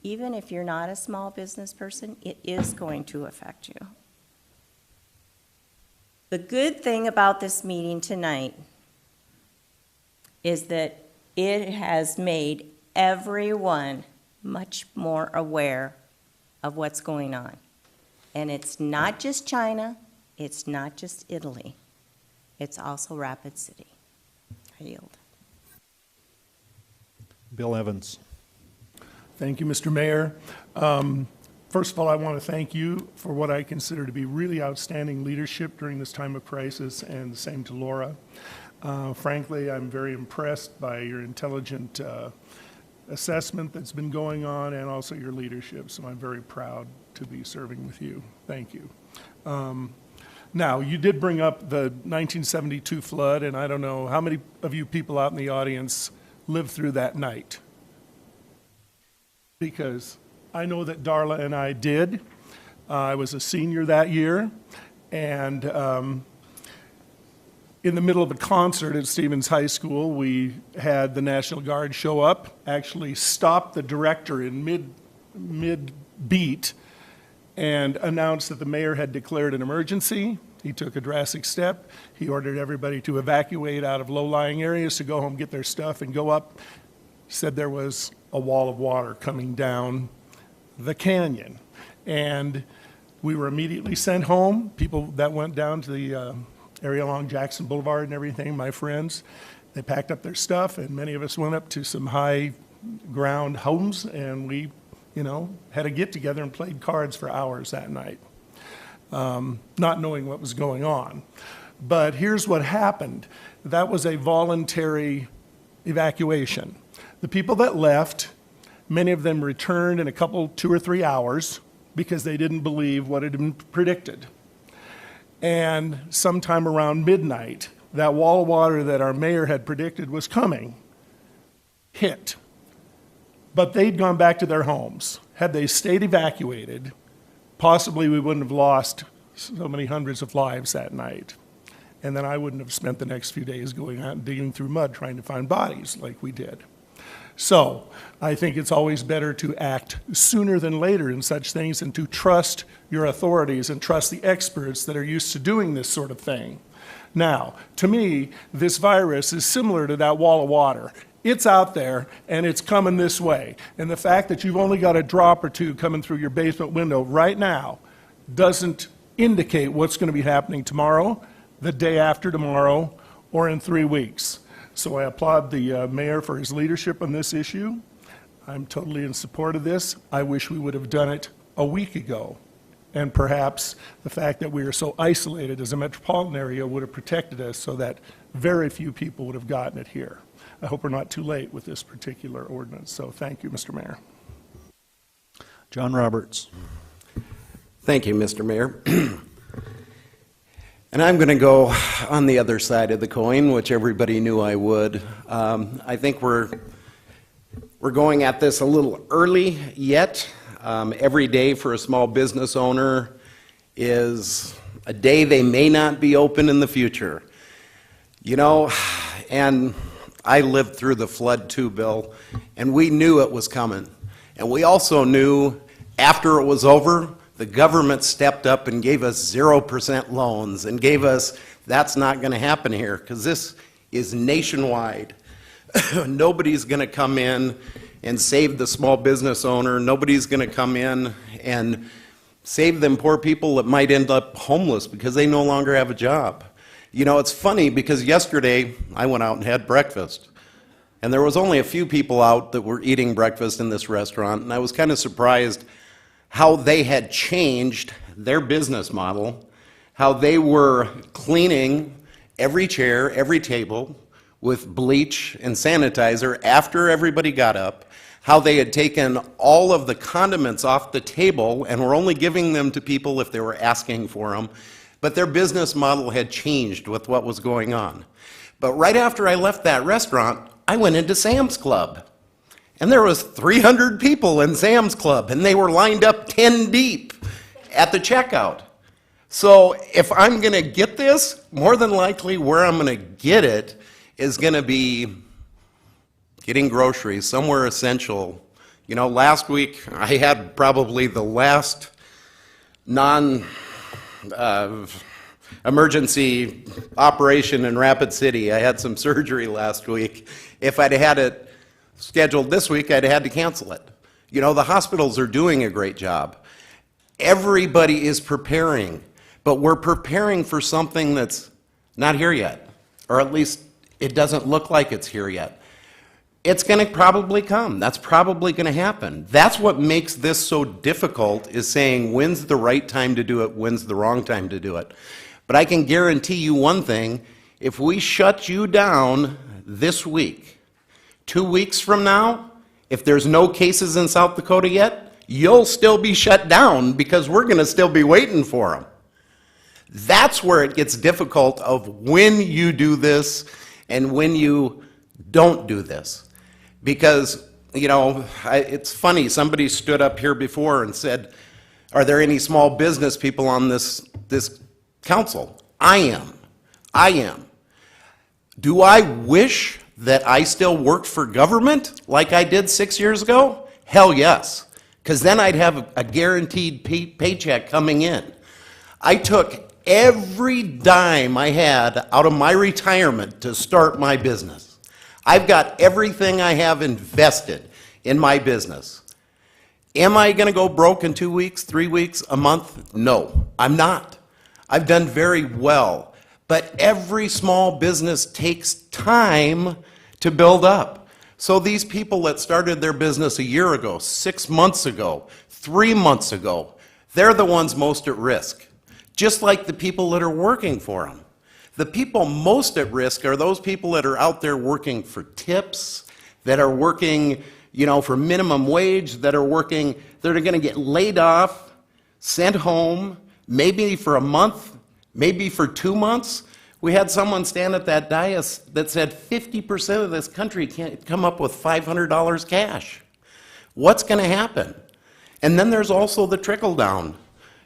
even if you're not a small business person, it is going to affect you. The good thing about this meeting tonight is that it has made everyone much more aware of what's going on. And it's not just China, it's not just Italy, it's also Rapid City. I yield. Bill Evans. Thank you, Mr. Mayor. First of all, I want to thank you for what I consider to be really outstanding leadership during this time of crisis, and the same to Laura. Frankly, I'm very impressed by your intelligent assessment that's been going on and also your leadership, so I'm very proud to be serving with you. Thank you. Now, you did bring up the 1972 flood, and I don't know how many of you people out in the audience lived through that night. Because I know that Darla and I did. I was a senior that year, and in the middle of a concert at Stevens High School, we had the National Guard show up, actually stop the director in mid-beat, and announced that the mayor had declared an emergency. He took a drastic step. He ordered everybody to evacuate out of low-lying areas, to go home, get their stuff, and go up. He said there was a wall of water coming down the canyon. And we were immediately sent home. People that went down to the area along Jackson Boulevard and everything, my friends, they packed up their stuff, and many of us went up to some high-ground homes, and we, had a get-together and played cards for hours that night. Not knowing what was going on. But here's what happened. That was a voluntary evacuation. The people that left, many of them returned in 2 or 3 hours because they didn't believe what had been predicted. And sometime around midnight, that wall of water that our mayor had predicted was coming hit. But they'd gone back to their homes. Had they stayed evacuated, possibly we wouldn't have lost so many hundreds of lives that night. And then I wouldn't have spent the next few days going out and digging through mud trying to find bodies like we did. So I think it's always better to act sooner than later in such things, and to trust your authorities and trust the experts that are used to doing this sort of thing. Now, to me, this virus is similar to that wall of water. It's out there, and it's coming this way. And the fact that you've only got a drop or two coming through your basement window right now doesn't indicate what's going to be happening tomorrow, the day after tomorrow, or in 3 weeks. So I applaud the mayor for his leadership on this issue. I'm totally in support of this. I wish we would have done it a week ago. And perhaps the fact that we are so isolated as a metropolitan area would have protected us so that very few people would have gotten it here. I hope we're not too late with this particular ordinance. So thank you, Mr. Mayor. John Roberts. Thank you, Mr. Mayor. And I'm going to go on the other side of the coin, which everybody knew I would. I think we're going at this a little early yet. Every day for a small business owner is a day they may not be open in the future. And I lived through the flood too, Bill, and we knew it was coming. And we also knew after it was over, the government stepped up and gave us 0% loans and gave us, that's not going to happen here because this is nationwide. Nobody's going to come in and save the small business owner. Nobody's going to come in and save them poor people that might end up homeless because they no longer have a job. You know, it's funny because yesterday I went out and had breakfast. And there was only a few people out that were eating breakfast in this restaurant, and I was kind of surprised how they had changed their business model, how they were cleaning every chair, every table with bleach and sanitizer after everybody got up, how they had taken all of the condiments off the table and were only giving them to people if they were asking for them. But their business model had changed with what was going on. But right after I left that restaurant, I went into Sam's Club. And there was 300 people in Sam's Club, and they were lined up 10 deep at the checkout. So if I'm going to get this, more than likely where I'm going to get it is going to be getting groceries, somewhere essential. You know, last week I had probably the last emergency operation in Rapid City. I had some surgery last week. If I'd had it scheduled this week, I'd had to cancel it. You know, the hospitals are doing a great job. Everybody is preparing, but we're preparing for something that's not here yet, or at least it doesn't look like it's here yet. It's going to probably come. That's probably going to happen. That's what makes this so difficult, is saying when's the right time to do it, when's the wrong time to do it. But I can guarantee you one thing, if we shut you down this week, 2 weeks from now, if there's no cases in South Dakota yet, you'll still be shut down because we're going to still be waiting for them. That's where it gets difficult of when you do this and when you don't do this. Because, you know, it's funny, somebody stood up here before and said, are there any small business people on this council? I am. Do I wish that I still worked for government like I did 6 years ago? Hell yes, because then I'd have a guaranteed paycheck coming in. I took every dime I had out of my retirement to start my business. I've got everything I have invested in my business. Am I going to go broke in 2 weeks, 3 weeks, a month? No, I'm not. I've done very well. But every small business takes time to build up. So these people that started their business a year ago, 6 months ago, 3 months ago, they're the ones most at risk. Just like the people that are working for them. The people most at risk are those people that are out there working for tips, that are working, you know, for minimum wage, that are working, that are going to get laid off, sent home, maybe for a month, maybe for 2 months. We had someone stand at that dais that said 50% of this country can't come up with $500 cash. What's going to happen? And then there's also the trickle down.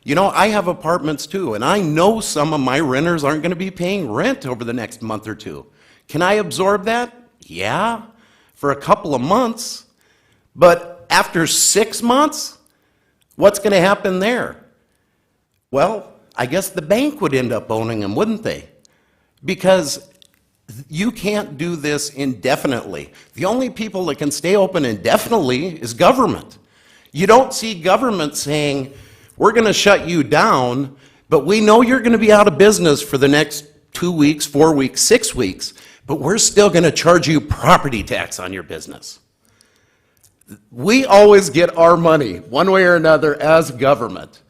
You know, I have apartments too, and I know some of my renters aren't going to be paying rent over the next month or two. Can I absorb that? Yeah, for a couple of months. But after 6 months, what's going to happen there? Well, I guess the bank would end up owning them, wouldn't they? Because you can't do this indefinitely. The only people that can stay open indefinitely is government. You don't see government saying, we're going to shut you down, but we know you're going to be out of business for the next 2 weeks, 4 weeks, 6 weeks, but we're still going to charge you property tax on your business. We always get our money, one way or another, as government.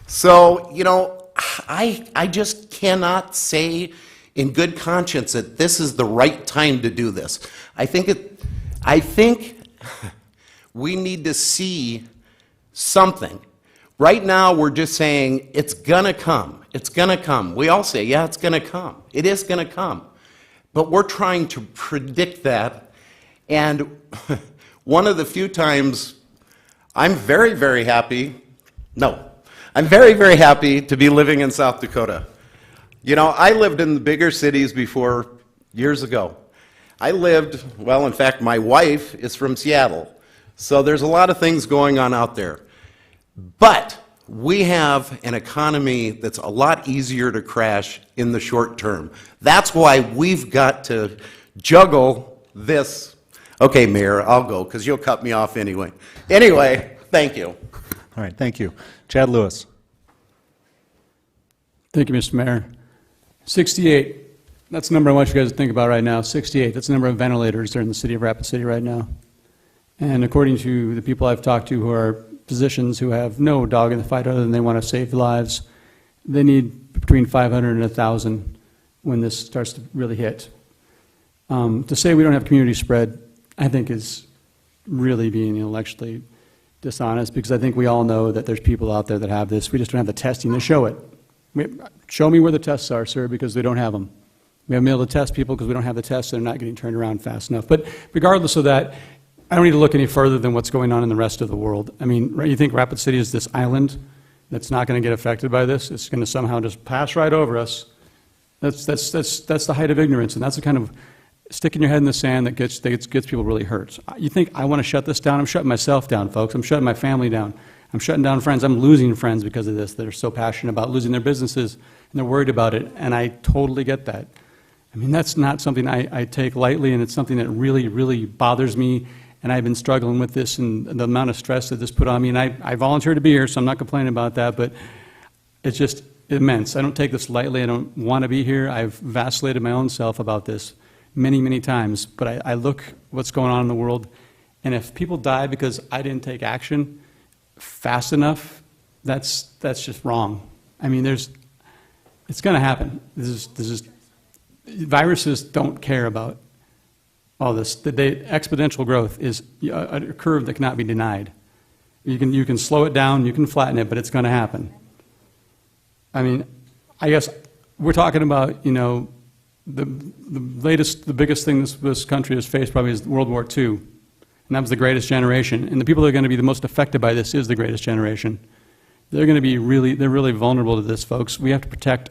So, you know, I just cannot say in good conscience that this is the right time to do this. I think we need to see something. Right now, we're just saying, it's gonna come, it's gonna come. We all say, yeah, it's gonna come. It is gonna come. But we're trying to predict that, and one of the few times I'm very, very happy to be living in South Dakota. You know, I lived in the bigger cities before years ago. Well, in fact, my wife is from Seattle, so there's a lot of things going on out there. But we have an economy that's a lot easier to crash in the short term. That's why we've got to juggle this. Okay, Mayor, I'll go because you'll cut me off anyway. Anyway, thank you. All right, thank you. Chad Lewis. Thank you, Mr. Mayor. 68, that's the number I want you guys to think about right now. 68, that's the number of ventilators that are in the city of Rapid City right now. And according to the people I've talked to who are physicians who have no dog in the fight other than they want to save lives, they need between 500 and 1,000 when this starts to really hit. To say we don't have community spread, I think is really being intellectually dishonest, because I think we all know that there's people out there that have this. We just don't have the testing to show it. Show me where the tests are, sir, because we don't have them. We haven't been able to test people because we don't have the tests. They're not getting turned around fast enough. But regardless of that, I don't need to look any further than what's going on in the rest of the world. I mean, you think Rapid City is this island that's not going to get affected by this? It's going to somehow just pass right over us. That's the height of ignorance, and that's the kind of sticking your head in the sand that gets people really hurt. You think I want to shut this down? I'm shutting myself down, folks. I'm shutting my family down. I'm shutting down friends. I'm losing friends because of this that are so passionate about losing their businesses, and they're worried about it, and I totally get that. I mean, that's not something I take lightly, and it's something that really, really bothers me, and I've been struggling with this and the amount of stress that this put on me, and I volunteered to be here, so I'm not complaining about that, but it's just immense. I don't take this lightly. I don't want to be here. I've vacillated my own self about this many, many times, but I look what's going on in the world, and if people die because I didn't take action fast enough, that's just wrong. I mean, it's going to happen. Viruses don't care about all this. The exponential growth is a curve that cannot be denied. You can slow it down, you can flatten it, but it's going to happen. I mean, I guess we're talking about, you know, the biggest thing this country has faced probably is World War II. And that was the greatest generation. And the people that are going to be the most affected by this is the greatest generation. They're going to be they're really vulnerable to this, folks. We have to protect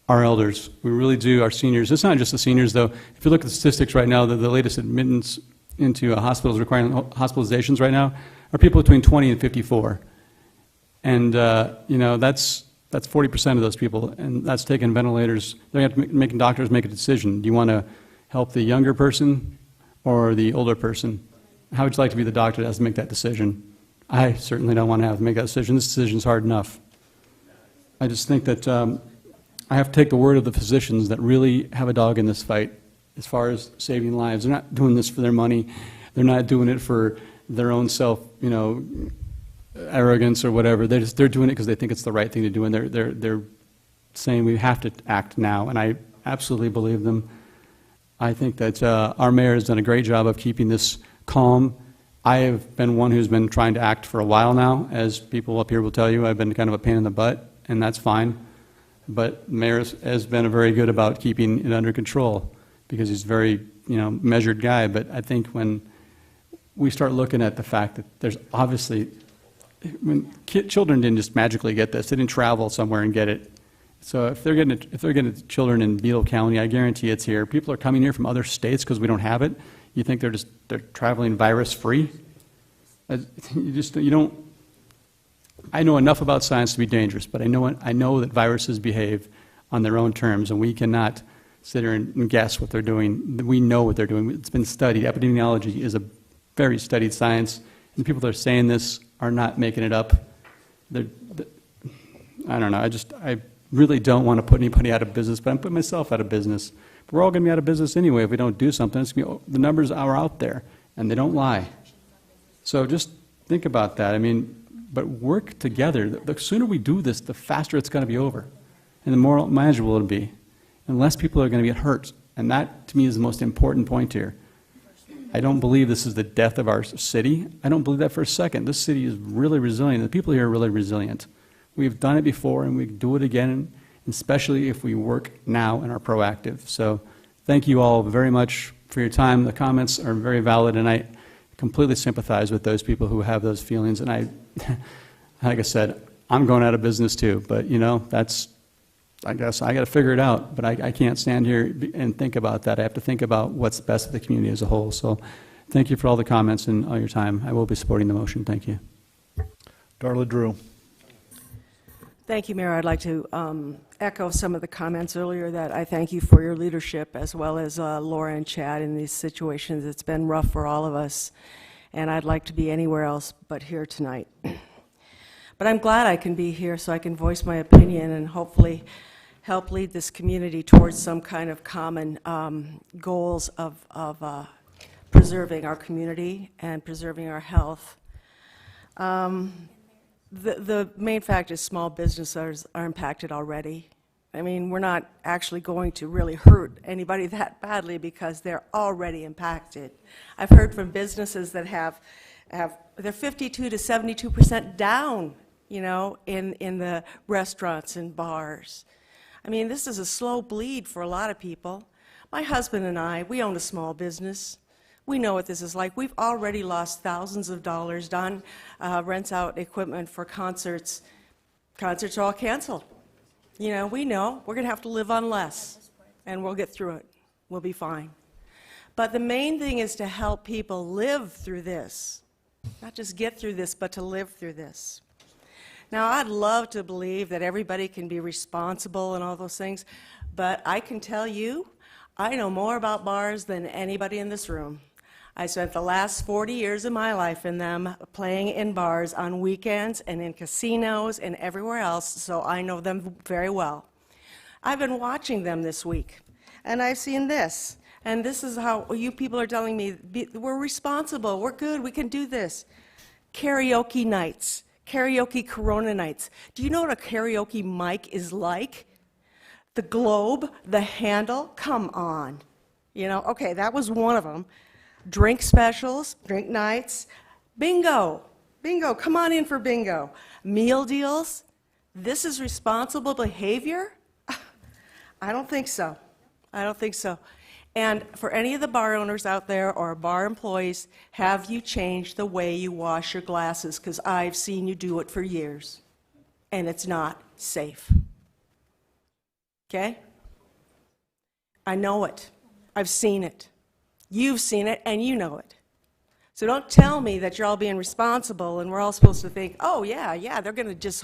our elders. We really do, our seniors. It's not just the seniors, though. If you look at the statistics right now, the latest admittance into hospitals requiring hospitalizations right now are people between 20 and 54. And, you know, that's 40% of those people, and that's taking ventilators. They're going to have to making doctors make a decision. Do you want to help the younger person or the older person? How would you like to be the doctor that has to make that decision? I certainly don't want to have to make that decision. This decision is hard enough. I just think that I have to take the word of the physicians that really have a dog in this fight as far as saving lives. They're not doing this for their money. They're not doing it for their own self, you know, arrogance or whatever. They're doing it because they think it's the right thing to do, and they're saying we have to act now, and I absolutely believe them. I think that our mayor has done a great job of keeping this calm. I have been one who's been trying to act for a while now. As people up here will tell you, I've been kind of a pain in the butt, and that's fine. But the mayor has been very good about keeping it under control because he's a very, you know, measured guy. But I think when we start looking at the fact that there's obviously, children didn't just magically get this. They didn't travel somewhere and get it. So if they're getting children in Beadle County, I guarantee it's here. People are coming here from other states because we don't have it. You think they're traveling virus free? You don't. I know enough about science to be dangerous, but I know that viruses behave on their own terms, and we cannot sit here and guess what they're doing. We know what they're doing. It's been studied. Epidemiology is a very studied science, and the people that are saying this are not making it up. I don't know. I really don't want to put anybody out of business, but I'm putting myself out of business. We're all going to be out of business anyway if we don't do something. It's going to be, the numbers are out there, and they don't lie. So just think about that. I mean, but work together. The sooner we do this, the faster it's going to be over, and the more manageable it'll be, and less people are going to get hurt. And that, to me, is the most important point here. I don't believe this is the death of our city. I don't believe that for a second. This city is really resilient. The people here are really resilient. We've done it before, and we can do it again, especially if we work now and are proactive. So thank you all very much for your time. The comments are very valid, and I completely sympathize with those people who have those feelings. And I, like I said, I'm going out of business too, but you know, I guess I got to figure it out, but I can't stand here and think about that. I have to think about what's best for the community as a whole. So thank you for all the comments and all your time. I will be supporting the motion. Thank you. Darla Drew. Thank you, Mayor. I'd like to echo some of the comments earlier that I thank you for your leadership, as well as Laura and Chad in these situations. It's been rough for all of us, and I'd like to be anywhere else but here tonight. But I'm glad I can be here so I can voice my opinion and hopefully help lead this community towards some kind of common goals of preserving our community and preserving our health. The main fact is small businesses are impacted already. I mean, we're not actually going to really hurt anybody that badly because they're already impacted. I've heard from businesses that they're 52 to 72% down, you know, in the restaurants and bars. I mean, this is a slow bleed for a lot of people. My husband and I, we own a small business. We know what this is like. We've already lost thousands of dollars. Don rents out equipment for concerts. Concerts are all canceled. You know, we know we're going to have to live on less, and we'll get through it. We'll be fine. But the main thing is to help people live through this. Not just get through this, but to live through this. Now, I'd love to believe that everybody can be responsible and all those things, but I can tell you, I know more about bars than anybody in this room. I spent the last 40 years of my life in them, playing in bars on weekends and in casinos and everywhere else, so I know them very well. I've been watching them this week, and I've seen this, and this is how you people are telling me, we're responsible, we're good, we can do this. Karaoke nights, karaoke Corona nights. Do you know what a karaoke mic is like? The globe, the handle, come on. You know, okay, that was one of them. Drink specials, drink nights, bingo, bingo, come on in for bingo. Meal deals, this is responsible behavior? I don't think so. I don't think so. And for any of the bar owners out there or bar employees, have you changed the way you wash your glasses? Because I've seen you do it for years, and it's not safe. Okay? I know it. I've seen it. You've seen it, and you know it. So don't tell me that you're all being responsible and we're all supposed to think, oh, yeah, they're going to just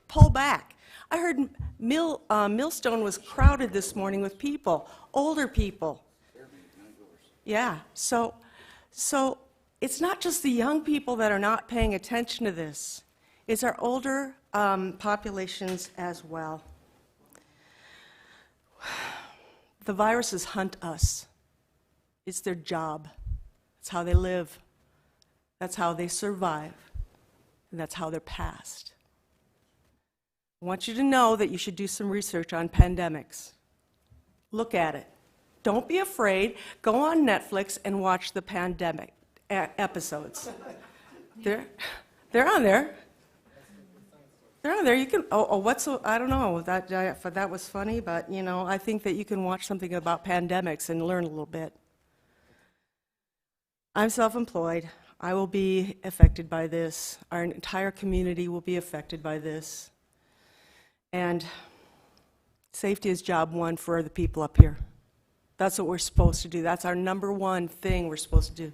pull back. I heard Millstone was crowded this morning with people, older people. Yeah, so it's not just the young people that are not paying attention to this. It's our older populations as well. The viruses hunt us. It's their job. It's how they live. That's how they survive. And that's how they're passed. I want you to know that you should do some research on pandemics. Look at it. Don't be afraid. Go on Netflix and watch the pandemic episodes. They're on there. They're on there. You can. I don't know. That was funny, but you know, I think that you can watch something about pandemics and learn a little bit. I'm self-employed. I will be affected by this. Our entire community will be affected by this. And safety is job one for the people up here. That's what we're supposed to do. That's our number one thing we're supposed to do,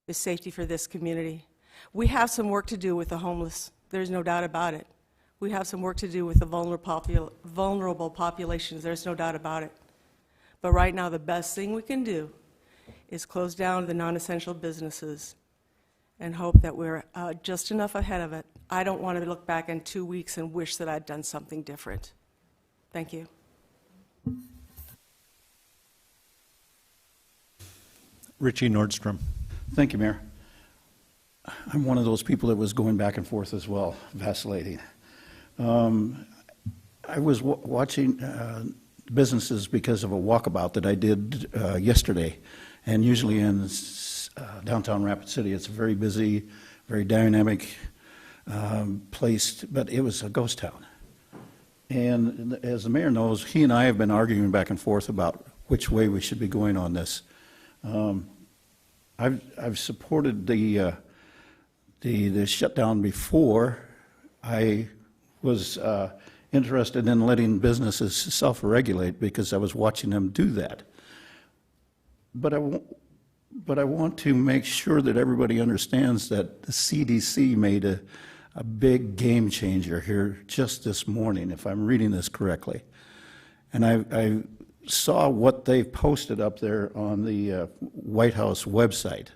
is safety for this community. We have some work to do with the homeless. There's no doubt about it. We have some work to do with the vulnerable populations. There's no doubt about it. But right now, the best thing we can do is close down the non-essential businesses and hope that we're just enough ahead of it. I don't want to look back in 2 weeks and wish that I'd done something different. Thank you. Richie Nordstrom. Thank you, Mayor. I'm one of those people that was going back and forth as well, vacillating. I was watching businesses because of a walkabout that I did yesterday. And usually in downtown Rapid City, it's a very busy, very dynamic place, but it was a ghost town. And as the mayor knows, he and I have been arguing back and forth about which way we should be going on this. I've supported the shutdown before. I was interested in letting businesses self-regulate because I was watching them do that. But I want to make sure that everybody understands that the CDC made a big game changer here just this morning, if I'm reading this correctly. And I saw what they posted up there on the White House website.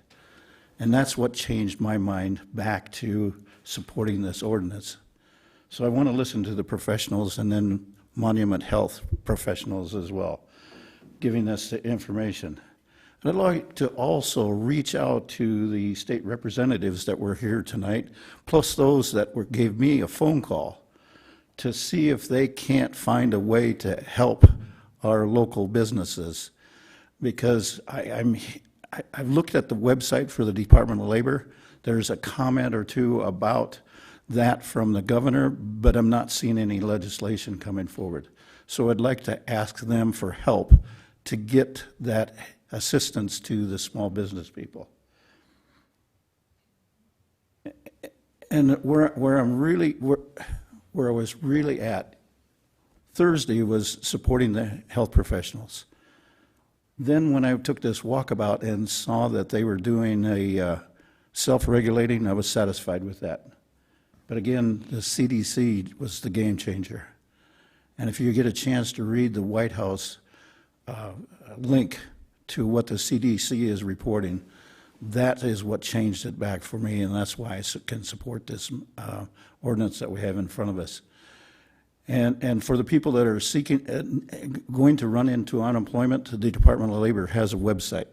And that's what changed my mind back to supporting this ordinance. So I want to listen to the professionals and then Monument Health professionals as well, giving us the information. And I'd like to also reach out to the state representatives that were here tonight, plus those that gave me a phone call, to see if they can't find a way to help our local businesses. Because I've looked at the website for the Department of Labor. There's a comment or two about that from the governor, but I'm not seeing any legislation coming forward. So I'd like to ask them for help to get that assistance to the small business people. And where I was really at Thursday was supporting the health professionals. Then when I took this walkabout and saw that they were doing a self-regulating, I was satisfied with that. But again, the CDC was the game changer. And if you get a chance to read the White House link to what the CDC is reporting, that is what changed it back for me, and that's why I can support this ordinance that we have in front of us. And for the people that are going to run into unemployment, the Department of Labor has a website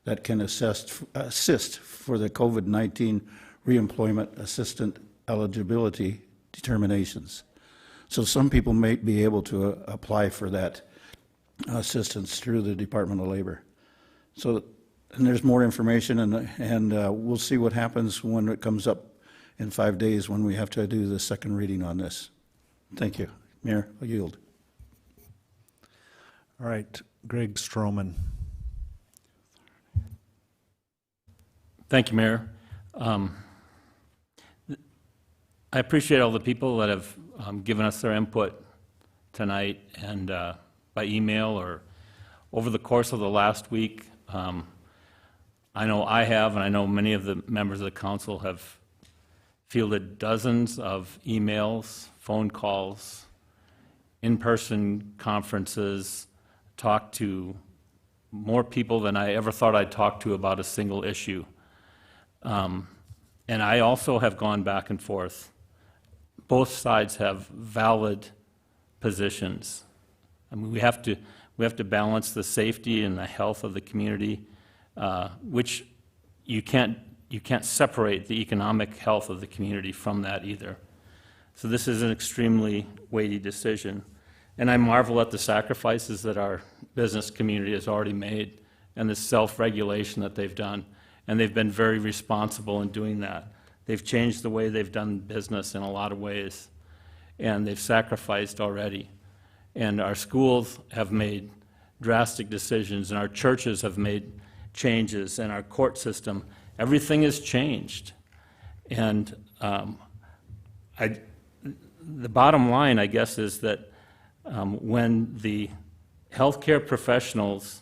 that can assist for the COVID-19 reemployment assistant eligibility determinations. So some people may be able to apply for that assistance through the Department of Labor. So, and there's more information, and we'll see what happens when it comes up in 5 days when we have to do the second reading on this. Thank you. Mayor, I yield. All right, Greg Stroman. Thank you, Mayor. I appreciate all the people that have given us their input tonight and by email or over the course of the last week. I know I have, and I know many of the members of the council have fielded dozens of emails, phone calls, in-person conferences, talked to more people than I ever thought I'd talk to about a single issue. And I also have gone back and forth. Both sides have valid positions. I mean, we have to balance the safety and the health of the community, which you can't separate the economic health of the community from that either. So this is an extremely weighty decision. And I marvel at the sacrifices that our business community has already made and the self-regulation that they've done. And they've been very responsible in doing that. They've changed the way they've done business in a lot of ways. And they've sacrificed already. And our schools have made drastic decisions, and our churches have made changes, and our court system, everything has changed. And the bottom line, I guess, is that when the healthcare professionals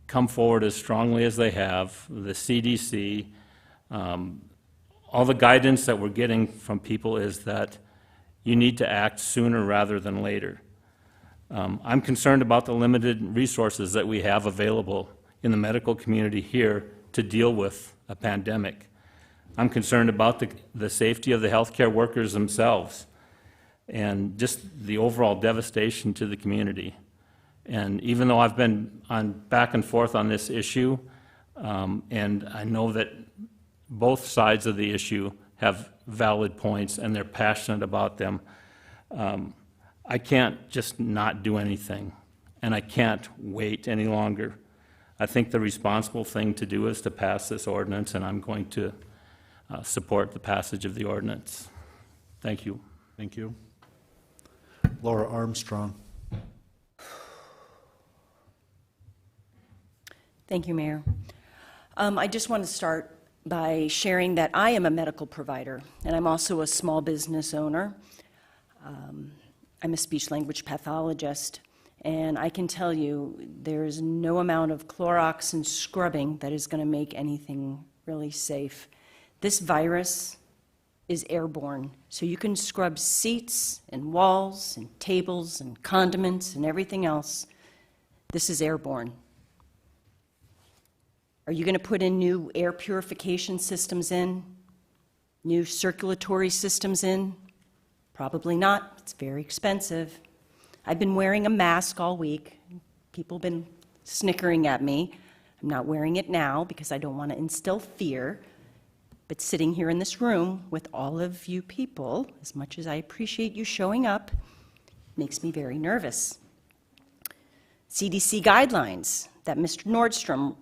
come forward as strongly as they have, the CDC, all the guidance that we're getting from people is that you need to act sooner rather than later. I'm concerned about the limited resources that we have available in the medical community here to deal with a pandemic. I'm concerned about the safety of the healthcare workers themselves and just the overall devastation to the community. And even though I've been on back and forth on this issue, and I know that both sides of the issue have valid points and they're passionate about them, I can't just not do anything, and I can't wait any longer. I think the responsible thing to do is to pass this ordinance, and I'm going to support the passage of the ordinance. Thank you. Thank you. Laura Armstrong. Thank you, Mayor. I just want to start by sharing that I am a medical provider, and I'm also a small business owner. I'm a speech-language pathologist, and I can tell you there is no amount of Clorox and scrubbing that is going to make anything really safe. This virus is airborne. So you can scrub seats and walls and tables and condiments and everything else. This is airborne. Are you going to put in new air purification systems in? New circulatory systems in? Probably not. It's very expensive. I've been wearing a mask all week. People have been snickering at me. I'm not wearing it now because I don't want to instill fear. But sitting here in this room with all of you people, as much as I appreciate you showing up, makes me very nervous. CDC guidelines that Mr. Nordstrom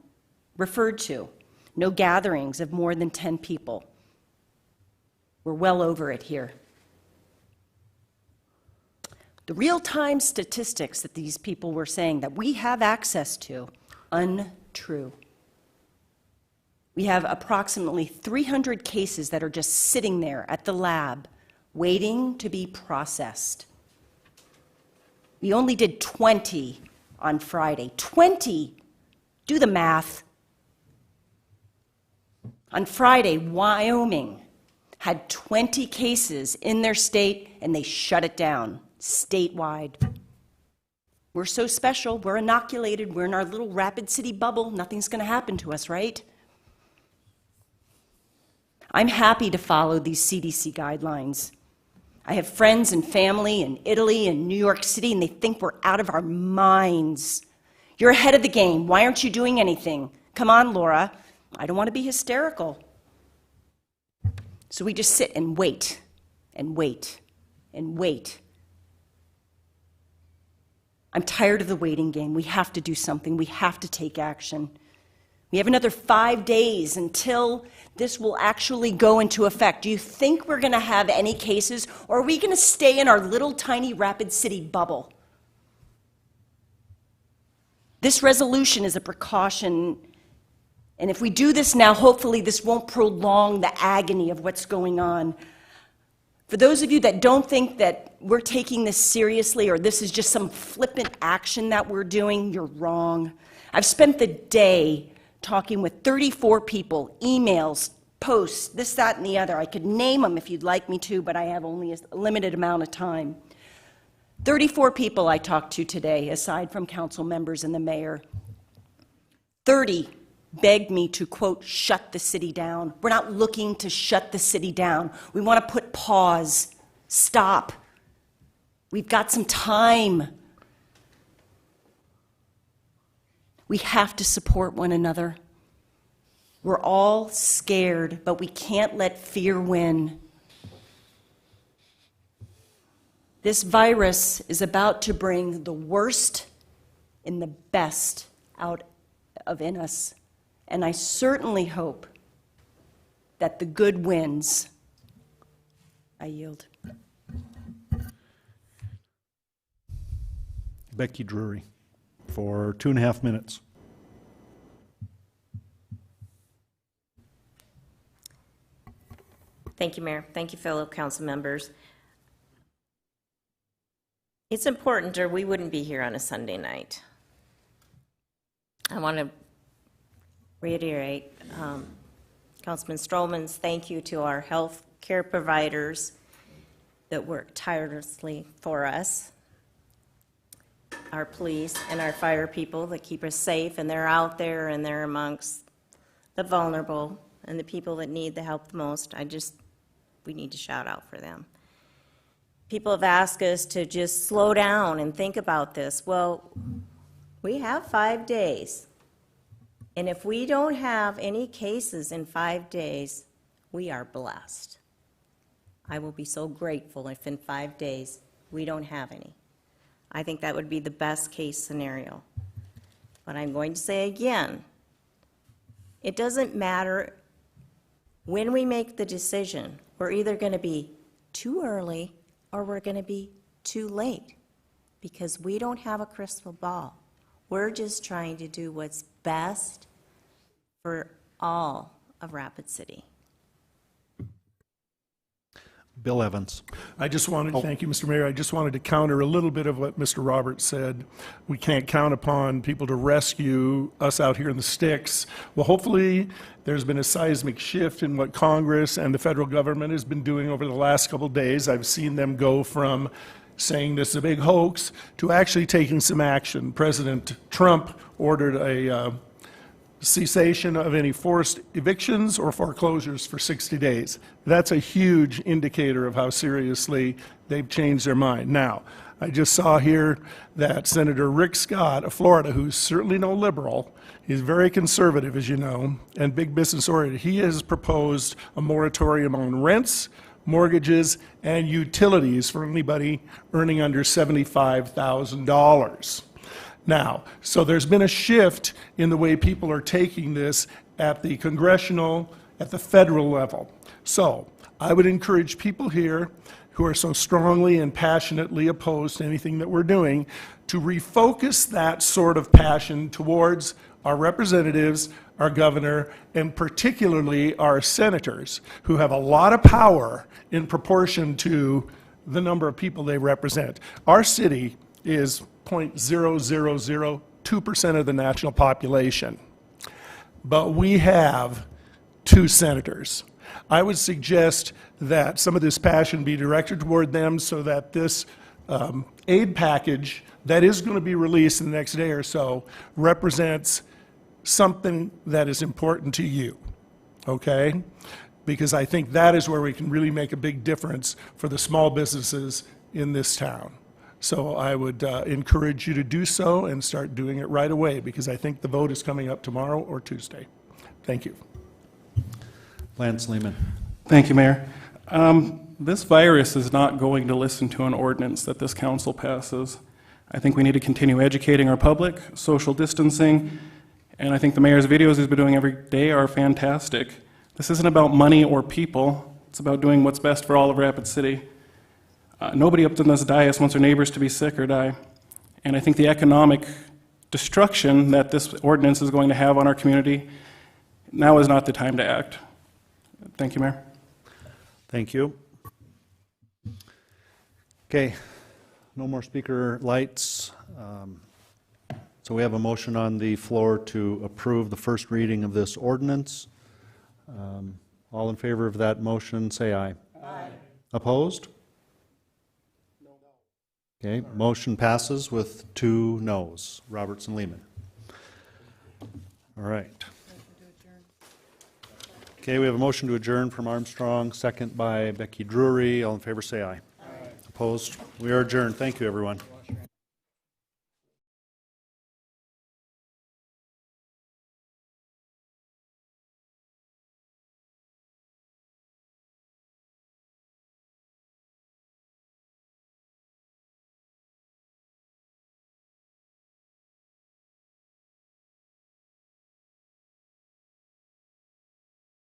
referred to. No gatherings of more than 10 people. We're well over it here. The real-time statistics that these people were saying that we have access to, untrue. We have approximately 300 cases that are just sitting there at the lab, waiting to be processed. We only did 20 on Friday. 20! Do the math. On Friday, Wyoming had 20 cases in their state, and they shut it down, statewide. We're so special, we're inoculated, we're in our little Rapid City bubble, nothing's going to happen to us, right? I'm happy to follow these CDC guidelines. I have friends and family in Italy and New York City, and they think we're out of our minds. You're ahead of the game. Why aren't you doing anything? Come on, Laura. I don't want to be hysterical. So we just sit and wait and wait and wait. I'm tired of the waiting game. We have to do something. We have to take action. We have another 5 days until this will actually go into effect. Do you think we're going to have any cases, or are we going to stay in our little tiny Rapid City bubble? This resolution is a precaution, and if we do this now, hopefully this won't prolong the agony of what's going on. For those of you that don't think that we're taking this seriously or this is just some flippant action that we're doing, you're wrong. I've spent the day talking with 34 people, emails, posts, this, that, and the other. I could name them if you'd like me to, but I have only a limited amount of time. 34 people I talked to today, aside from council members and the mayor. 30 begged me to, quote, shut the city down. We're not looking to shut the city down. We want to put pause, stop. We've got some time. We have to support one another. We're all scared, but we can't let fear win. This virus is about to bring the worst and the best out of in us. And I certainly hope that the good wins. I yield. Becky Drury for 2.5 minutes. Thank you, Mayor. Thank you, fellow council members. It's important, or we wouldn't be here on a Sunday night. I want to reiterate Councilman Strollman's thank you to our health care providers that work tirelessly for us, our police and our fire people that keep us safe, and they're out there and they're amongst the vulnerable and the people that need the help the most. We need to shout out for them. People have asked us to just slow down and think about this. Well, we have 5 days. And if we don't have any cases in 5 days, we are blessed. I will be so grateful if in 5 days we don't have any. I think that would be the best case scenario. But I'm going to say again, it doesn't matter when we make the decision. We're either going to be too early or we're going to be too late because we don't have a crystal ball. We're just trying to do what's best for all of Rapid City. Bill Evans. I just wanted, thank you, Mr. Mayor, I just wanted to counter a little bit of what Mr. Roberts said. We can't count upon people to rescue us out here in the sticks. Well, hopefully, there's been a seismic shift in what Congress and the federal government has been doing over the last couple of days. I've seen them go from saying this is a big hoax to actually taking some action. President Trump ordered a cessation of any forced evictions or foreclosures for 60 days. That's a huge indicator of how seriously they've changed their mind. Now, I just saw here that Senator Rick Scott of Florida, who's certainly no liberal, he's very conservative, as you know, and big business oriented. He has proposed a moratorium on rents, mortgages, and utilities for anybody earning under $75,000. Now, so there's been a shift in the way people are taking this at the congressional, at the federal level. So I would encourage people here who are so strongly and passionately opposed to anything that we're doing to refocus that sort of passion towards our representatives, our governor, and particularly our senators, who have a lot of power in proportion to the number of people they represent. Our city is 0.0002% of the national population, but we have 2 senators. I would suggest that some of this passion be directed toward them so that this aid package that is going to be released in the next day or so represents something that is important to you, okay? Because I think that is where we can really make a big difference for the small businesses in this town. So I would encourage you to do so and start doing it right away, because I think the vote is coming up tomorrow or Tuesday. Thank you. Lance Lehman. Thank you, Mayor. This virus is not going to listen to an ordinance that this council passes. I think we need to continue educating our public, social distancing, and I think the mayor's videos he's been doing every day are fantastic. This isn't about money or people. It's about doing what's best for all of Rapid City. Nobody up in this dais wants their neighbors to be sick or die. And I think the economic destruction that this ordinance is going to have on our community, now is not the time to act. Thank you, Mayor. Thank you. Okay, no more speaker lights. So we have a motion on the floor to approve the first reading of this ordinance. All in favor of that motion, say aye. Aye. Opposed? Okay, motion passes with 2 noes. Robertson Lehman. All right. Okay, we have a motion to adjourn from Armstrong, second by Becky Drury. All in favor say aye. Aye. Opposed? We are adjourned. Thank you, everyone.